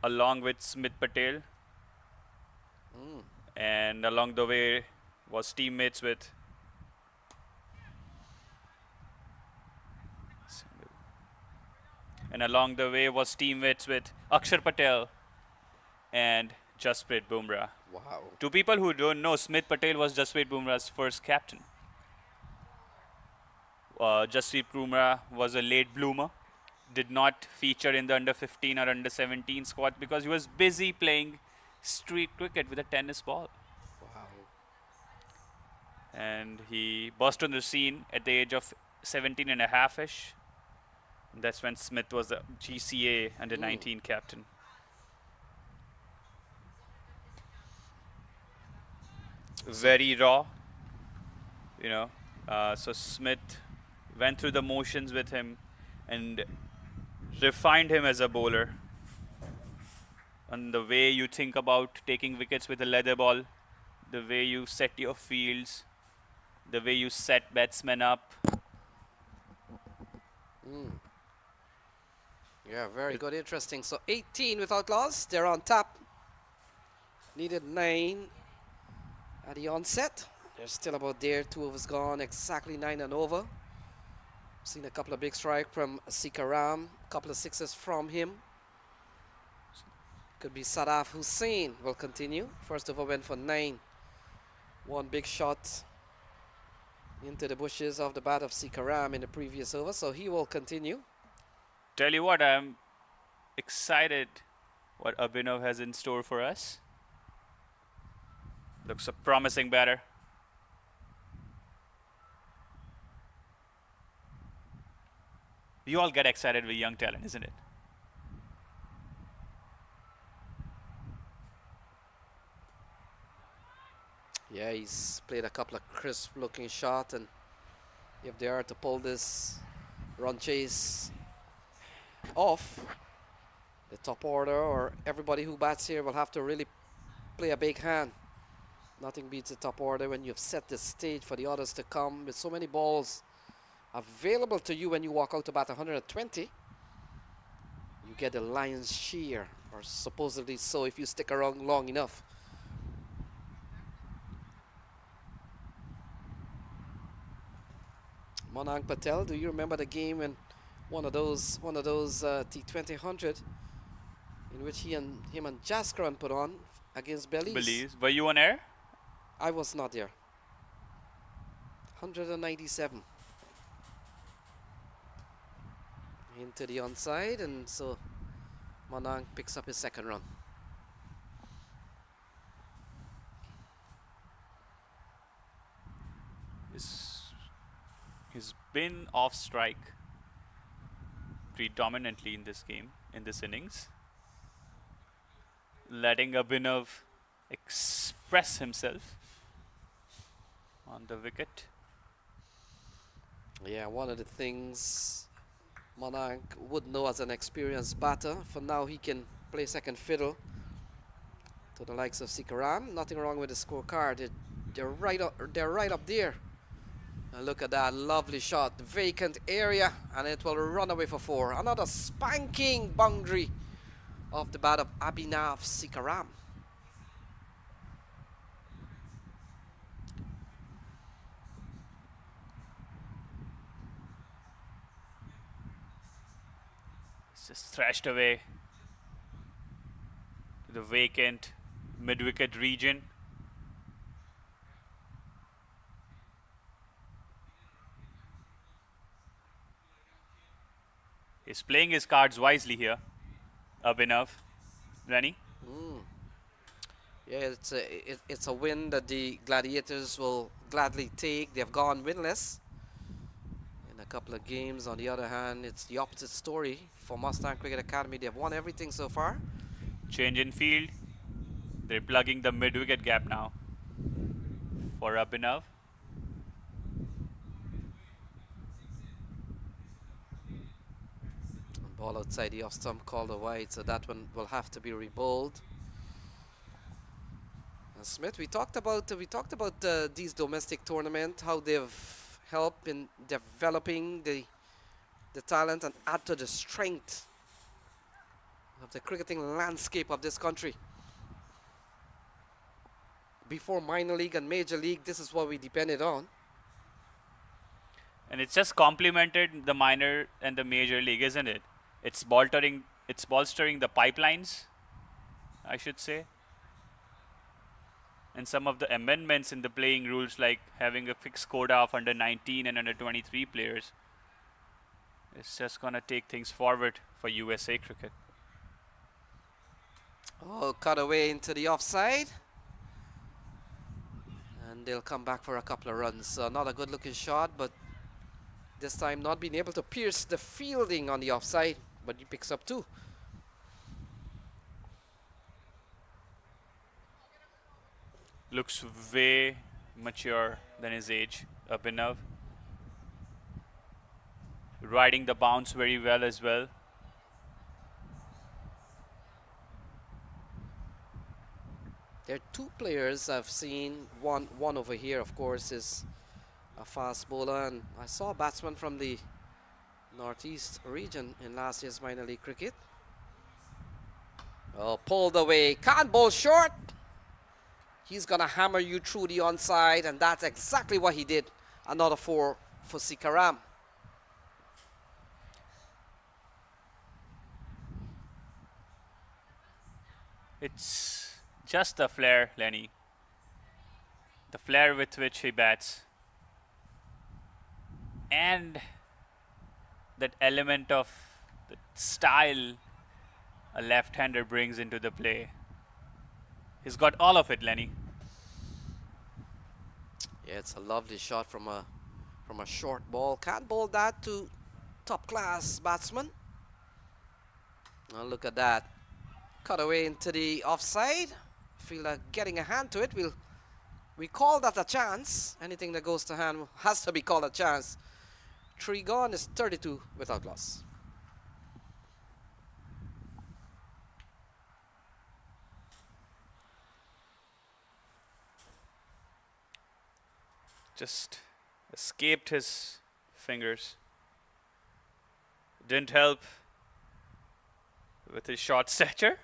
along with Smith Patel. And along the way was teammates with Akshar Patel and Jasprit Bumrah. Wow. To people who don't know, Smith Patel was Jasprit Bumrah's first captain. Jasprit Bumrah was a late bloomer, did not feature in the under 15 or under 17 squad because he was busy playing street cricket with a tennis ball. Wow. And he burst on the scene at the age of 17 and a half-ish. That's when Smith was the GCA under 19 captain. Very raw, you know. So Smith went through the motions with him and refined him as a bowler. And the way you think about taking wickets with a leather ball, the way you set your fields, the way you set batsmen up. Yeah, very good, interesting. So 18 without loss, they're on top. Needed 9 at the onset. They're still about there, 2 overs gone, exactly 9 and over. Seen a couple of big strikes from Sikaram, a couple of sixes from him. Could be Sadaf Hussain will continue. First over went for 9. One big shot into the bushes of the bat of Sikaram in the previous over, so he will continue. Tell you what, I'm excited what Abhinav has in store for us. Looks a promising batter. You all get excited with young talent, isn't it? Yeah, he's played a couple of crisp looking shots, and if they are to pull this run chase off, the top order or everybody who bats here will have to really play a big hand. Nothing beats the top order when you've set the stage for the others to come with so many balls available to you. When you walk out to bat 120, you get the lion's share, or supposedly so if you stick around long enough. Monang Patel, do you remember the game when one of those T20 in which him and Jaskaran put on against Belize? Were you on air? I was not there. 197 into the onside, and so Monang picks up his second run. He's been off strike predominantly in this game, in this innings, letting Abhinav express himself on the wicket. Yeah, one of the things Monang would know as an experienced batter, for now he can play second fiddle to the likes of Sikaram. Nothing wrong with the scorecard. They're right up there. And look at that lovely shot, vacant area, and it will run away for 4. Another spanking boundary of the bat of Abhinav Sikaram. It's just thrashed away to the vacant mid-wicket region. He's playing his cards wisely here, Abhinav. Rani? Yeah, it's a win that the Gladiators will gladly take. They've gone winless in a couple of games. On the other hand, it's the opposite story for Mustang Cricket Academy. They've won everything so far. Change in field. They're plugging the mid-wicket gap now for Abhinav. Ball outside the off stump called a wide, so that one will have to be rebowled. Smith, we talked about these domestic tournaments, how they've helped in developing the talent and add to the strength of the cricketing landscape of this country. Before minor league and major league, this is what we depended on. And it's just complemented the minor and the major league, isn't it? It's bolstering the pipelines, I should say. And some of the amendments in the playing rules, like having a fixed quota of under 19 and under 23 players, it's just going to take things forward for USA cricket. Oh, cut away into the offside. And they'll come back for a couple of runs. Not a good looking shot, but this time not being able to pierce the fielding on the offside, but he picks up 2. Looks way mature than his age, Abhinav. Riding the bounce very well as well. There are 2 players I've seen. One over here, of course, is a fast bowler, and I saw a batsman from the Northeast region in last year's minor league cricket. Oh, pulled away, can't bowl short. He's gonna hammer you through the onside, and that's exactly what he did. Another 4 for Sikaram. It's just the flair, Lenny. The flair with which he bats. And that element of the style a left-hander brings into the play. He's got all of it, Lenny. Yeah, it's a lovely shot from a short ball. Can't bowl that to top-class batsman. Now look at that. Cut away into the offside. Feel like getting a hand to it. We call that a chance. Anything that goes to hand has to be called a chance. 3 gone is 32 without loss. Just escaped his fingers. Didn't help with his short stature.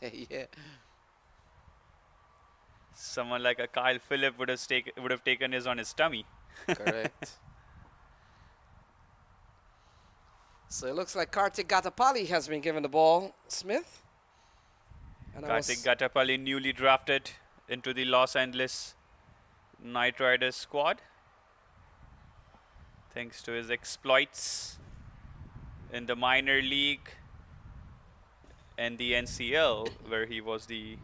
Yeah. Someone like a Kyle Phillip would have taken his on his tummy. Correct. So it looks like Kartik Gatapali has been given the ball, Smith. And Kartik Gatapali, newly drafted into the Los Angeles Knight Riders squad, thanks to his exploits in the minor league and the NCL, where he was the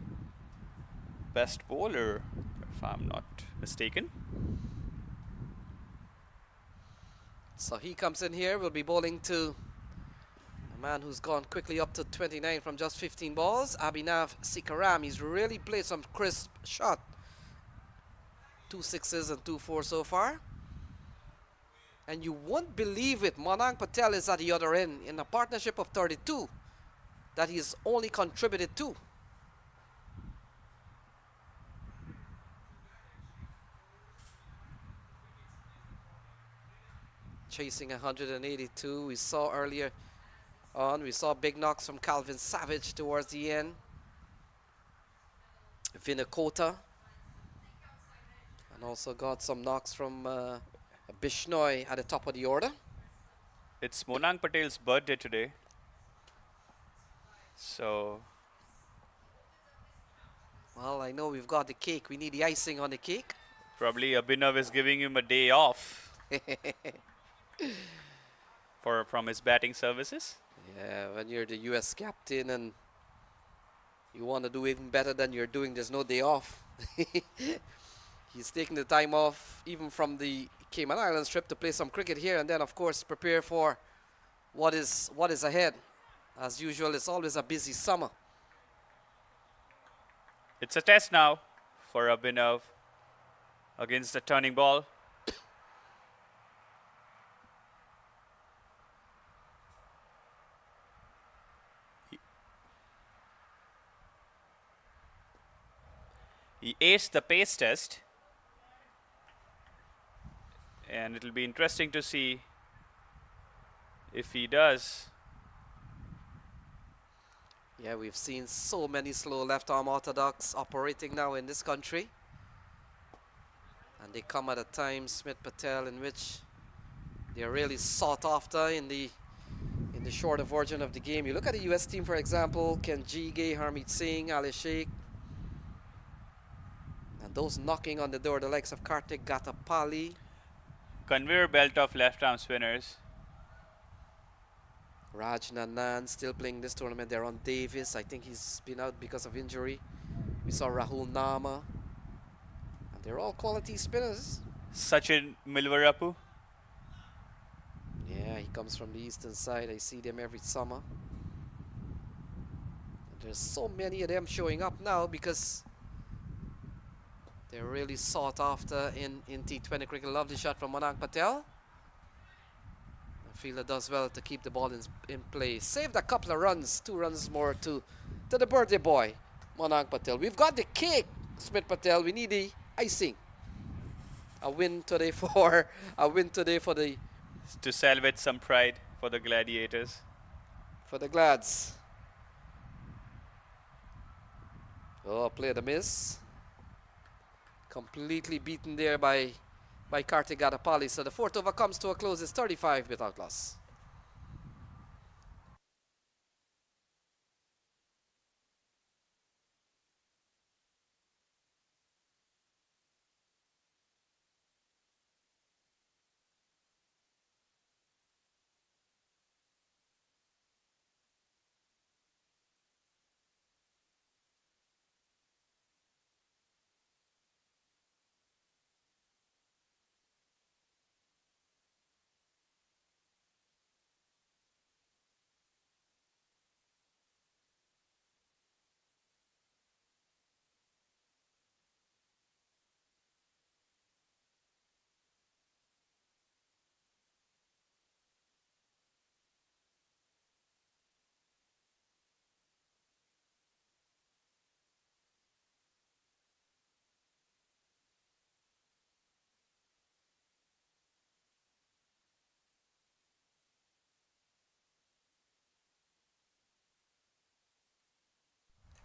best bowler, if I'm not mistaken. So he comes in here, will be bowling to a man who's gone quickly up to 29 from just 15 balls, Abhinav Sikaram. He's really played some crisp shot. 2 6s and 2 4s so far. And you won't believe it, Manang Patel is at the other end in a partnership of 32 that he's only contributed 2. Chasing 182. We saw earlier on, we saw big knocks from Calvin Savage towards the end. Vinakota. And also got some knocks from Bishnoi at the top of the order. It's Monang Patel's birthday today. So, well, I know we've got the cake. We need the icing on the cake. probably Abhinav is giving him a day off from his batting services. Yeah, when you're the US captain and you want to do even better than you're doing, there's no day off. He's taking the time off even from the Cayman Islands trip to play some cricket here, and then of course prepare for what is ahead. As usual, it's always a busy summer. It's a test now for Abhinav against the turning ball. He aced the pace test. And it'll be interesting to see if he does. Yeah, we've seen so many slow left-arm orthodox operating now in this country. And they come at a time, Smith Patel, in which they're really sought after in the shorter version of the game. You look at the US team, for example, Ken Jige, Harmeet Singh, Ali Sheikh. And those knocking on the door, the likes of Kartik Gatapali. Conveyor belt of left-arm spinners. Raj Nanan still playing this tournament. Deron Davis, I think he's been out because of injury. We saw Rahul Nama. And they're all quality spinners. Sachin Milvarapu. Yeah, he comes from the eastern side. I see them every summer. And there's so many of them showing up now because they're really sought after in T20 cricket. Lovely shot from Manan Patel. The fielder does well to keep the ball in play. Saved a couple of runs, 2 runs more to the birthday boy, Manan Patel. We've got the cake, Smith Patel. We need the icing. A win today for the To salvage some pride for the Gladiators. Glads. Oh, played a miss. Completely beaten there by Kartik Gatapali. So the 4th over comes to a close. It's 35 without loss.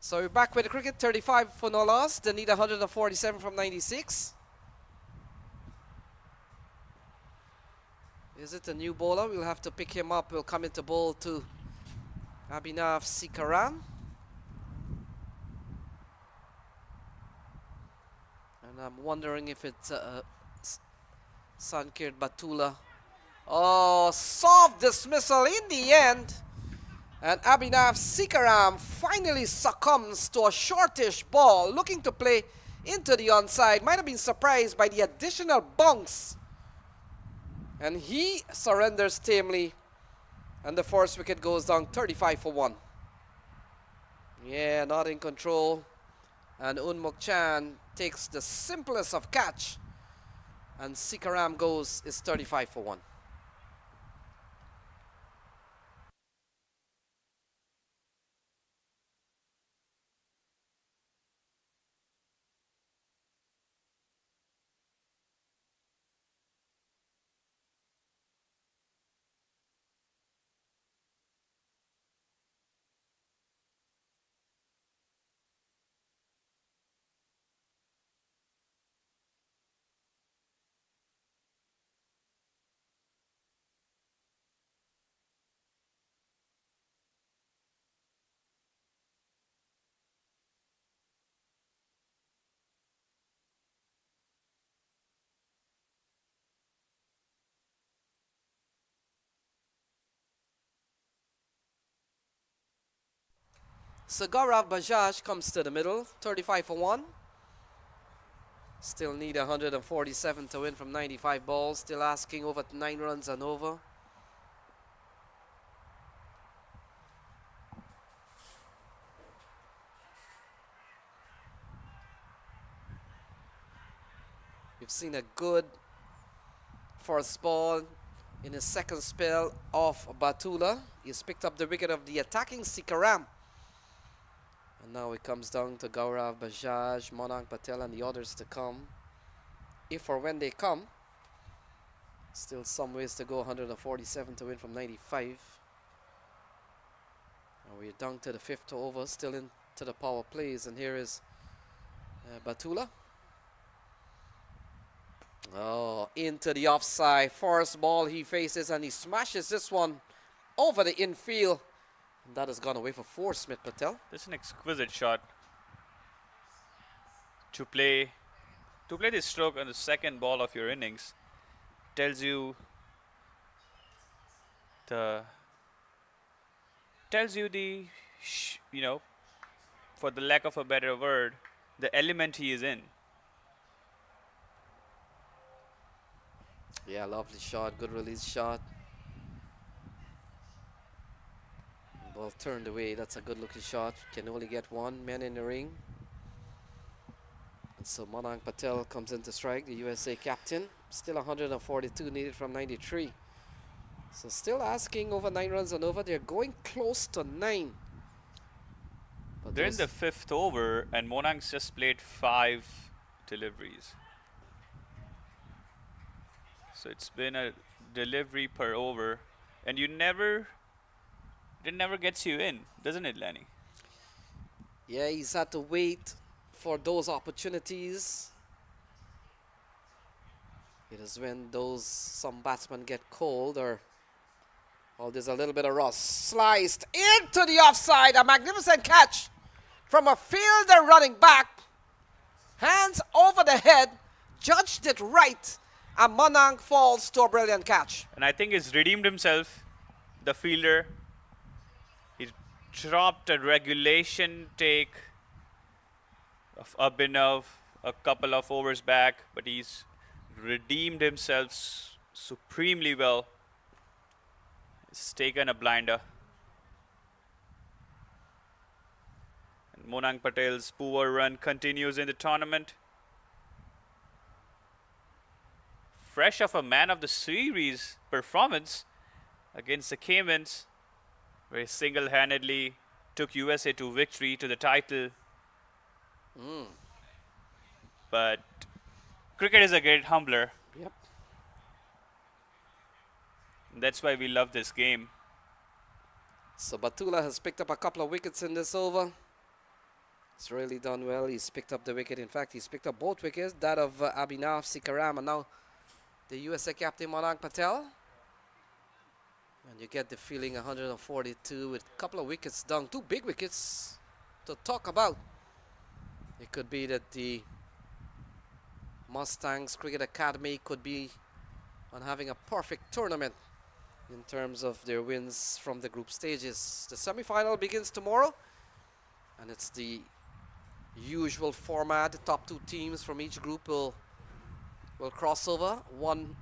So we're back with the cricket. 35 for no loss. They need 147 from 96. Is it a new bowler? We'll have to pick him up. We'll come into bowl to Abhinav Sikaram. And I'm wondering if it's Sankir Batula. Oh, soft dismissal in the end. And Abhinav Sikaram finally succumbs to a shortish ball, looking to play into the onside. Might have been surprised by the additional bounce. And he surrenders tamely. And the first wicket goes down 35 for 1. Yeah, not in control. And Unmuk Chan takes the simplest of catch. And Sikaram goes is 35 for 1. So Gaurav Bajaj comes to the middle, 35 for 1. Still need 147 to win from 95 balls. Still asking over 9 runs and over. We've seen a good first ball in his second spell of Batula. He's picked up the wicket of the attacking Sikaram. Now it comes down to Gaurav Bajaj, Monang Patel, and the others to come. If or when they come, still some ways to go. 147 to win from 95. And we're down to the 5th over, still into the power plays. And here is Batula. Oh, into the offside. First ball he faces, and he smashes this one over the infield. And that has gone away for 4, Smith Patel. This is an exquisite shot. To play this stroke on the second ball of your innings tells you the for the lack of a better word, the element he is in. Yeah, lovely shot, good release shot. Ball turned away, that's a good looking shot. Can only get one man in the ring. And so Monang Patel comes in to strike, the USA captain. Still 142 needed from 93. So still asking over 9 runs and over. They're going close to 9. But They're in the 5th over, and Monang's just played 5 deliveries. So it's been a delivery per over, and it never gets you in, doesn't it, Lenny? yeah, he's had to wait for those opportunities. It is when some batsmen get cold, or there's a little bit of rust. Sliced into the offside. A magnificent catch from a fielder running back. Hands over the head. Judged it right. And Monang falls to a brilliant catch. And I think he's redeemed himself, the fielder. He dropped a regulation take of Abhinav a couple of overs back, but he's redeemed himself supremely well. He's taken a blinder. And Monang Patel's poor run continues in the tournament. Fresh off a man of the series performance against the Caymans, where he single-handedly took USA to victory, to the title. But cricket is a great humbler. Yep. That's why we love this game. So Batula has picked up a couple of wickets in this over. He's really done well. He's picked up the wicket. In fact, he's picked up both wickets, that of Abhinav Sikaram, and now the USA captain Monang Patel. And you get the feeling 142 with a couple of wickets down. 2 big wickets to talk about. It could be that the Mustangs Cricket Academy could be on having a perfect tournament in terms of their wins from the group stages. The semi-final begins tomorrow, and it's the usual format. The top 2 teams from each group will cross over. One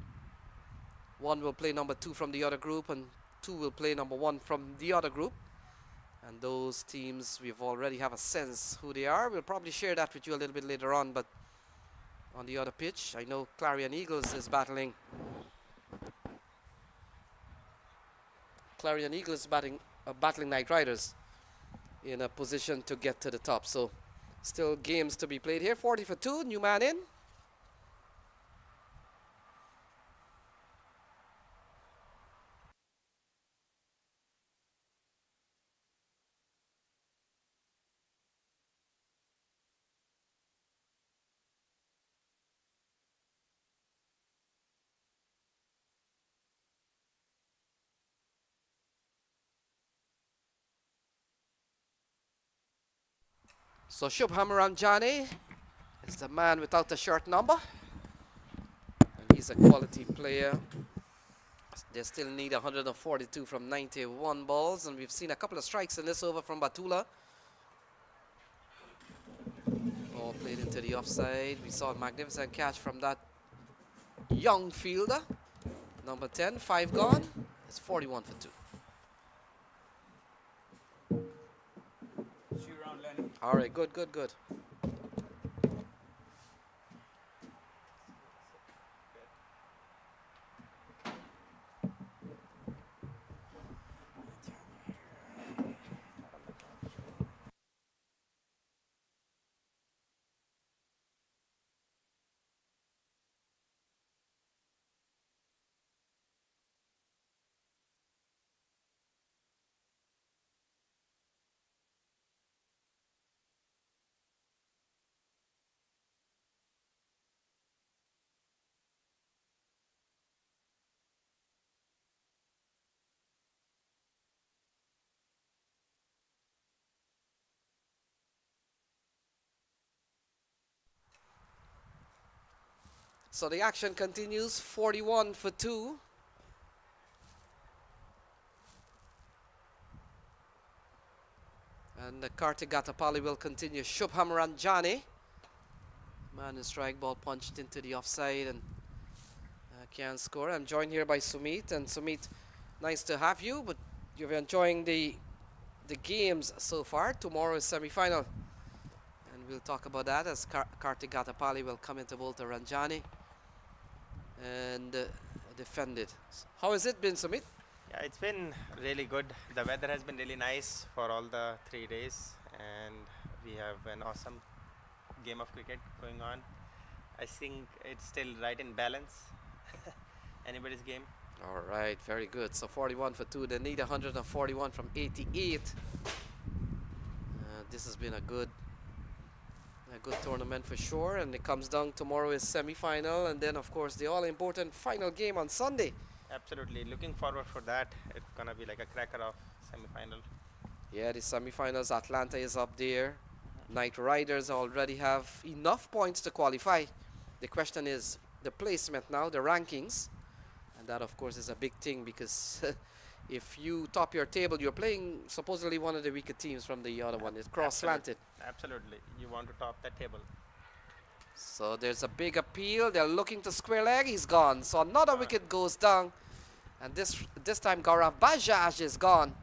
will play number 2 from the other group, and 2 will play number 1 from the other group. And those teams, we've already have a sense who they are. We'll probably share that with you a little bit later on, but on the other pitch, I know Clarion Eagles is battling. Clarion Eagles battling Knight Riders in a position to get to the top. So still games to be played here. 40 for 2, new man in. So Shubham Ranjani is the man without the shirt number. And he's a quality player. They still need 142 from 91 balls. And we've seen a couple of strikes in this over from Batula. Ball played into the offside. We saw a magnificent catch from that young fielder. Number 10, 5 gone. It's 41 for 2. All right, good. So the action continues, 41 for 2. And the Kartik Gatapali will continue. Shubham Ranjani. Man in strike, ball punched into the offside and can't score. I'm joined here by Sumit. And Sumit, nice to have you, but you're enjoying the games so far. Tomorrow is semi-final. And we'll talk about that as Kartik Gatapali will come into bowl to Ranjani and defend it. How has it been, Sumit? Yeah, it's been really good. The weather has been really nice for all the 3 days, and we have an awesome game of cricket going on. I think it's still right in balance. Anybody's game. All right, very good. So 41 for 2. They need 141 from 88. This has been a good tournament for sure, and it comes down tomorrow is semi-final, and then of course the all-important final game on Sunday. Absolutely, looking forward for that. It's gonna be like a cracker of semi-final. Yeah, the semi-finals, Atlanta is up there. Knight Riders already have enough points to qualify. The question is the placement now, the rankings, and that of course is a big thing because if you top your table, you're playing supposedly one of the weaker teams from the other one. It's cross-slanted. Absolutely, you want to top that table. So there's a big appeal. They're looking to square leg. He's gone. So another wicket goes down. And this time Gaurav Bajaj is gone.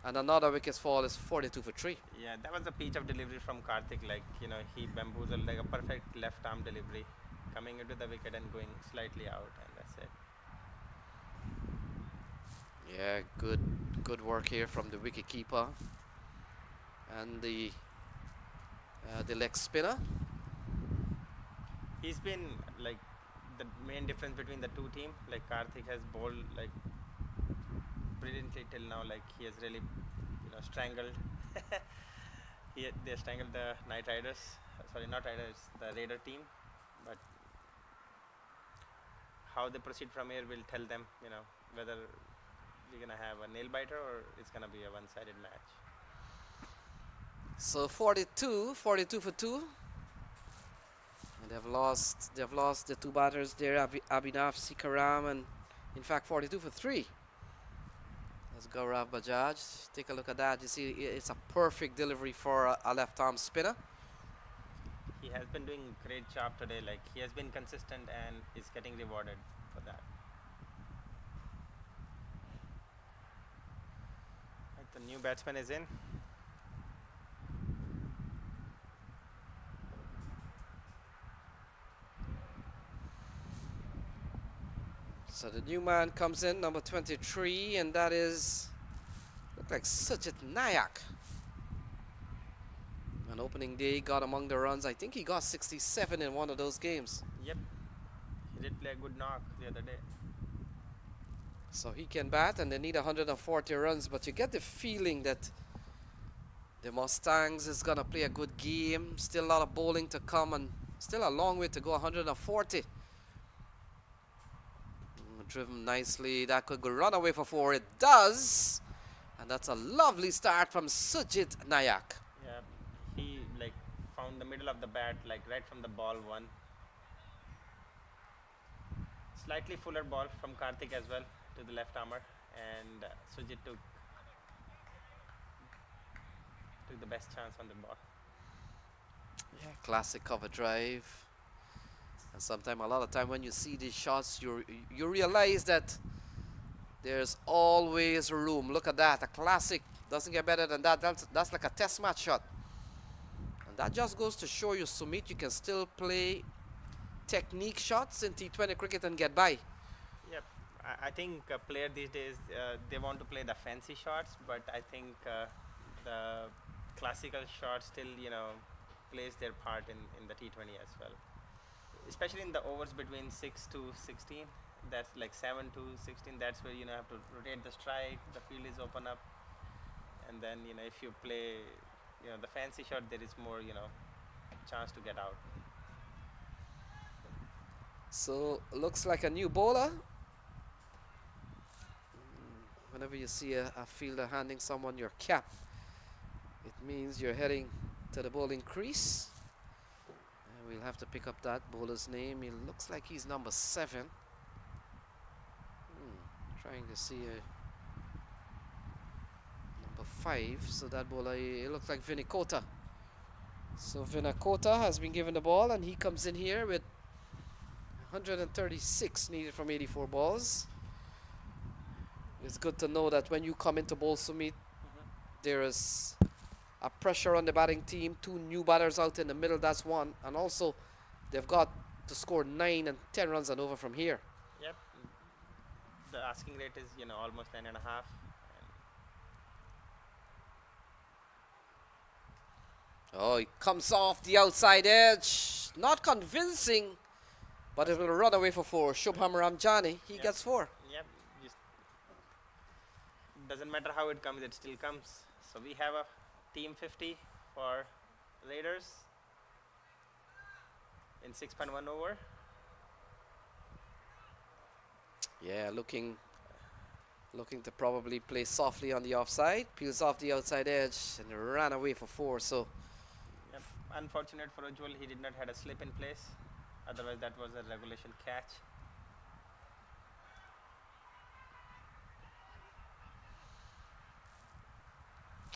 And another wicket's fall is 42 for 3. Yeah, that was a peach of delivery from Karthik. Like, you know, he bamboozled like a perfect left arm delivery, coming into the wicket and going slightly out, and that's it. Yeah, good work here from the wicket keeper and the leg spinner. He's been like the main difference between the two teams. Like Karthik has bowled like brilliantly till now. Like he has really, you know, strangled. They strangled the Knight Riders. Sorry, not Riders, the Raider team. But how they proceed from here will tell them, you know, whether we're gonna have a nail biter or it's gonna be a one-sided match. So 42 for 2. And they've lost the two batters there, Abhinav Sikaram, and in fact 42 for 3. That's Gaurav Bajaj. Take a look at that. You see, it's a perfect delivery for a left arm spinner. He has been doing a great job today. Like he has been consistent and is getting rewarded for that. Right, the new batsman is in. So the new man comes in, number 23, and that is, look like Sujit Nayak. On opening day, got among the runs. I think he got 67 in one of those games. Yep, he did play a good knock the other day. So he can bat, and they need 140 runs, but you get the feeling that the Mustangs is gonna play a good game. Still a lot of bowling to come, and still a long way to go, 140. Driven nicely, that could go run away for 4. It does, and that's a lovely start from Sujit Nayak. Yeah, he like found the middle of the bat, like right from the ball one. Slightly fuller ball from Karthik as well to the left armour, and Sujit took the best chance on the ball. Yeah, classic cover drive. And sometimes, a lot of time when you see these shots, you realize that there's always room. Look at that, a classic. Doesn't get better than that. That's like a test match shot. And that just goes to show you, Sumit, you can still play technique shots in T20 cricket and get by. Yep, I think a player these days, they want to play the fancy shots, but I think the classical shots still, you know, plays their part in the T20 as well. Especially in the overs between 6 to 16, that's like 7 to 16, that's where, you know, have to rotate the strike, the field is open up, and then, you know, if you play, you know, the fancy shot, there is more, you know, chance to get out. So looks like a new bowler. Whenever you see a fielder handing someone your cap, it means you're heading to the bowling crease. And We'll have to pick up that bowler's name. He looks like he's number 7. Trying to see a number 5. So that bowler, it looks like Vinicota. So Vinicota has been given the ball, and he comes in here with 136 needed from 84 balls. It's good to know that when you come into bowl Sumit, there is a pressure on the batting team. 2 new batters out in the middle, that's one. And also, they've got to score 9 and 10 runs and over from here. Yep. The asking rate is, almost 9.5. Oh, he comes off the outside edge. Not convincing, but it will run away for 4. Shubham Ranjani, he gets 4. Yep. Just doesn't matter how it comes, it still comes. So we have a team 50 for Raiders in 6.1 over. Yeah, looking to probably play softly on the offside. Peels off the outside edge and ran away for 4. So Yep. Unfortunate for Ujjwal, he did not had a slip in place. Otherwise, that was a regulation catch.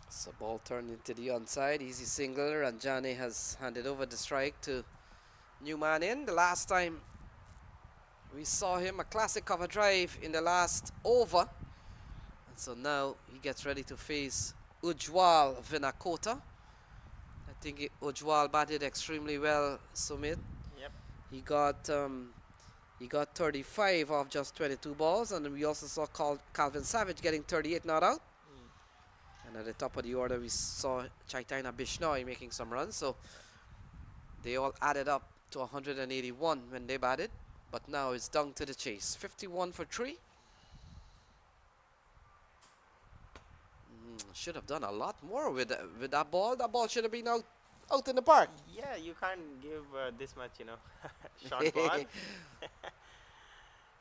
So ball turned into the onside. Easy single. Ranjani has handed over the strike to new man in. The last time we saw him, a classic cover drive in the last over. And so now he gets ready to face Ujjwal Vinakota. I think Ujjwal batted extremely well, Sumit. Yep. He got 35 off just 22 balls, and we also saw Calvin Savage getting 38 not out. And at the top of the order, we saw Chaitanya Bishnoi making some runs. So they all added up to 181 when they batted. But now it's down to the chase. 51 for 3. Should have done a lot more with that ball. That ball should have been out in the park. Yeah, you can't give this much, short ball.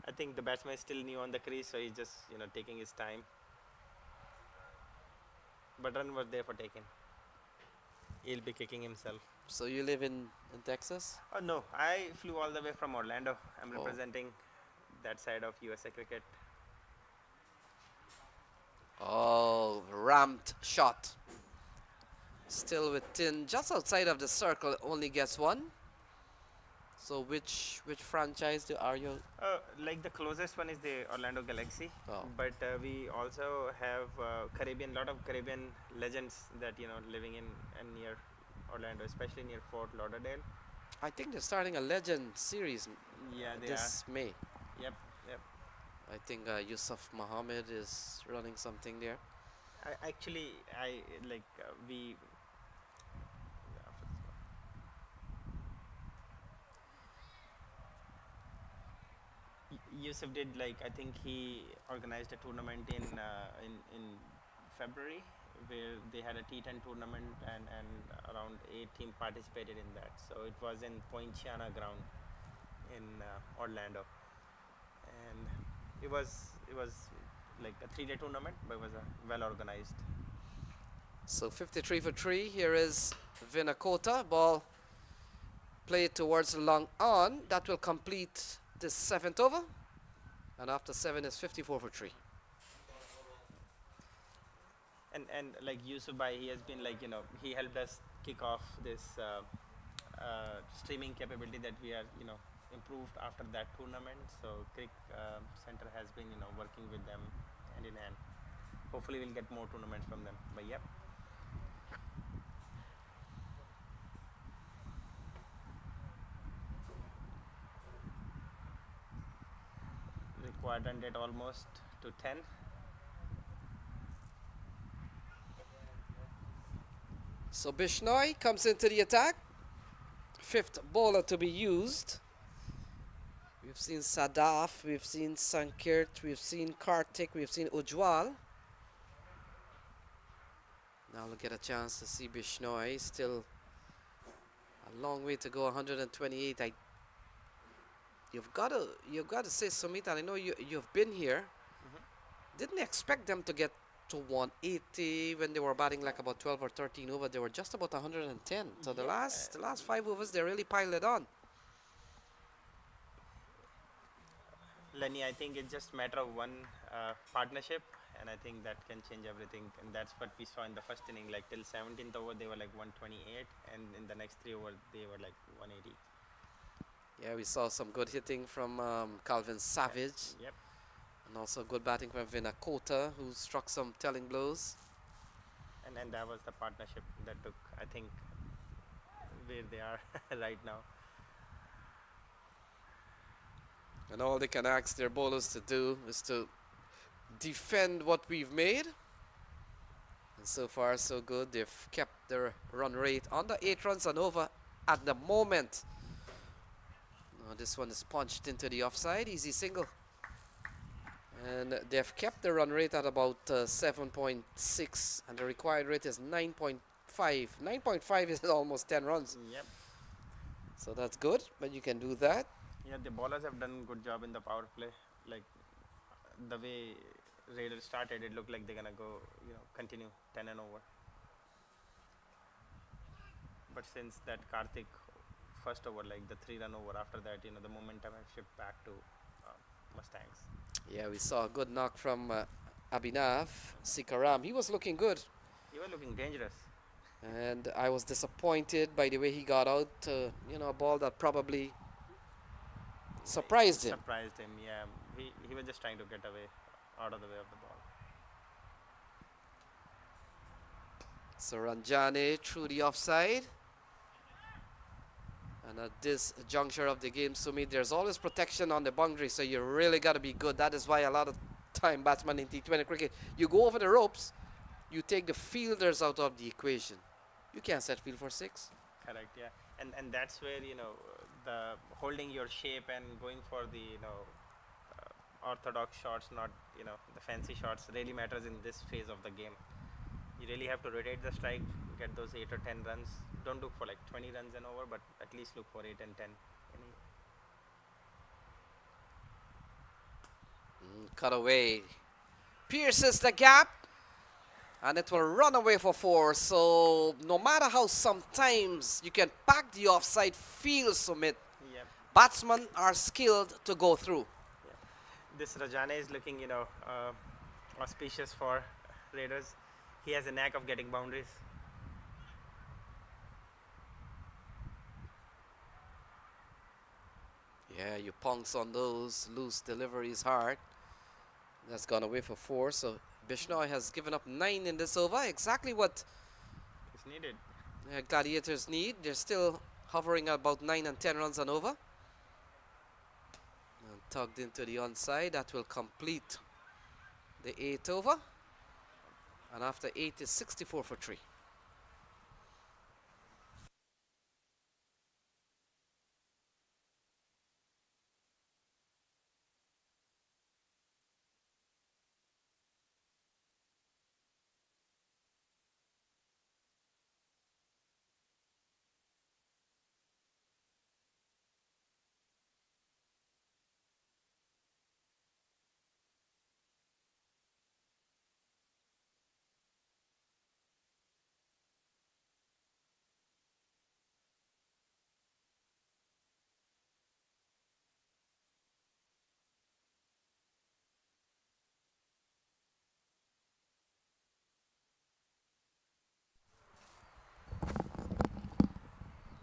I think the batsman is still new on the crease, so he's just, taking his time. But run was there for taking. He'll be kicking himself. So you live in Texas? Oh no, I flew all the way from Orlando. I'm Oh. representing that side of USA cricket. Oh, ramped shot. Still within, just outside of the circle, only gets 1. So which franchise are you? Like the closest one is the Orlando Galaxy, Oh. but we also have lot of Caribbean legends that living in and near Orlando, especially near Fort Lauderdale. I think they're starting a legend series Yeah, they this May. are. Yep. I think Yusuf Muhammad is running something there. We. Yusuf did I think he organized a tournament in February where they had a T10 tournament and around 8 teams participated in that. So it was in Poinciana ground in Orlando, and it was like a 3-day tournament, but it was well organized. So 53 for 3. Here is Vinakota. Ball played towards the long on. That will complete the 7th over. And after 7 is 54 for 3. And like Yusuf Bhai, he has been he helped us kick off this streaming capability that we are improved after that tournament. So Crick Center has been working with them hand in hand. Hopefully we'll get more tournaments from them. But yep. Required run rate almost to 10. So Bishnoi comes into the attack. 5th bowler to be used. We've seen Sadaf, we've seen Sankirt, we've seen Kartik, we've seen Ujjwal. Now we'll get a chance to see Bishnoi. Still a long way to go, 128. You've got to say, Sumit, and I know you've been here. Didn't expect them to get to 180 when they were batting like about 12 or 13 over. They were just about 110. So the last 5 overs they really piled it on. Lenny, I think it's just a matter of one partnership, and I think that can change everything. And that's what we saw in the first inning. Like till 17th over, they were like 128, and in the next 3 overs, they were like 180. Yeah, we saw some good hitting from Calvin Savage. Yep. And also good batting from Vinakota, who struck some telling blows. And then that was the partnership that took, I think, where they are right now. And all they can ask their bowlers to do is to defend what we've made. And so far, so good. They've kept their run rate under 8 runs and over at the moment. Now this one is punched into the offside. Easy single. And they've kept the run rate at about 7.6. And the required rate is 9.5. 9.5 is almost 10 runs. Yep. So that's good, but you can do that. Yeah, the bowlers have done a good job in the power play. Like the way Raiders started, it looked like they're gonna go, continue 10 and over. But since that Karthik first over, like the 3-run over, after that, the momentum has shifted back to Mustangs. Yeah, we saw a good knock from Abhinav Sikaram. He was looking good. He was looking dangerous. And I was disappointed by the way he got out. A ball that probably surprised him. Surprised him, yeah. He was just trying to get away, out of the way of the ball. So Ranjani through the offside. And at this juncture of the game, Sumit, there's always protection on the boundary, so you really got to be good. That is why a lot of time batsmen in T20 cricket, you go over the ropes, you take the fielders out of the equation. You can't set field for 6. Correct, yeah. And that's where, the holding your shape and going for the, orthodox shots, not, the fancy shots, really matters in this phase of the game. You really have to rotate the strike, get those 8 or 10 runs. Don't look for like 20 runs and over, but at least look for 8 and 10. Cut away. Pierces the gap. And it will run away for 4. So no matter how sometimes you can pack the offside field, Sumit, Yep. batsmen are skilled to go through. Yeah. This Ranjani is looking, auspicious for Raiders. He has a knack of getting boundaries. Yeah, you punks on those loose deliveries hard. That's gone away for 4. So Bishnoi has given up 9 in this over. Exactly what It's needed. Gladiators need. They're still hovering about 9 and 10 runs and over. And tugged into the onside. That will complete the 8th over. And after 8 is 64 for 3.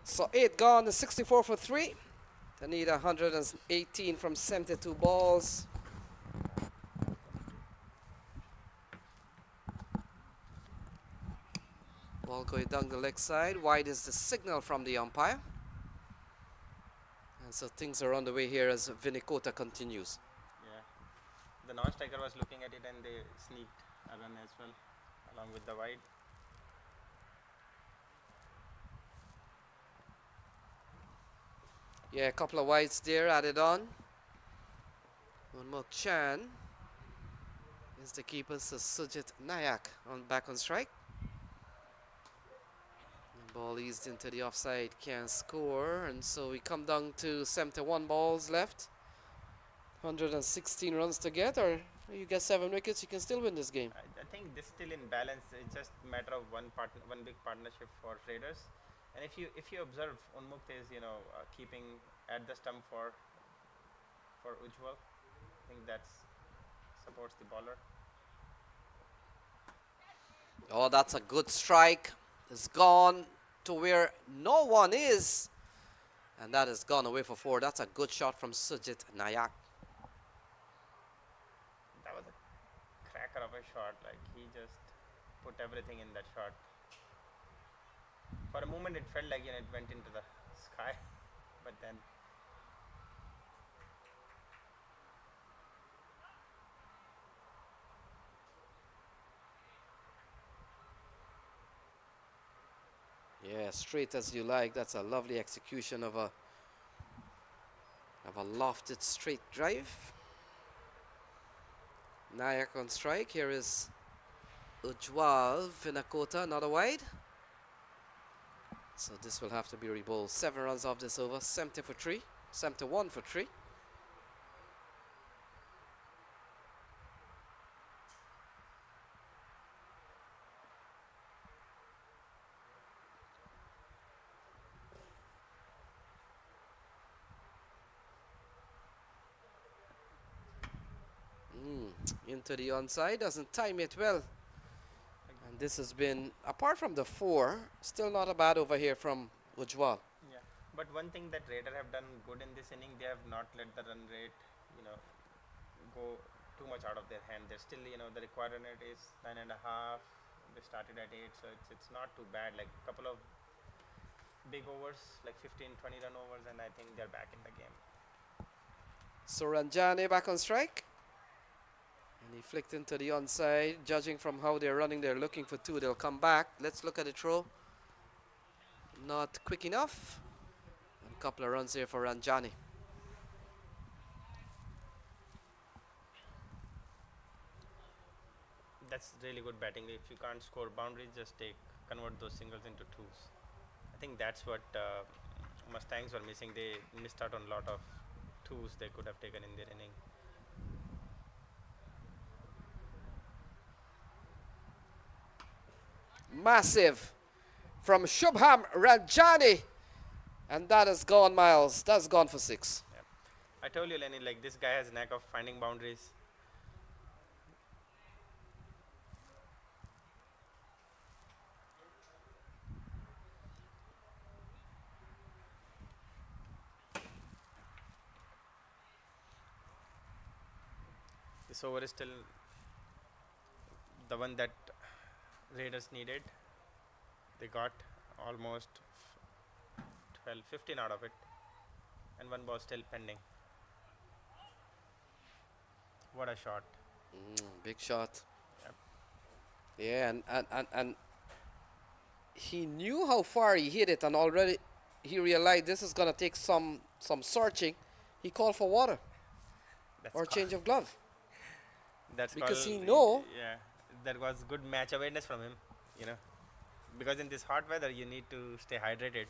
So 8 gone, 64 for 3. They need 118 from 72 balls. Ball going down the leg side. Wide is the signal from the umpire. And so things are on the way here as Vinakota continues. Yeah. The non-striker was looking at it and they sneaked a run as well, along with the wide. Yeah, a couple of wides there added on. One more Chan is the keeper, so Sujit Nayak back on strike. The ball eased into the offside, can't score, and so we come down to 71 balls left. 116 runs to get, or You get 7 wickets, you can still win this game. I think this still in balance. It's just matter of one big partnership for traders. And if you observe, Unmukt is keeping at the stump for Ujjwal. I think that supports the bowler. Oh, that's a good strike. It's gone to where no one is. And that has gone away for 4. That's a good shot from Sujit Nayak. That was a cracker of a shot. Like, he just put everything in that shot. For a moment, it felt like it went into the sky, but then. Yeah, straight as you like. That's a lovely execution of a lofted straight drive. Nayak on strike. Here is Ujjwal Vinakota, another wide. So this will have to be rebowled. 7 runs off this over. 70 for 3. 71 for 3. Into the onside, doesn't time it well. And this has been, apart from the 4, still not a bad over here from Ujjwal. Yeah, but one thing that Raider have done good in this inning, they have not let the run rate, go too much out of their hand. They're still, the required run rate is 9.5. They started at 8, so it's not too bad. Like a couple of big overs, like 15, 20 run overs, and I think they're back in the game. So Ranjani back on strike. And he flicked into the onside. Judging from how they're running, they're looking for 2. They'll come back. Let's look at the throw. Not quick enough. And a couple of runs here for Ranjani. That's really good batting. If you can't score boundaries, just convert those singles into 2s. I think that's what Mustangs were missing. They missed out on a lot of 2s they could have taken in their inning. Massive from Shubham Ranjani. And that has gone, Miles. That's gone for 6. Yeah. I told you, Lenny, like this guy has a knack of finding boundaries. This over is still the one that Raiders needed. They got almost 15 out of it, and one ball still pending. What a shot. Big shot. Yep. Yeah, and he knew how far he hit it, and already he realized this is going to take some searching. He called for water or change of glove. That's because called, he know. Yeah, that was good match awareness from him, because in this hot weather you need to stay hydrated.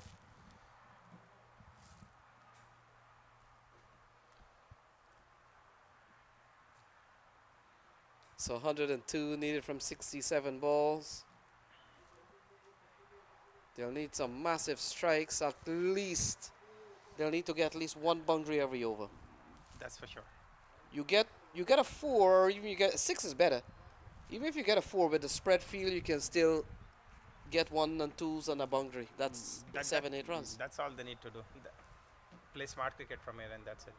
So 102 needed from 67 balls. They'll need some massive strikes. At least they'll need to get at least 1 boundary every over. That's for sure. You get a 4, or even you get 6 is better. Even if you get a 4 with the spread field, you can still get 1 and 2s on a boundary. That's 7, 8 runs. That's all they need to do. Play smart cricket from here, and that's it.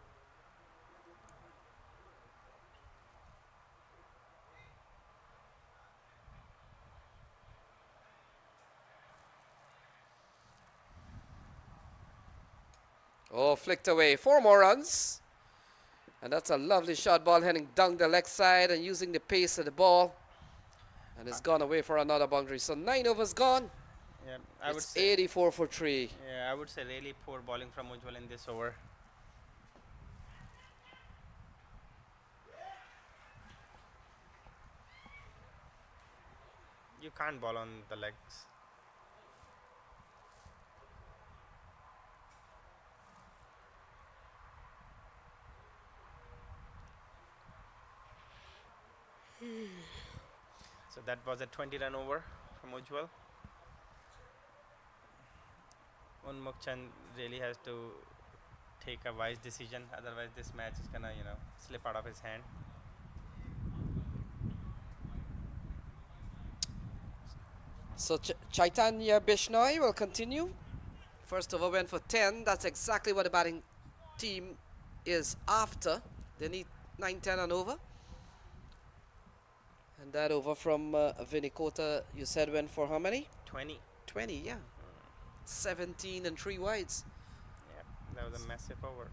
Oh, flicked away. 4 more runs. And that's a lovely shot ball heading down the leg side and using the pace of the ball. And it's gone away for another boundary. So 9 overs gone. Yeah, I would It's say 84 for 3. Yeah, I would say really poor bowling from Ujjwal in this over. You can't bowl on the legs. So that was a 20-run over from Ujjwal. Unmukhchand really has to take a wise decision, otherwise this match is gonna slip out of his hand. So Chaitanya Bishnoi will continue. First over went for 10. That's exactly what the batting team is after. They need 9, 10 and over. And that over from Vinicota, you said went for how many? 20. 20, yeah. 17 and 3 wides. Yeah, that was a massive over.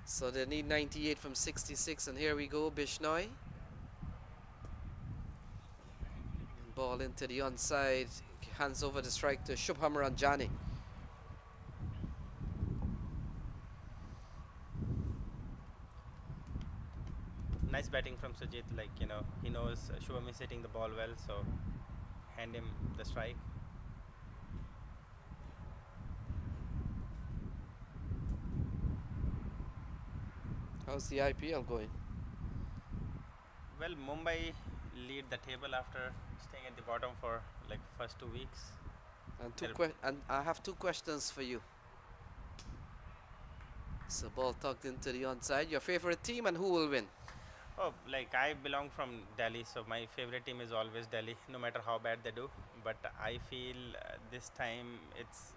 So they need 98 from 66, and here we go, Bishnoi. Ball into the onside, hands over the strike to Shubham Ranjani. Nice batting from Sujit, like he knows Shubham is hitting the ball well, so hand him the strike. How's the IPL going? Well, Mumbai lead the table after staying at the bottom for like first 2 weeks. And I have 2 questions for you. So ball tucked into the onside. Your favorite team and who will win? Oh, like I belong from Delhi, so my favorite team is always Delhi, no matter how bad they do. But I feel this time it's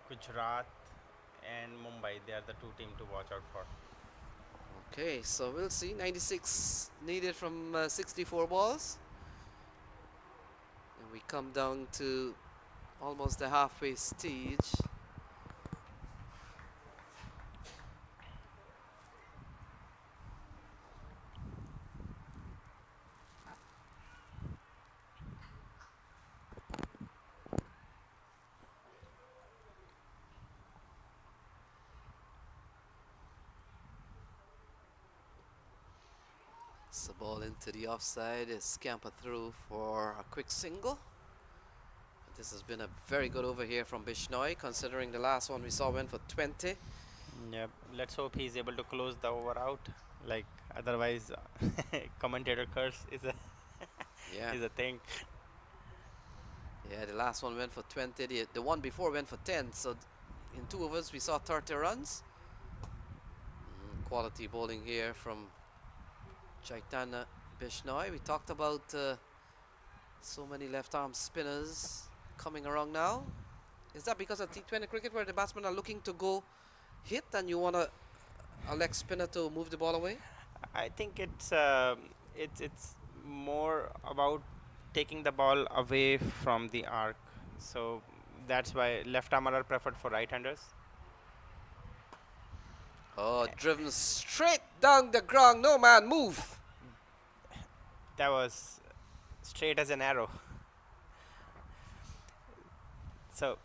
Gujarat and Mumbai. They are the 2 teams to watch out for. Okay, so we'll see. 96 needed from 64 balls. And we come down to almost the halfway stage. So ball into the offside is scamper through for a quick single. This has been a very good over here from Bishnoi, considering the last one we saw went for 20. Yeah, let's hope he's able to close the over out. Like otherwise, commentator curse is a Yeah. is a thing. Yeah, the last one went for 20. The one before went for 10. So in 2 overs we saw 30 runs. Quality bowling here from Chaitanya Bishnoi. We talked about so many left-arm spinners coming around now. Is that because of T20 cricket where the batsmen are looking to go hit and you want a leg spinner to move the ball away? I think it's more about taking the ball away from the arc. So that's why left armer are preferred for right-handers. Oh, driven straight down the ground. No man, move. That was straight as an arrow. So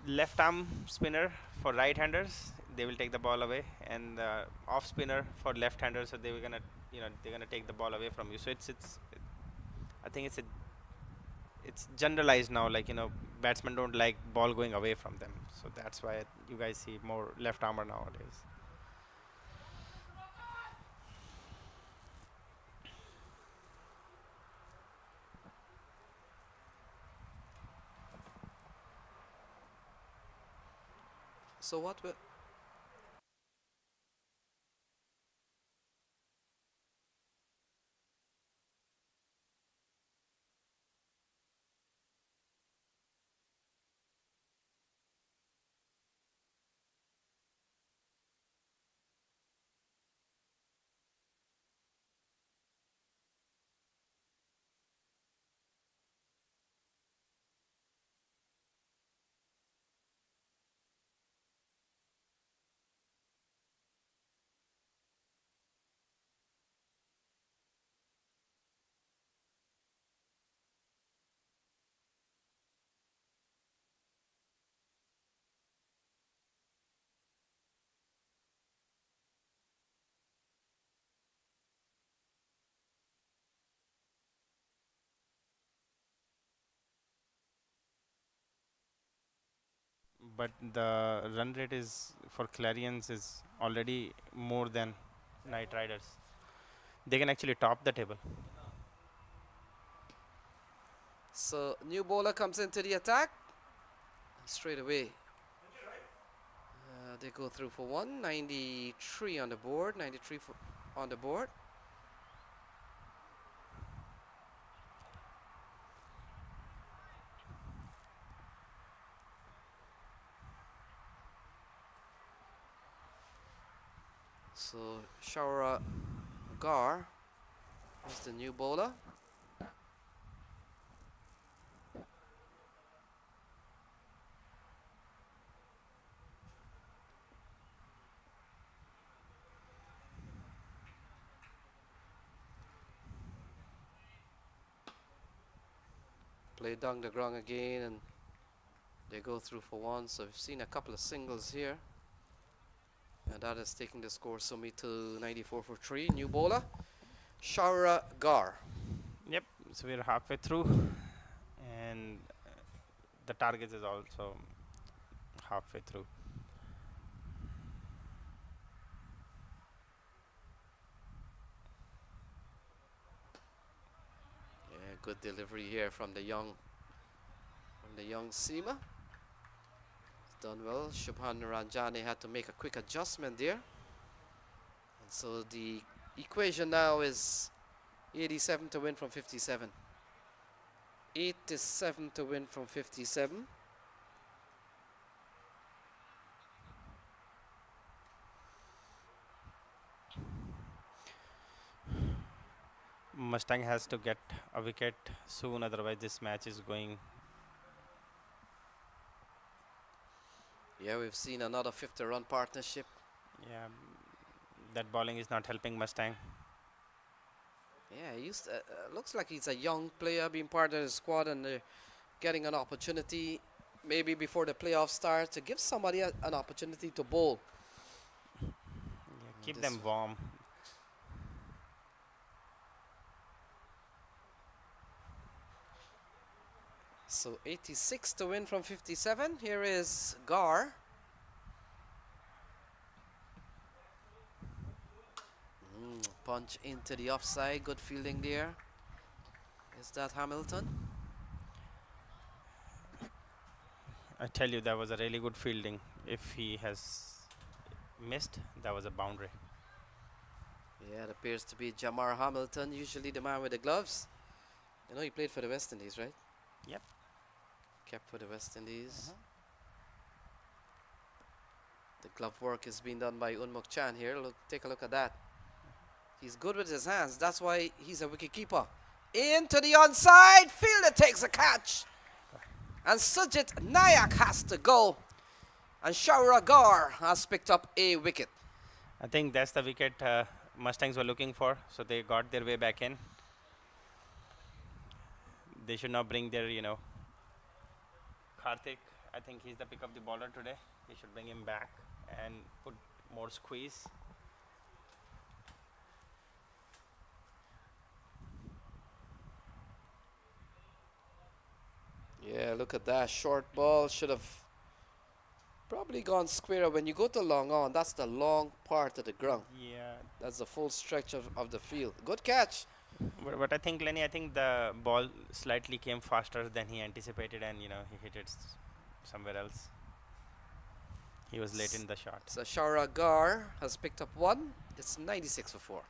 left arm spinner for right-handers, they will take the ball away, and off spinner for left-handers, so they were gonna they're gonna take the ball away from you. So I think it's generalized now, like batsmen don't like ball going away from them, so that's why you guys see more left armer nowadays. So what will But the run rate is for Clarions is already more than Knight Riders. They can actually top the table. So new bowler comes into the attack. Straight away. They go through for 193 on the board. 93 on the board. So Shara Gar is the new bowler. Play down the ground again, and they go through for one. So we've seen a couple of singles here, and that is taking the score Sumi to 94 for 3. New bowler Shara Gar. Yep. So we're halfway through, and the target is also halfway through. Yeah, good delivery here from the young Seema. Done well. Shubhan Ranjani had to make a quick adjustment there. And so the equation now is 87 to win from 57. 87 to win from 57. Mustang has to get a wicket soon, otherwise this match is going. Yeah, we've seen another 50-run partnership. Yeah, that bowling is not helping Mustang. Yeah, looks like he's a young player being part of the squad, and they're getting an opportunity maybe before the playoffs start to give somebody an opportunity to bowl. Yeah, keep them warm. So 86 to win from 57. Here is Gar. Punch into the offside. Good fielding there. Is that Hamilton? I tell you, that was a really good fielding. If he has missed, that was a boundary. Yeah, it appears to be Jamar Hamilton, usually the man with the gloves. You know, he played for the West Indies, right? Yep. Kept for the West Indies. The glove work is being done by Unmuk Chan here. Look, take a look at that. He's good with his hands. That's why he's a wicket keeper. Into the onside. Fielder takes a catch. And Sujit Nayak has to go. And Shara Gar has picked up a wicket. I think that's the wicket Mustangs were looking for, so they got their way back in. They should now bring their, Karthik. I think he's the pick of the bowler today. They should bring him back and put more squeeze. Yeah, look at that. Short ball should have probably gone square. When you go to long on, that's the long part of the ground. Yeah. That's the full stretch of the field. Good catch. But I think, Lenny, I think the ball slightly came faster than he anticipated, and, he hit it somewhere else. He was late in the shot. So Shara Gar has picked up one. It's 96 for 4.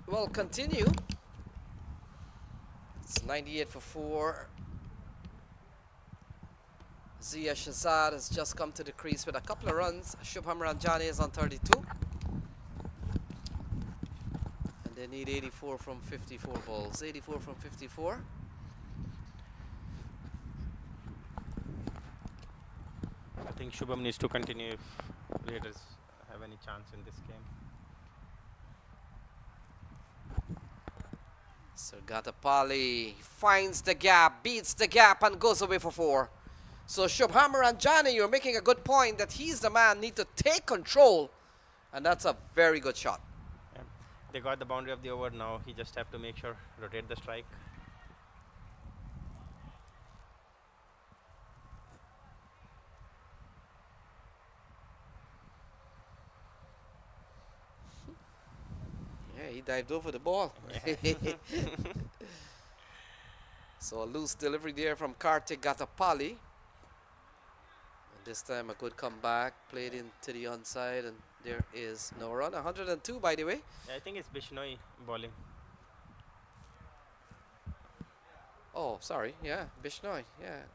will continue. It's 98 for 4. Zia Shazad has just come to the crease with a couple of runs. Shubham Ranjani is on 32. And they need 84 from 54 balls. 84 from 54. I think Shubham needs to continue if Raiders have any chance in this game. Gatapali finds the gap, beats the gap, and goes away for 4. So Shubham Ranjani, you're making a good point that he's the man, need to take control, and that's a very good shot. Yeah. They got the boundary of the over now. He just have to make sure rotate the strike. Yeah, he dived over the ball. So a loose delivery there from Kartik Gatapali. And this time a good comeback, played into the onside, and there is no run. 102 by the way. Yeah, I think it's Bishnoi bowling. Oh, sorry, yeah, Bishnoi, yeah.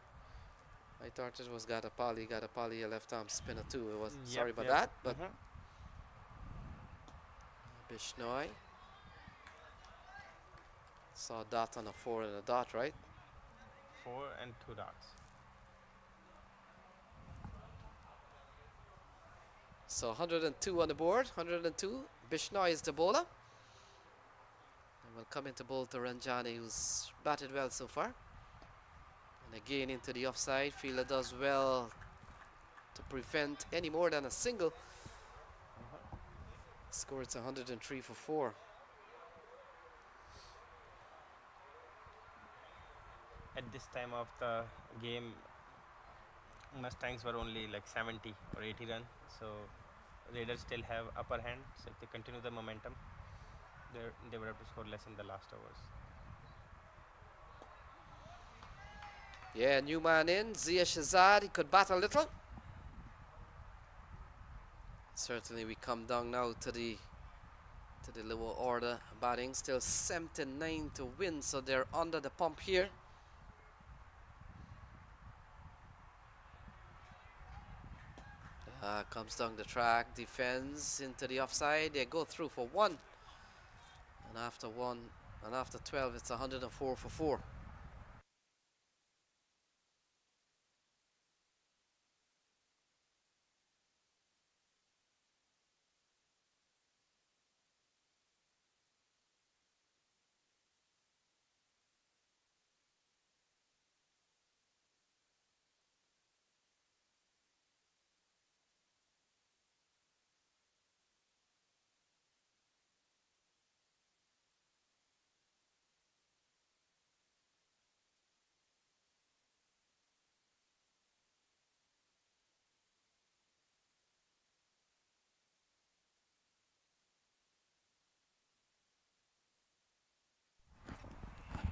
I thought it was Gatapali. Gatapali, a left arm spinner too. It was sorry about that, but Bishnoi. Saw a dot on a 4 and a dot, right? 4 and 2 dots. So 102 on the board, 102. Bishnoi is the bowler. And we'll come into bowl to Ranjani, who's batted well so far. And again into the offside. Fielder does well to prevent any more than a single. Score it's 103 for 4. At this time of the game, Mustangs were only like 70 or 80 runs, so Raiders still have upper hand. So if they continue the momentum, they would have to score less in the last overs. Yeah, new man in, Zia Shazad. He could bat a little. Certainly we come down now to the lower order batting. Still 79 to win, so they're under the pump here. Comes down the track, defends into the offside. They go through for 1. And after 1, and after 12, it's 104 for 4.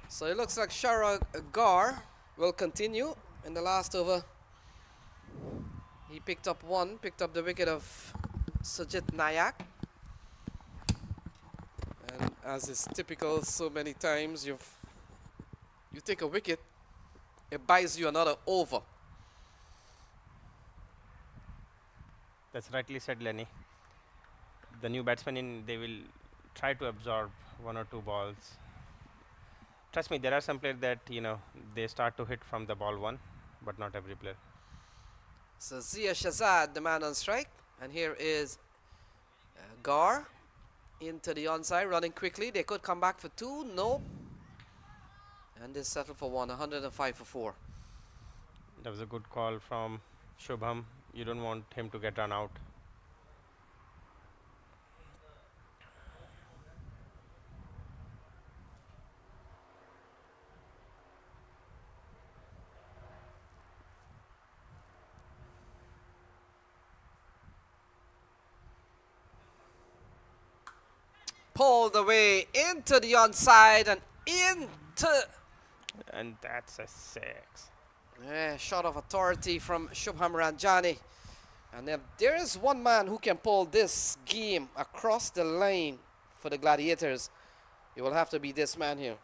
So it looks like Shara Gar will continue in the last over. He picked up the wicket of Sujit Nayak. And as is typical, so many times you take a wicket, it buys you another over. That's rightly said, Lenny. The new batsmen they will try to absorb 1 or 2 balls. Trust me, there are some players that they start to hit from the ball 1, but not every player. So Zia Shazad, the man on strike, and here is Gar into the onside, running quickly. They could come back for 2, no, and they settle for 1. 105 for 4. That was a good call from Shubham. You don't want him to get run out. Pulled away into the onside and into. And that's a 6. Yeah, shot of authority from Shubham Ranjani. And then there is one man who can pull this game across the line for the Gladiators. It will have to be this man here.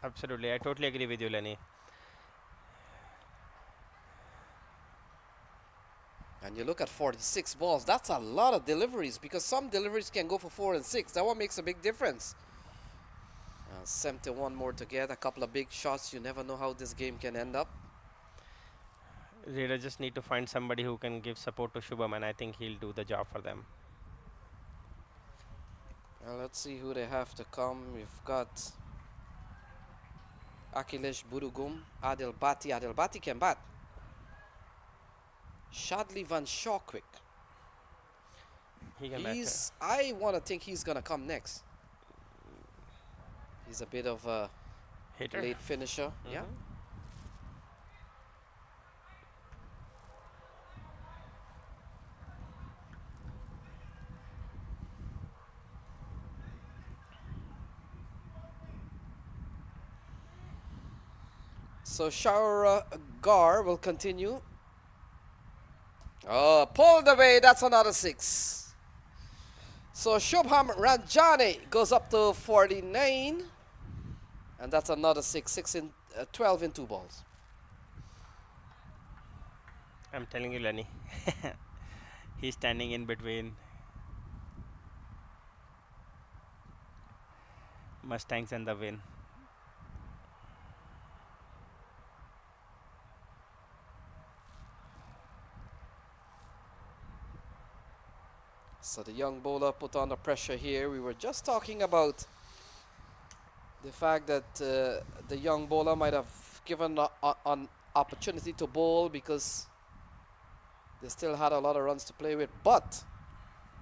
Absolutely, I totally agree with you, Lenny. And you look at 46 balls, that's a lot of deliveries because some deliveries can go for 4 and 6. That one makes a big difference. 71 more to get, a couple of big shots. You never know how this game can end up. Raiders just need to find somebody who can give support to Shubham, and I think he'll do the job for them. Well, let's see who they have to come. We've got Akhilesh Burugum, Adil Bati. Adil Bati can bat. Shadley Van Shawquick. He can bat. I want to think he's going to come next. He's a bit of a Hitter. late finisher. Yeah. So Shara Gar will continue. Oh, pulled away. That's another 6. So Shubham Ranjani goes up to 49. And that's another 6. 12 in 2 balls. I'm telling you, Lenny. He's standing in between Mustangs and the win. So the young bowler put on the pressure here. We were just talking about the fact that the young bowler might have given an opportunity to bowl because they still had a lot of runs to play with. But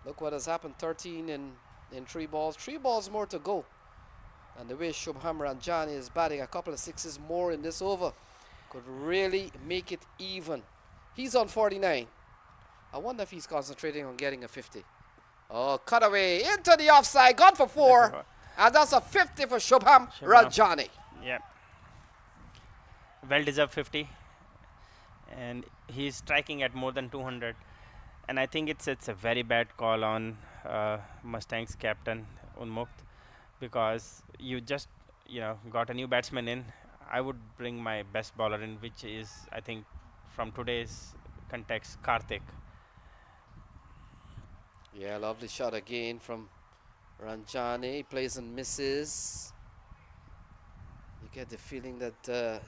look what has happened. 13 in 3 balls. 3 balls more to go. And the way Shubham Ranjani is batting, a couple of 6s more in this over could really make it even. He's on 49. I wonder if he's concentrating on getting a 50. Oh, cut away into the offside, gone for 4. And that's a 50 for Shubham Ranjani. Yeah. Well-deserved 50. And he's striking at more than 200. And I think it's a very bad call on Mustangs captain Unmukt, because you just got a new batsman in. I would bring my best bowler in, which is, I think, from today's context, Karthik. Yeah, lovely shot again from Ranjani. Plays and misses. You get the feeling that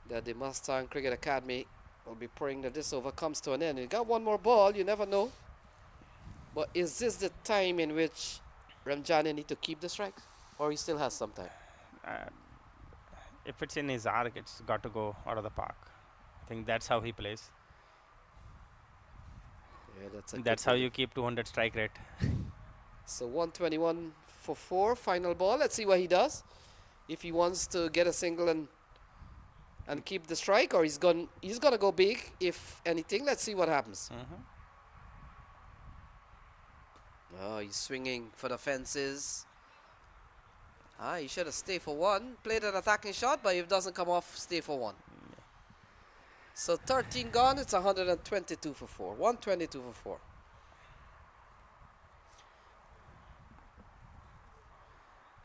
that the Mustang Cricket Academy will be praying that this over comes to an end. You got one more ball, you never know. But is this the time in which Ranjani need to keep the strikes, or he still has some time? If it's in his arc, it's got to go out of the park. I think that's how he plays. Yeah, that's how you keep 200 strike rate. So 121 for 4, final ball. Let's see what he does. If he wants to get a single and keep the strike, or he's gonna go big. If anything, let's see what happens. Oh, he's swinging for the fences. He should have stayed for 1. Played an attacking shot, but if it doesn't come off, stay for 1. So 13 gone, it's 122 for 4. 122 for 4.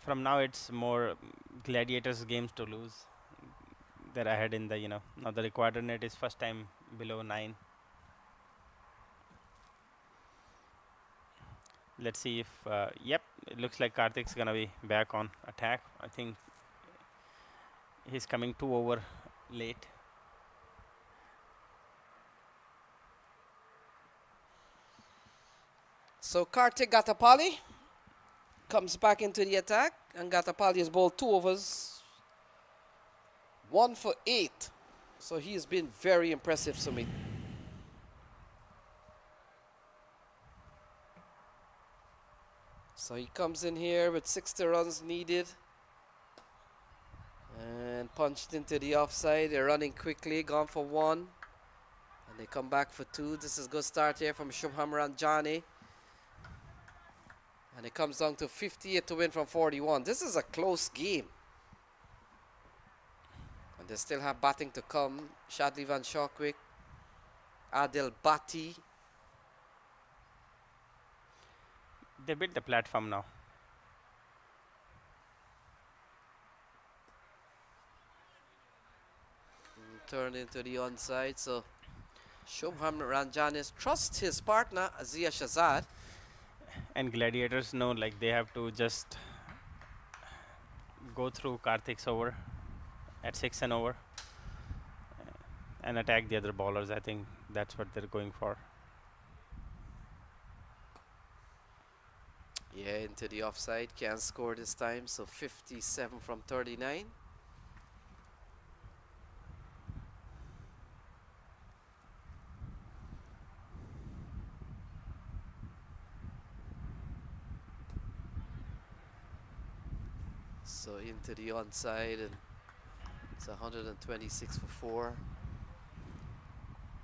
From now, it's more Gladiators games to lose. They're ahead in the, now the required run rate is first time below 9. Let's see if, yep, it looks like Karthik's gonna be back on attack. I think he's coming 2 over late. So Karthik Gatapali comes back into the attack, and Gatapali has bowled 2 overs, 1 for 8. So he has been very impressive, Sumit. So he comes in here with 60 runs needed and punched into the offside. They're running quickly, gone for 1, and they come back for 2. This is a good start here from Shubham Ranjani. And it comes down to 58 to win from 41. This is a close game. And they still have batting to come. Shadley Van Shawquick, Adil Bati. They built the platform now. turned into the onside. So Shubham Ranjani trusts his partner Zia Shazad. And Gladiators know like they have to just go through Karthik's over at 6 and over and attack the other bowlers. I think that's what they're going for. Yeah, into the offside. Can't score this time. So 57 from 39. So into the onside, and it's 126 for 4.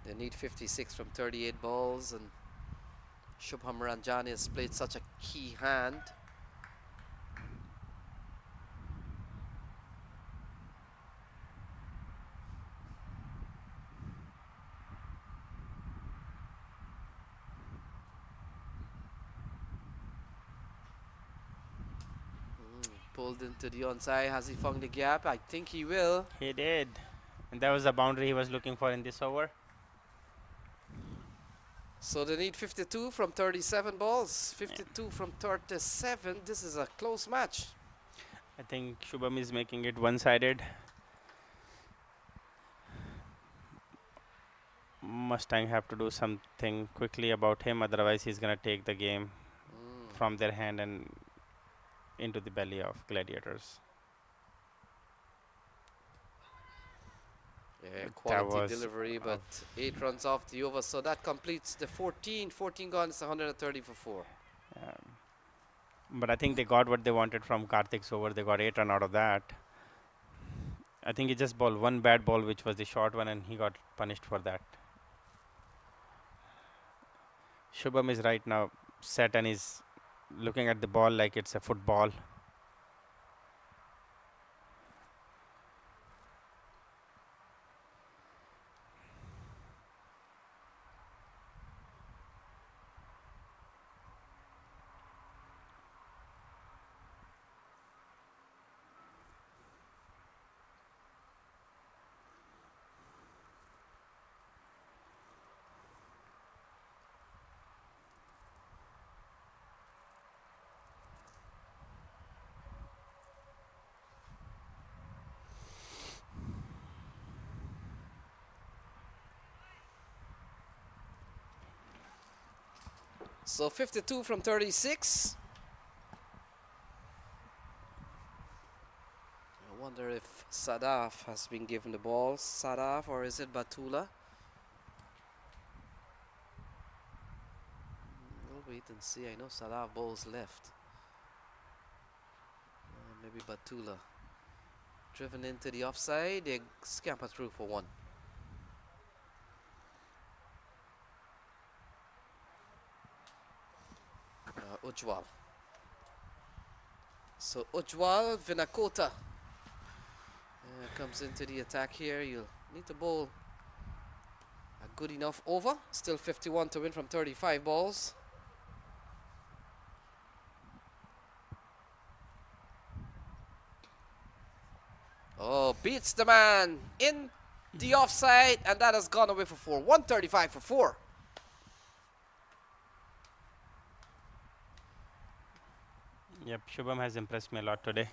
They need 56 from 38 balls, and Shubham Ranjani has played such a key hand. Pulled into the onside. Has he found the gap? I think he will. He did. And that was the boundary he was looking for in this over. So they need 52 from 37 balls. 52 from 37. This is a close match. I think Shubham is making it one-sided. Mustang have to do something quickly about him, otherwise he's gonna take the game from their hand and into the belly of Gladiators. Yeah, quality delivery, but 8 runs off the over, so that completes the 14 gone. It's 130 for 4. But I think they got what they wanted from Karthik's over. They got 8 runs out of that. I think he just bowled one bad ball, which was the short one, and he got punished for that. Shubham is right now set and is looking at the ball like it's a football. So 52 from 36. I wonder if Sadaf has been given the ball. Sadaf, or is it Batula? We'll wait and see. I know Sadaf bowls left. Maybe Batula. Driven into the offside. They scamper through for 1. Ujwal. So Ujwal Vinakota comes into the attack here. You'll need to bowl a good enough over. Still 51 to win from 35 balls. Oh, beats the man in the offside, and that has gone away for 4. 135 for 4. Yep, Shubham has impressed me a lot today.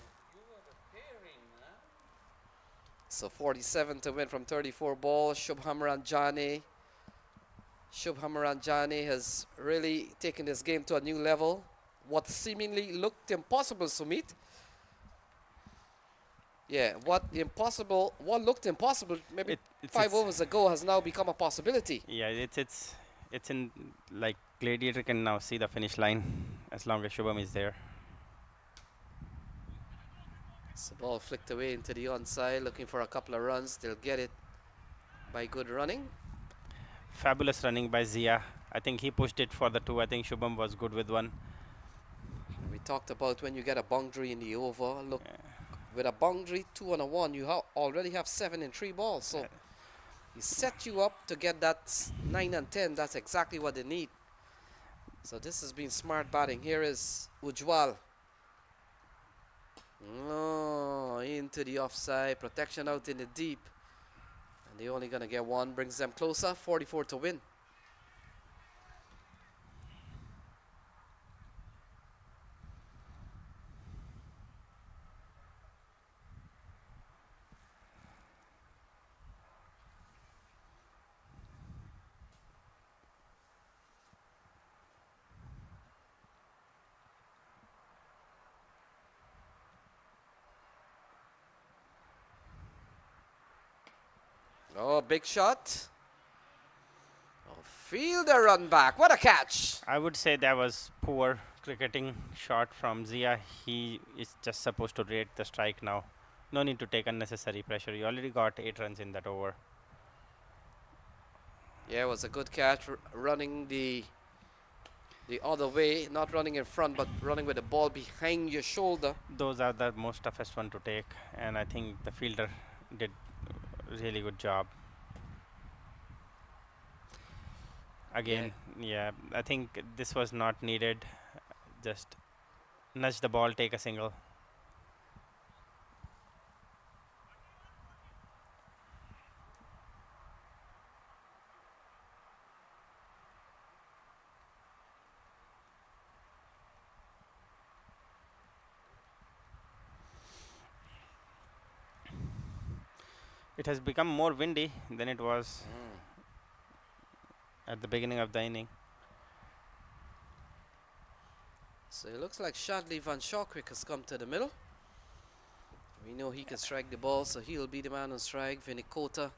So 47 to win from 34 balls. Shubham Ranjani has really taken this game to a new level. What seemingly looked impossible, Sumit. Yeah, what looked impossible maybe It's 5 overs ago has now become a possibility. Yeah, it's in like Gladiator can now see the finish line as long as Shubham is there. So ball flicked away into the onside, looking for a couple of runs. They'll get it by good running. Fabulous running by Zia. I think he pushed it for the 2. I think Shubham was good with 1. We talked about when you get a boundary in the over. Look, with a boundary, 2 on a 1, you already have 7 in 3 balls. So he set you up to get that 9 and 10. That's exactly what they need. So this has been smart batting. Here is Ujwal. Oh, into the offside. Protection out in the deep. And They're only going to get one, brings them closer, 44 to win. Oh, big shot. Oh, fielder run back. What a catch. I would say that was poor cricketing shot from Zia. He is just supposed to rate the strike now. No need to take unnecessary pressure. You already got 8 runs in that over. Yeah, it was a good catch, running the other way, not running in front, but running with the ball behind your shoulder. Those are the most toughest one to take, and I think the fielder did a really good job. Again, yeah, I think this was not needed. Just nudge the ball, take a single. It has become more windy than it was at the beginning of the inning. So it looks like Shadley Van Shawquick has come to the middle. We know he can strike the ball, so he'll be the man on strike. Vinny Kota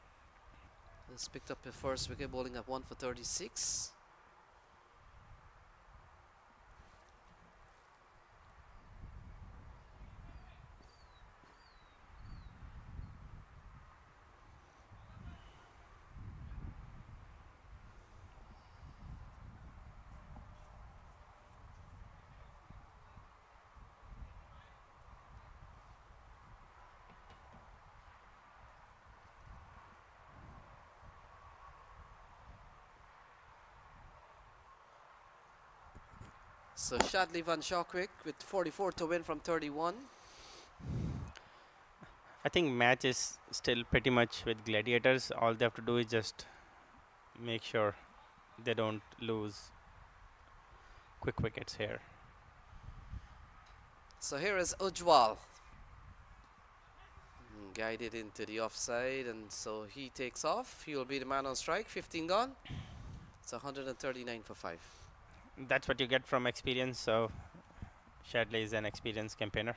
has picked up his first wicket, bowling at 1 for 36. So Shadley Van Shawquick with 44 to win from 31. I think match is still pretty much with Gladiators. All they have to do is just make sure they don't lose quick wickets here. So here is Ujwal. Guided into the offside, and so he takes off. He will be the man on strike. 15 gone. It's 139 for 5. That's what you get from experience. So Shadley is an experienced campaigner.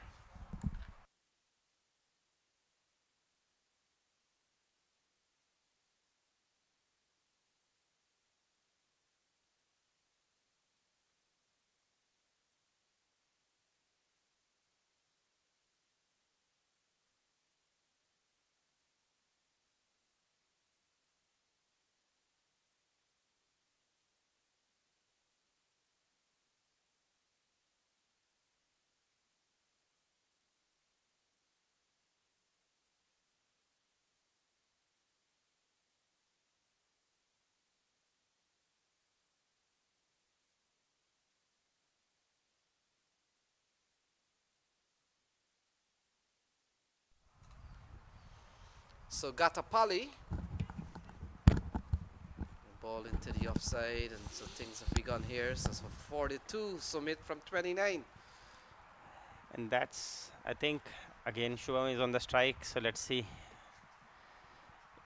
So Gatapali, ball into the offside, and so things have begun here. So 42, Sumit from 29. And that's, I think, again, Shubham is on the strike. So let's see.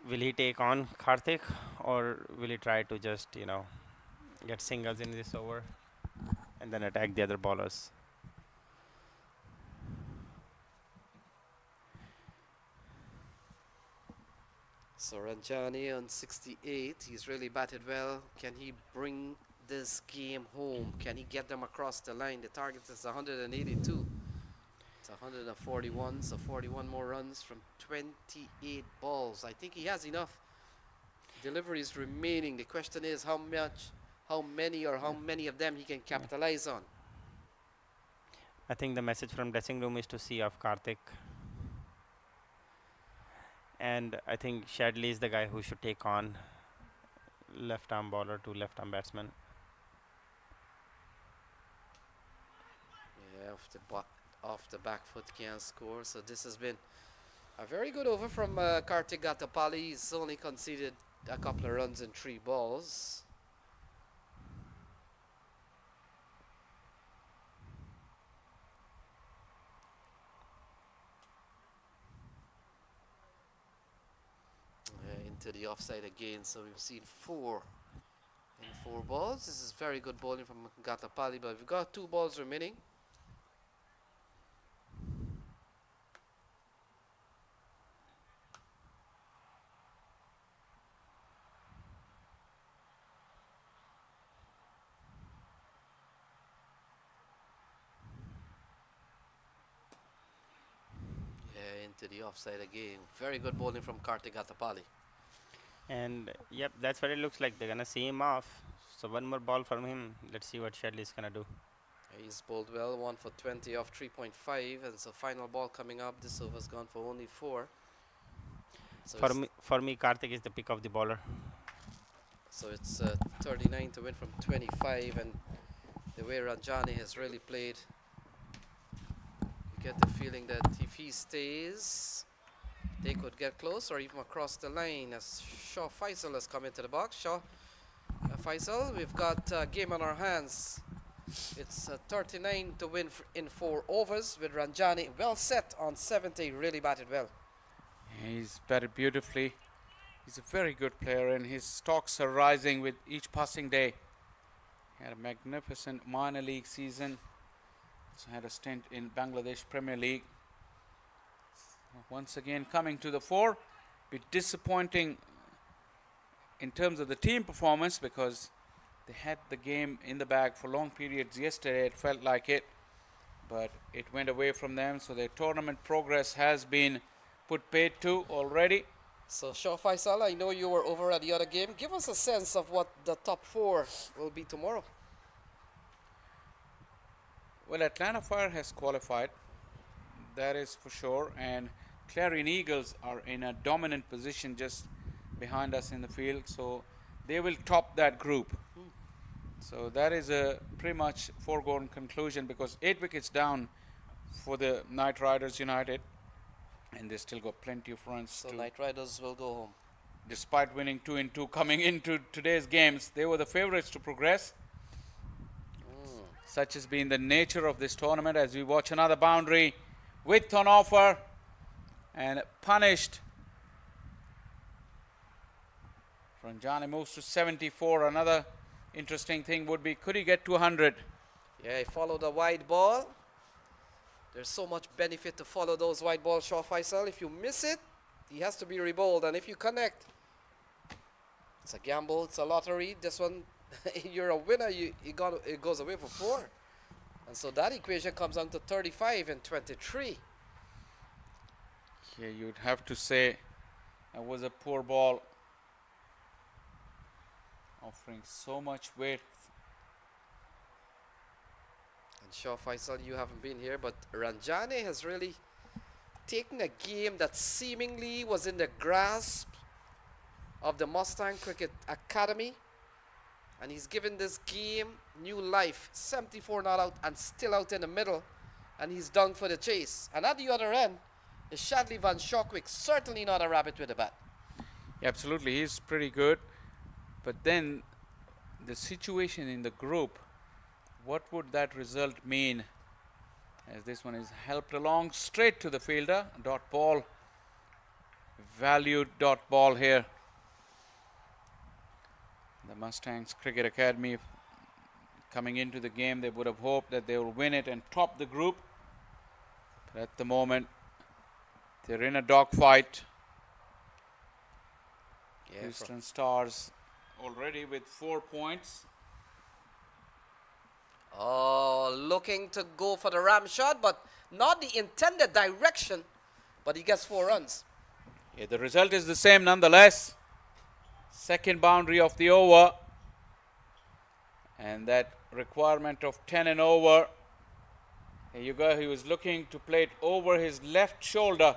Will he take on Karthik, or will he try to just, get singles in this over and then attack the other bowlers? So Ranjani on 68. He's really batted well. Can he bring this game home? Can he get them across the line? The target is 182. It's 141, so 41 more runs from 28 balls. I think he has enough deliveries remaining. The question is how many of them he can capitalize on. I think the message from dressing room is to see off Karthik. And I think Shadley is the guy who should take on left arm bowler to left arm batsman. Yeah, off the back foot can't score. So this has been A very good over from Kartik Gatapali. He's only conceded a couple of runs in 3 balls. Into the offside again, so we've seen 4 in 4 balls. This is very good bowling from Gatapali, but we've got 2 balls remaining. Into the offside again. Very good bowling from Kartik Gatapali. And yep, that's what it looks like. They're gonna see him off. So one more ball from him. Let's see what Shadley's gonna do. He's bowled well, 1 for 20 off 3.5, and so final ball coming up. This over's gone for only 4. So For me, Karthik is the pick of the bowler. So it's 39 to win from 25, and the way Ranjani has really played, you get the feeling that if he stays, they could get close or even across the line. As Shah Faisal has come into the box. Shah Faisal, we've got a game on our hands. It's 39 to win in 4 overs with Ranjani well set on 70. Really batted well. He's batted beautifully. He's a very good player, and his stocks are rising with each passing day. He had a magnificent minor league season. Also had a stint in Bangladesh Premier League. Once again coming to the fore. Bit disappointing in terms of the team performance, because they had the game in the bag for long periods yesterday. It felt like it, but it went away from them. So their tournament progress has been put paid to already. So Shah Faisal, I know you were over at the other game. Give us a sense of what the top 4 will be tomorrow. Well, Atlanta Fire has qualified, that is for sure, and Clarion Eagles are in a dominant position just behind us in the field, so they will top that group. So that is a pretty much foregone conclusion, because 8 wickets down for the Knight Riders United, and they still got plenty of runs. So Knight Riders will go home. Despite winning 2 in 2 coming into today's games, they were the favorites to progress. Such has been the nature of this tournament, as we watch another boundary with on offer and punished. Ranjani moves to 74. Another interesting thing would be, could he get to 100? Yeah, he followed a wide ball. There's so much benefit to follow those wide balls, Shah Faisal. If you miss it, he has to be rebowled. And if you connect, it's a gamble, it's a lottery. This one, you're a winner, it goes away for 4. And so that equation comes down to 35 and 23. Yeah, you'd have to say that was a poor ball, offering so much weight. And Shah Faisal, you haven't been here, but Ranjani has really taken a game that seemingly was in the grasp of the Mustang Cricket Academy, and he's given this game new life. 74 not out and still out in the middle, and he's done for the chase. And at the other end is Shadley Van Shockwick, certainly not a rabbit with a bat. Yeah, absolutely, he's pretty good. But then the situation in the group, what would that result mean? As this one is helped along straight to the fielder. Dot ball, valued dot ball here. The Mustangs Cricket Academy coming into the game, they would have hoped that they will win it and top the group. But at the moment, they're in a dogfight. Yeah, Houston Stars already with 4 points. Oh, looking to go for the ram shot, but not the intended direction. But he gets 4 runs. Yeah, the result is the same nonetheless. Second boundary of the over. And that requirement of 10 and over. Here you go. He was looking to play it over his left shoulder.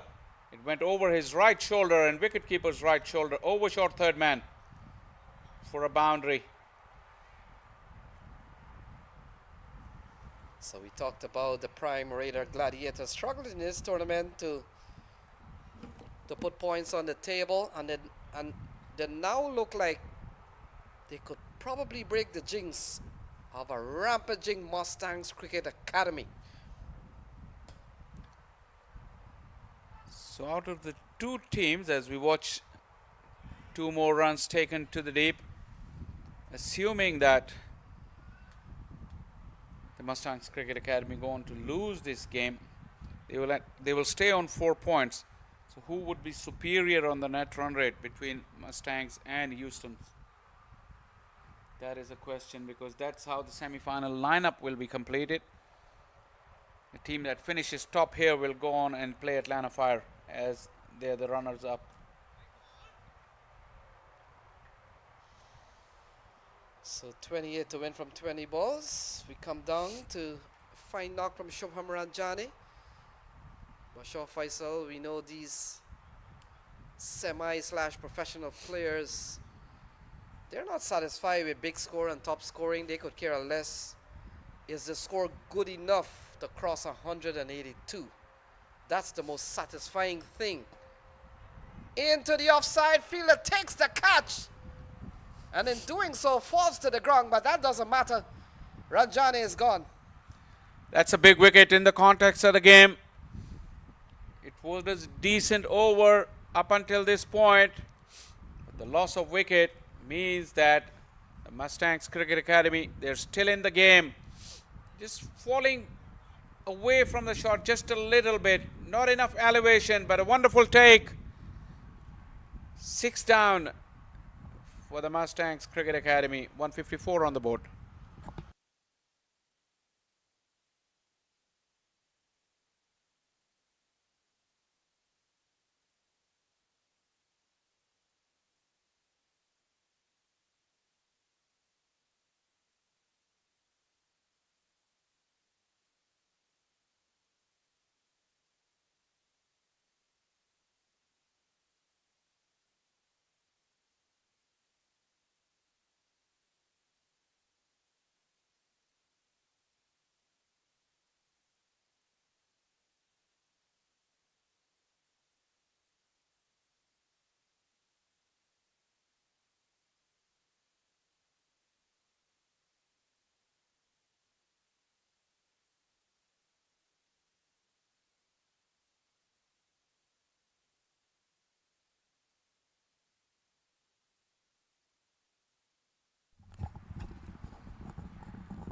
It went over his right shoulder and wicketkeeper's right shoulder. Overshot third man for a boundary. So we talked about the Prime Raider Gladiators struggled in this tournament to to put points on the table, and they now look like they could probably break the jinx of a rampaging Mustangs Cricket Academy. So out of the two teams, as we watch 2 more runs taken to the deep, assuming that the Mustangs Cricket Academy go on to lose this game, they will stay on 4 points. So who would be superior on the net run rate between Mustangs and Houston? That is a question, because that's how the semi-final lineup will be completed. The team that finishes top here will go on and play Atlanta Fire, as they're the runners up. So 28 to win from 20 balls. We come down to a fine knock from Shubham Ranjani. Bashar Faisal, we know these semi/professional players, they're not satisfied with big score and top scoring. They could care less. Is the score good enough to cross 182? That's the most satisfying thing. Into the offside, fielder takes the catch, and in doing so falls to the ground, but that doesn't matter. Ranjani is gone. That's a big wicket in the context of the game. It was a decent over up until this point. But the loss of wicket means that the Mustangs Cricket Academy, they're still in the game. Just falling away from the shot just a little bit. Not enough elevation, but a wonderful take. 6 down for the Mustangs Cricket Academy. 154 on the board.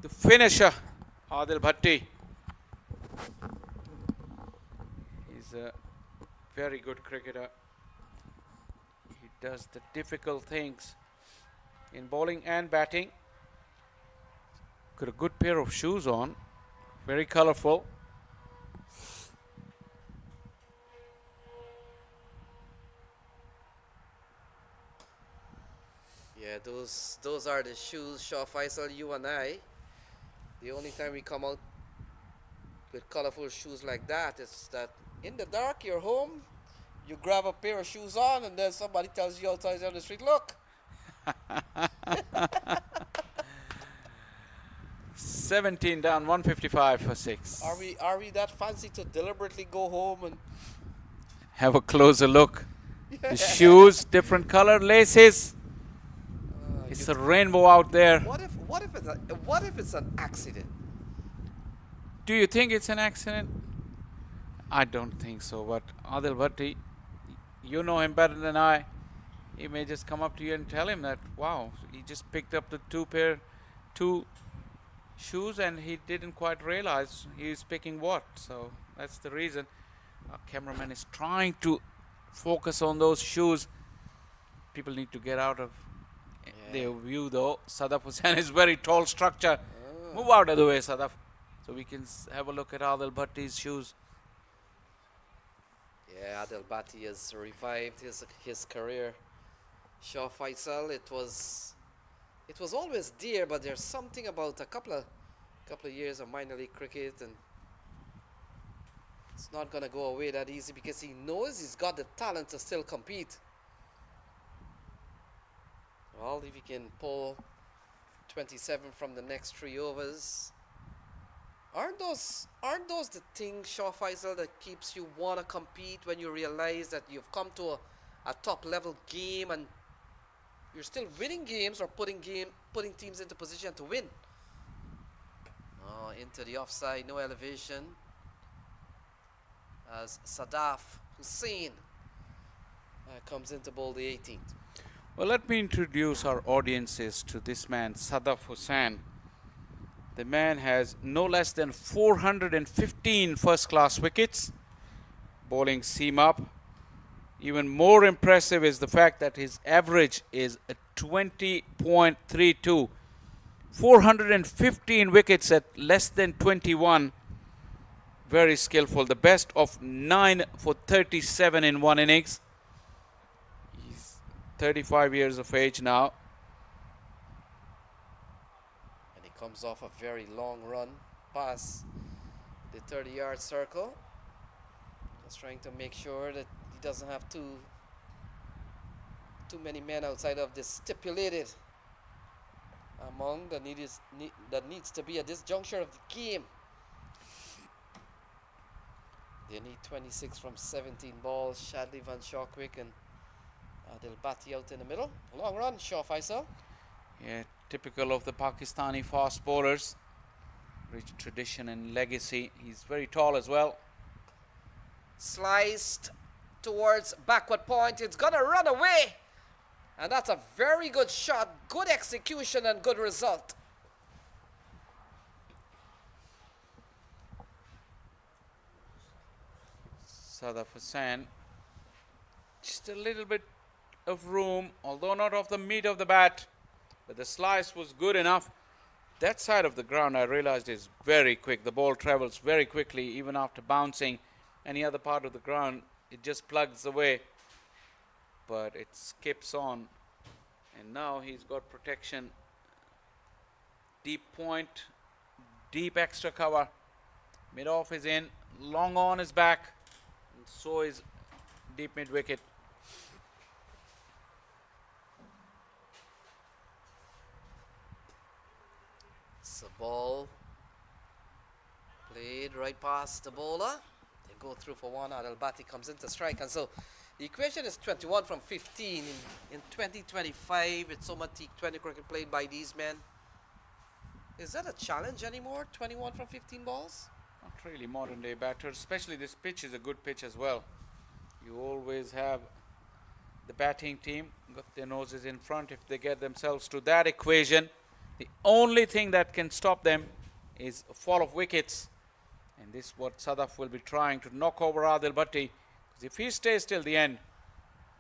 The finisher, Adil Bhatti. He's a very good cricketer. He does the difficult things in bowling and batting. Got a good pair of shoes on, very colorful. Yeah, those are the shoes, Shaw Faisal, you and I. The only time we come out with colorful shoes like that is that in the dark, you're home, you grab a pair of shoes on, and then somebody tells you outside on the street, look. 17 down, 155 for 6. Are we that fancy to deliberately go home and Have a closer look. The shoes, different color laces. It's a rainbow out there. what if it's an accident? Do you think it's an accident? I don't think so, but Adil Bhatti, you know him better than I. He may just come up to you and tell him that, wow, he just picked up the two shoes and he didn't quite realize he was picking what. So that's the reason. Our cameraman is trying to focus on those shoes. People need to get out of their view though. Sadaf Hussain is very tall structure. Move out of the way, Sadaf, so we can have a look at Adil Bhatti's shoes. Yeah, Adil Bhatti has revived his career. Shaw Faisal, it was always there, but there's something about a couple of years of minor league cricket, and it's not gonna go away that easy because he knows he's got the talent to still compete. Well, if he can pull 27 from the next 3 overs, Aren't those the things, Shaw Faisal, that keeps you wanna compete when you realize that you've come to a top level game and you're still winning games or putting teams into position to win? Oh, into the offside, no elevation. As Sadaf Hussain comes in to bowl the 18th. Well, let me introduce our audiences to this man, Sadaf Hussain. The man has no less than 415 first-class wickets, bowling seam up. Even more impressive is the fact that his average is a 20.32. 415 wickets at less than 21. Very skillful. The best of 9 for 37 in one innings. He's 35 years of age now. And he comes off a very long run past the 30-yard circle. Just trying to make sure that he doesn't have too many men outside of the stipulated among that needs to be at this juncture of the game. They need 26 from 17 balls. Shadley, Van Shawquick and Adil Bhatti out in the middle. Long run, Shaw Faisal. Yeah, typical of the Pakistani fast bowlers. Rich tradition and legacy. He's very tall as well. Sliced towards backward point. It's gonna run away. And that's a very good shot. Good execution and good result. Sadaf Hussain. Just a little bit of room, although not off the meat of the bat. But the slice was good enough. That side of the ground, I realized, is very quick. The ball travels very quickly, even after bouncing. Any other part of the ground, it just plugs away. But it skips on. And now he's got protection. Deep point, deep extra cover. Mid off is in, long on is back. And so is deep mid wicket. It's a ball played right past the bowler. They go through for one. Adil Bhatti comes into strike. And so the equation is 21 from 15. In 2025, it's so much T20 cricket played by these men. Is that a challenge anymore, 21 from 15 balls? Not really modern day batters, especially this pitch is a good pitch as well. You always have the batting team got their noses in front. If they get themselves to that equation, the only thing that can stop them is a fall of wickets. And this is what Sadaf will be trying to knock over Adil Bhatti. Because if he stays till the end,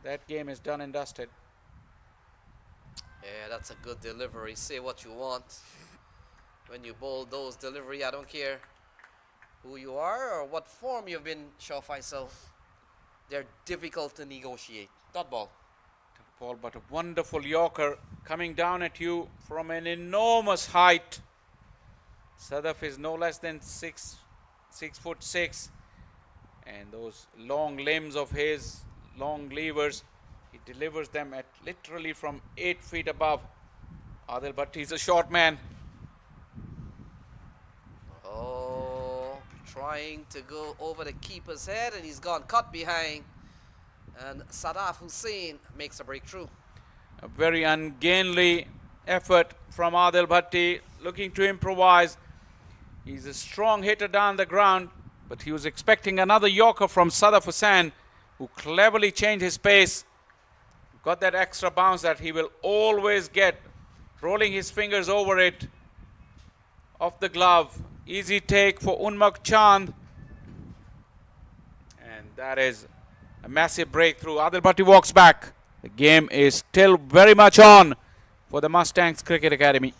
that game is done and dusted. Yeah, that's a good delivery. Say what you want. When you bowl those delivery, I don't care who you are or what form you've been, Shaw Faisal. They're difficult to negotiate. Dot ball. Ball, but a wonderful Yorker coming down at you from an enormous height. Sadaf is no less than 6'6", and those long limbs of his, long levers, he delivers them at literally from 8 feet above. Adil Bhatti is a short man. Oh, trying to go over the keeper's head, and he's gone cut behind. And Sadaf Hussain makes a breakthrough. A very ungainly effort from Adil Bhatti, looking to improvise. He's a strong hitter down the ground, but he was expecting another Yorker from Sadaf Hussain, who cleverly changed his pace. Got that extra bounce that he will always get, rolling his fingers over it. Off the glove. Easy take for Unmukt Chand. And that is a massive breakthrough. Adil Bhatti walks back. The game is still very much on for the Mustangs Cricket Academy.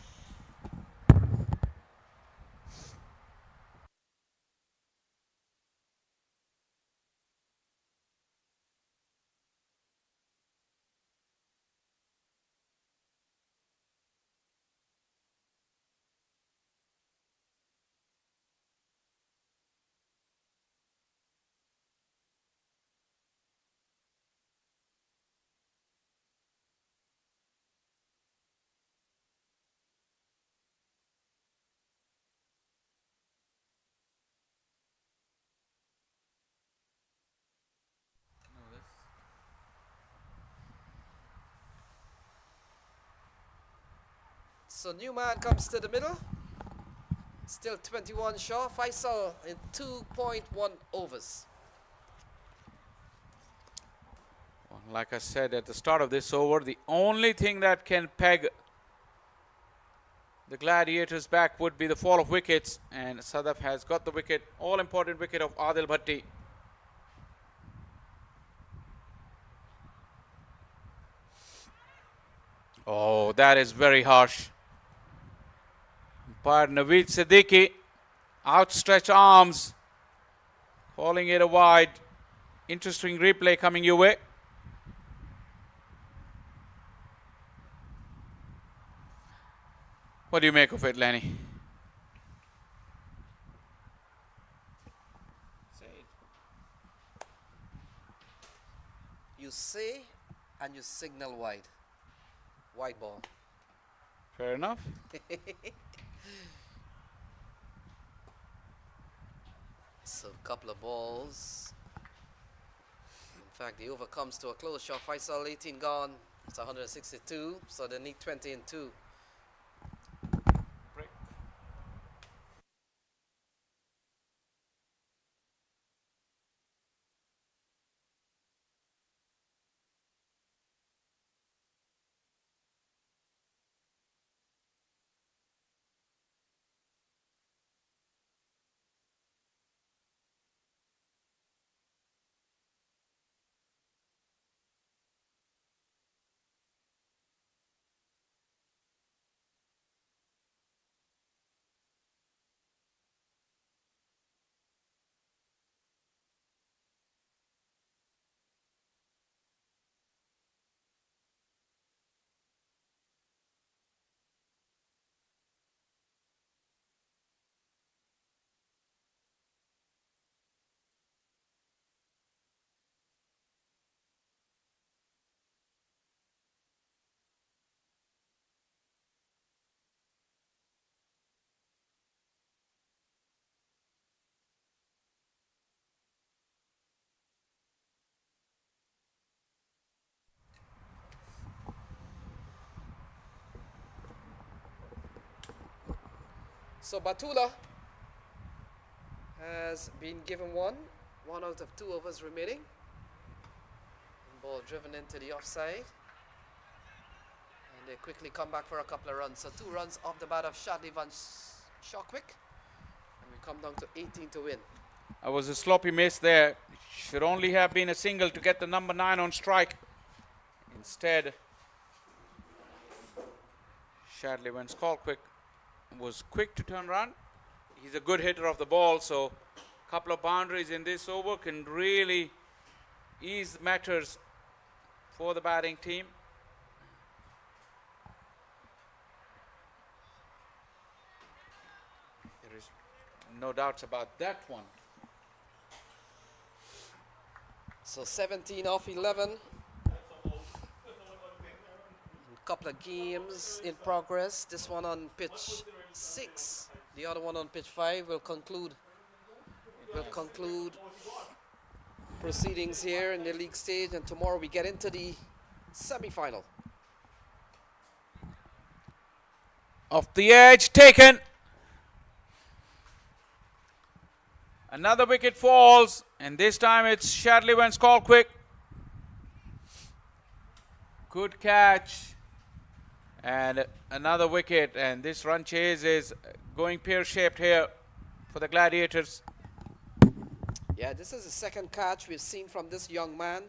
So new man comes to the middle. Still 21 short. Faisal in 2.1 overs. Well, like I said at the start of this over, the only thing that can peg the Gladiators back would be the fall of wickets, and Sadaf has got the wicket, all-important wicket of Adil Bhatti. Oh, that is very harsh. Umpire Naveed Siddiqui, outstretched arms, calling it a wide. Interesting replay coming your way. What do you make of it, Lenny? You say and you signal wide. Wide ball. Fair enough. So a couple of balls. In fact, the over comes to a close shot. Faisal 18 gone. It's 162. So they need 20 and 2. So Batula has been given one out of 2 overs remaining. And ball driven into the offside. And they quickly come back for a couple of runs. So 2 runs off the bat of Shadley Van Shawquick. And we come down to 18 to win. That was a sloppy miss there. Should only have been a single to get the number 9 on strike. Instead, Shadley Van Shawquick was quick to turn around. He's a good hitter of the ball, so a couple of boundaries in this over can really ease matters for the batting team. There is no doubts about that one. So 17 off 11. Couple of games in progress. This one on pitch 6, the other one on pitch 5 will conclude proceedings here in the league stage, and tomorrow we get into the semi-final. Off the edge, taken. Another wicket falls, and this time it's Shadley Van Shawquick. Good catch. And another wicket, and this run chase is going pear-shaped here for the Gladiators. Yeah, this is the second catch we've seen from this young man.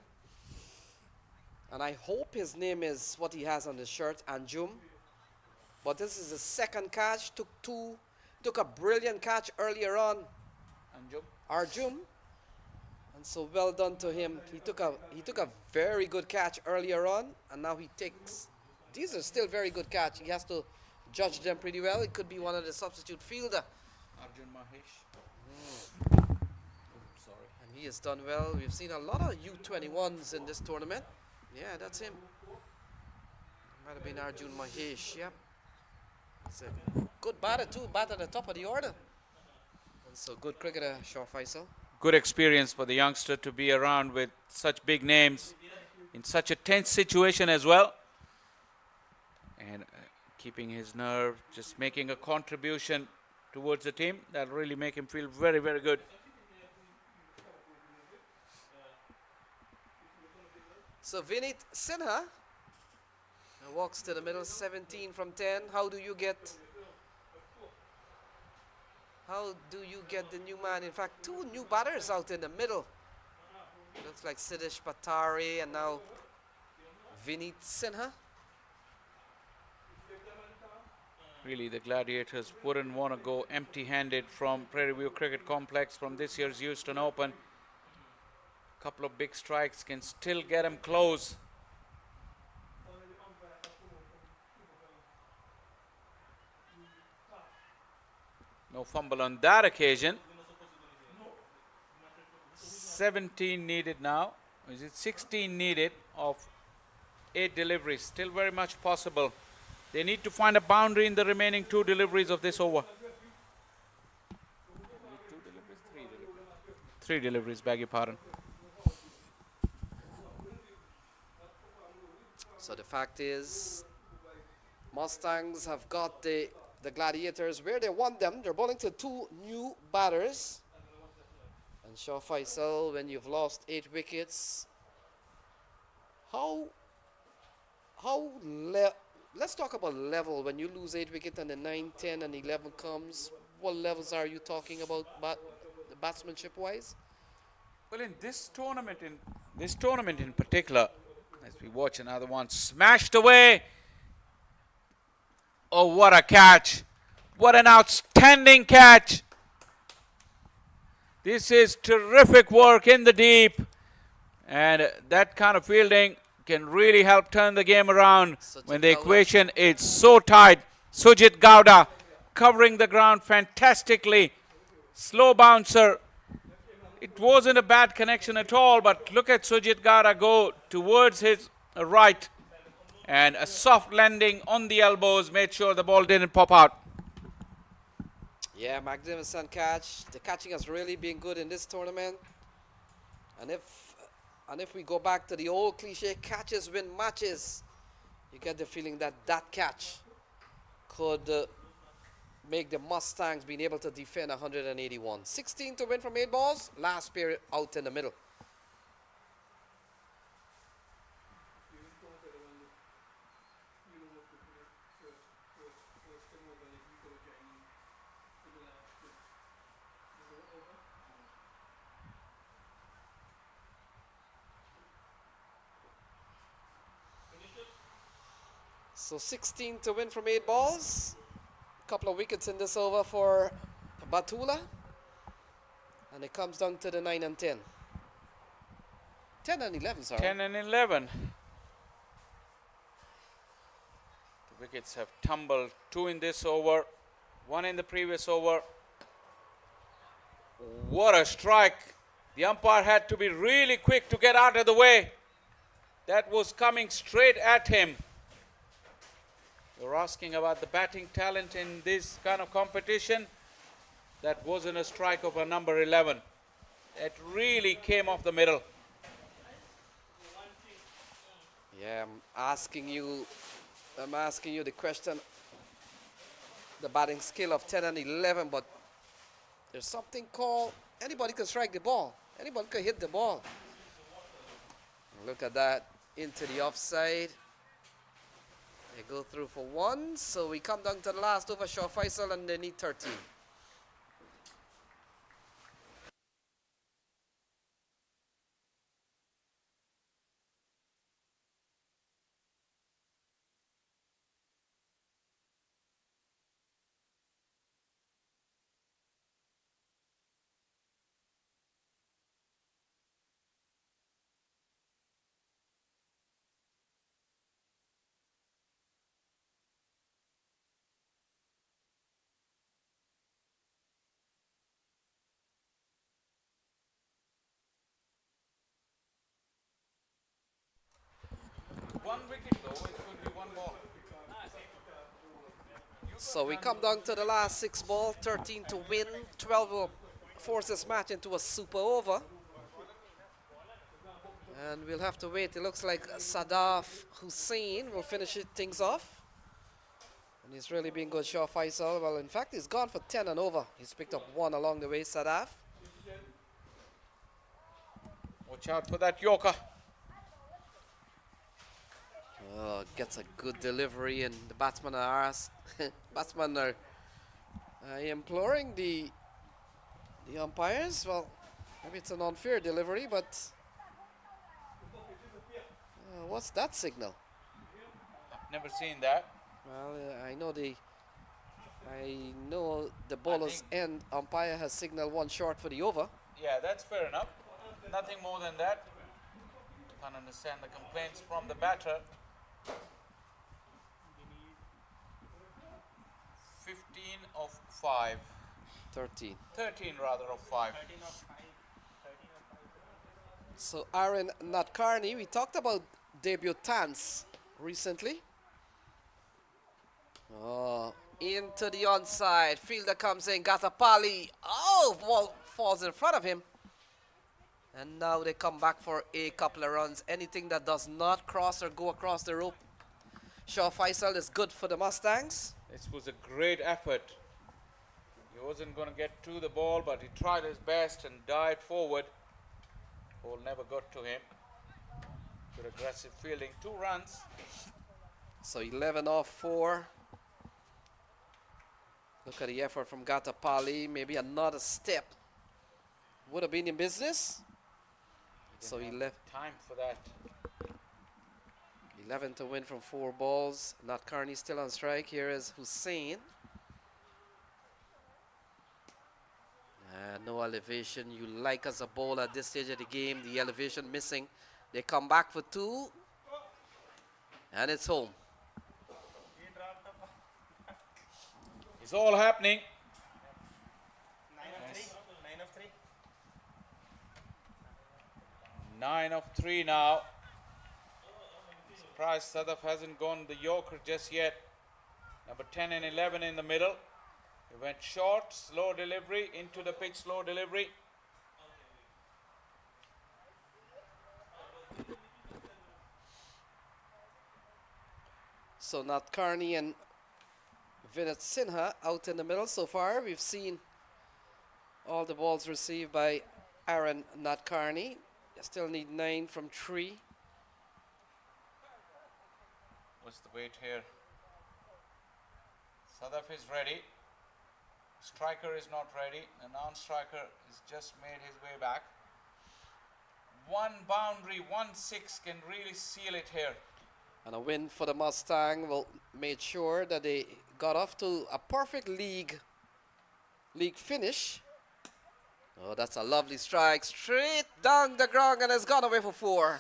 And I hope his name is what he has on his shirt, Anjum. But this is the second catch. Took a brilliant catch earlier on. Arjum. And so well done to him. He took a very good catch earlier on, and now he takes. These are still very good catch. He has to judge them pretty well. It could be one of the substitute fielder. Arjun Mahesh. Sorry. And he has done well. We've seen a lot of U21s in this tournament. Yeah, that's him. Might have been Arjun Mahesh. Yep. He's a good batter too. Bat at the top of the order. And so good cricketer, Shaw Faisal. Good experience for the youngster to be around with such big names in such a tense situation as well. And keeping his nerve, just making a contribution towards the team. That'll really make him feel very, very good. So Vinit Sinha walks to the middle, 17 from 10. How do you get the new man? In fact, two new batters out in the middle. Looks like Siddesh Patari and now Vinit Sinha. Really, the Gladiators wouldn't want to go empty-handed from Prairie View Cricket Complex from this year's Houston Open. Couple of big strikes can still get him close. No fumble on that occasion. 17 needed now. Is it 16 needed of 8 deliveries? Still very much possible. They need to find a boundary in the remaining 2 deliveries of this over. 3 deliveries, beg your pardon. So the fact is, Mustangs have got the Gladiators where they want them. They're bowling to 2 new batters. And Shah Faisal, when you've lost 8 wickets, let's talk about level. When you lose 8 wickets and the 9, 10 and 11 comes, what levels are you talking about batsmanship wise? Well, in this tournament in particular, as we watch another one smashed away. Oh, what a catch. What an outstanding catch. This is terrific work in the deep. And that kind of fielding can really help turn the game around when the equation is so tight. Sujit Gowda covering the ground fantastically. Slow bouncer. It wasn't a bad connection at all, but look at Sujit Gowda go towards his right. And a soft landing on the elbows made sure the ball didn't pop out. Yeah, magnificent catch. The catching has really been good in this tournament. And if we go back to the old cliche, catches win matches, you get the feeling that that catch could make the Mustangs being able to defend 181. 16 to win from 8 balls. Last period out in the middle. So 16 to win from 8 balls. A couple of wickets in this over for Batula. And it comes down to the 9 and 10. 10 and 11, sorry. 10 and 11. The wickets have tumbled. 2 in this over, 1 in the previous over. What a strike. The umpire had to be really quick to get out of the way. That was coming straight at him. You're asking about the batting talent in this kind of competition. That wasn't a strike of a number 11. It really came off the middle. Yeah, I'm asking you the question, the batting skill of 10 and 11, but there's something called anybody can strike the ball. Anybody can hit the ball. Look at that, into the offside. They go through for 1, so we come down to the last over, Shah Faisal, and they need 13. So we come down to the last 6 ball, 13 to win, 12 will force this match into a super over. And we'll have to wait. It looks like Sadaf Hussain will finish things off. And he's really been good, Shaw Faisal. Well, in fact, he's gone for 10 and over. He's picked up 1 along the way, Sadaf. Watch out for that Yorker. Oh, gets a good delivery, and the batsmen are batsmen are imploring the umpires. Well, maybe it's an unfair delivery, but what's that signal? Never seen that. Well, I know the bowler's end umpire has signaled 1 short for the over. Yeah, that's fair enough. Nothing more than that. Can't understand the complaints from the batter. 15 of 5. 13. 13 rather of 5. So Arin Nadkarni, we talked about debutants recently. Oh, into the onside. Fielder comes in, Gatapali. Oh, ball falls in front of him. And now they come back for a couple of runs. Anything that does not cross or go across the rope, Shaw Faisal, is good for the Mustangs. This was a great effort. He wasn't going to get to the ball, but he tried his best and dived forward. Ball never got to him. Good aggressive fielding. 2 runs. So 11 off 4. Look at the effort from Gatapali. Maybe another step would have been in business. So he left Time for that. 11 to win from 4 balls. Not Carney still on strike. Here is Hussein. No elevation. You like as a bowler at this stage of the game. The elevation missing. They come back for 2. And it's home. It's all happening. 9 of 3 now. Surprised Sadaf hasn't gone the Yorker just yet. Number 10 and 11 in the middle. He went short, slow delivery, into the pitch, slow delivery. So Nat Carney and Vinod Sinha out in the middle so far. We've seen all the balls received by Arin Nat Carney. They still need 9 from 3. What's the weight here? Sadaf is ready. Striker is not ready. The non-striker has just made his way back. 1 boundary, 1-6 can really seal it here. And a win for the Mustang will make sure that they got off to a perfect league finish. Oh, that's a lovely strike. Straight down the ground and it's gone away for 4.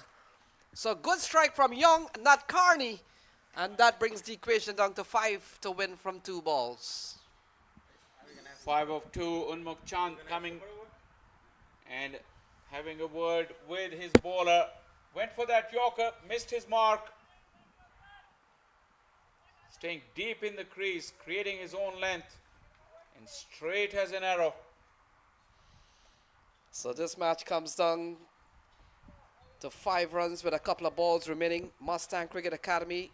So good strike from Young, not Carney. And that brings the equation down to 5 to win from 2 balls. 5 of 2, Unmuk Chand coming and having a word with his bowler. Went for that Yorker, missed his mark. Staying deep in the crease, creating his own length, and straight as an arrow. So this match comes down to 5 runs with a couple of balls remaining. Mustang Cricket Academy,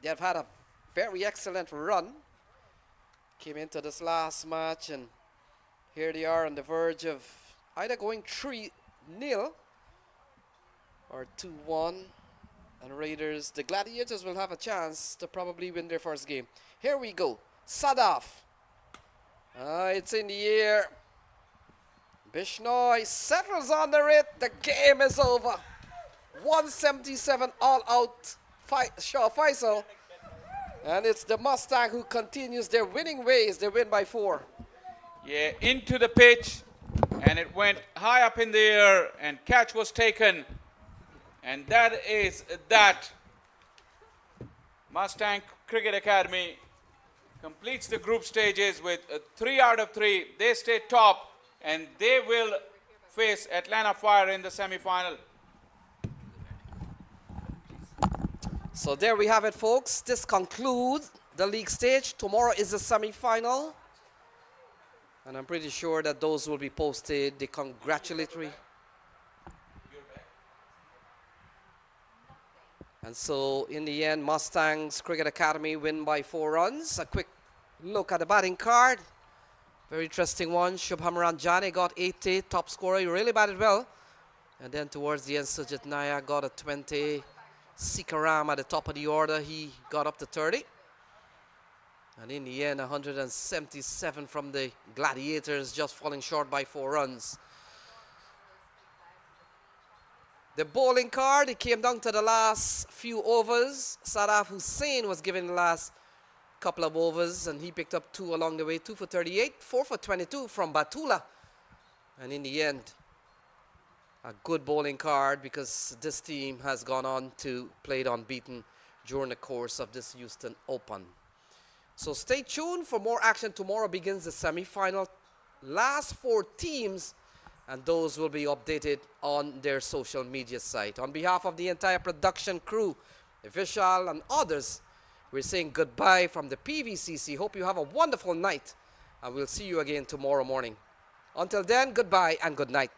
they have had a very excellent run. Came into this last match and here they are on the verge of either going 3-0 or 2-1. And Raiders, the Gladiators will have a chance to probably win their first game. Here we go. Sadaf. It's in the air. Bishnoi settles under it. The game is over. 177 all out. Shaw Faisal. And it's the Mustang who continues their winning ways. They win by 4. Yeah, into the pitch, and it went high up in the air, and catch was taken. And that is that. Mustang Cricket Academy completes the group stages with 3 out of 3. They stay top, and they will face Atlanta Fire in the semi-final. So there we have it, folks. This concludes the league stage. Tomorrow is the semi-final. And I'm pretty sure that those will be posted, the congratulatory And so in the end, Mustangs Cricket Academy win by 4 runs. A quick look at the batting card. Very interesting one. Shubham Ranjani got 80, top scorer. He really batted well. And then towards the end, Sujit Nayak got a 20. Sikaram at the top of the order, he got up to 30. And in the end, 177 from the Gladiators, just falling short by 4 runs. The bowling card, it came down to the last few overs. Sadaf Hussain was given the last couple of overs, and he picked up 2 along the way. 2 for 38, 4 for 22 from Batula. And in the end, a good bowling card, because this team has gone on to play it unbeaten during the course of this Houston Open. So stay tuned for more action. Tomorrow begins the semi-final. Last 4 teams, and those will be updated on their social media site. On behalf of the entire production crew, Vishal and others, we're saying goodbye from the PVCC. Hope you have a wonderful night, and we'll see you again tomorrow morning. Until then, goodbye and good night.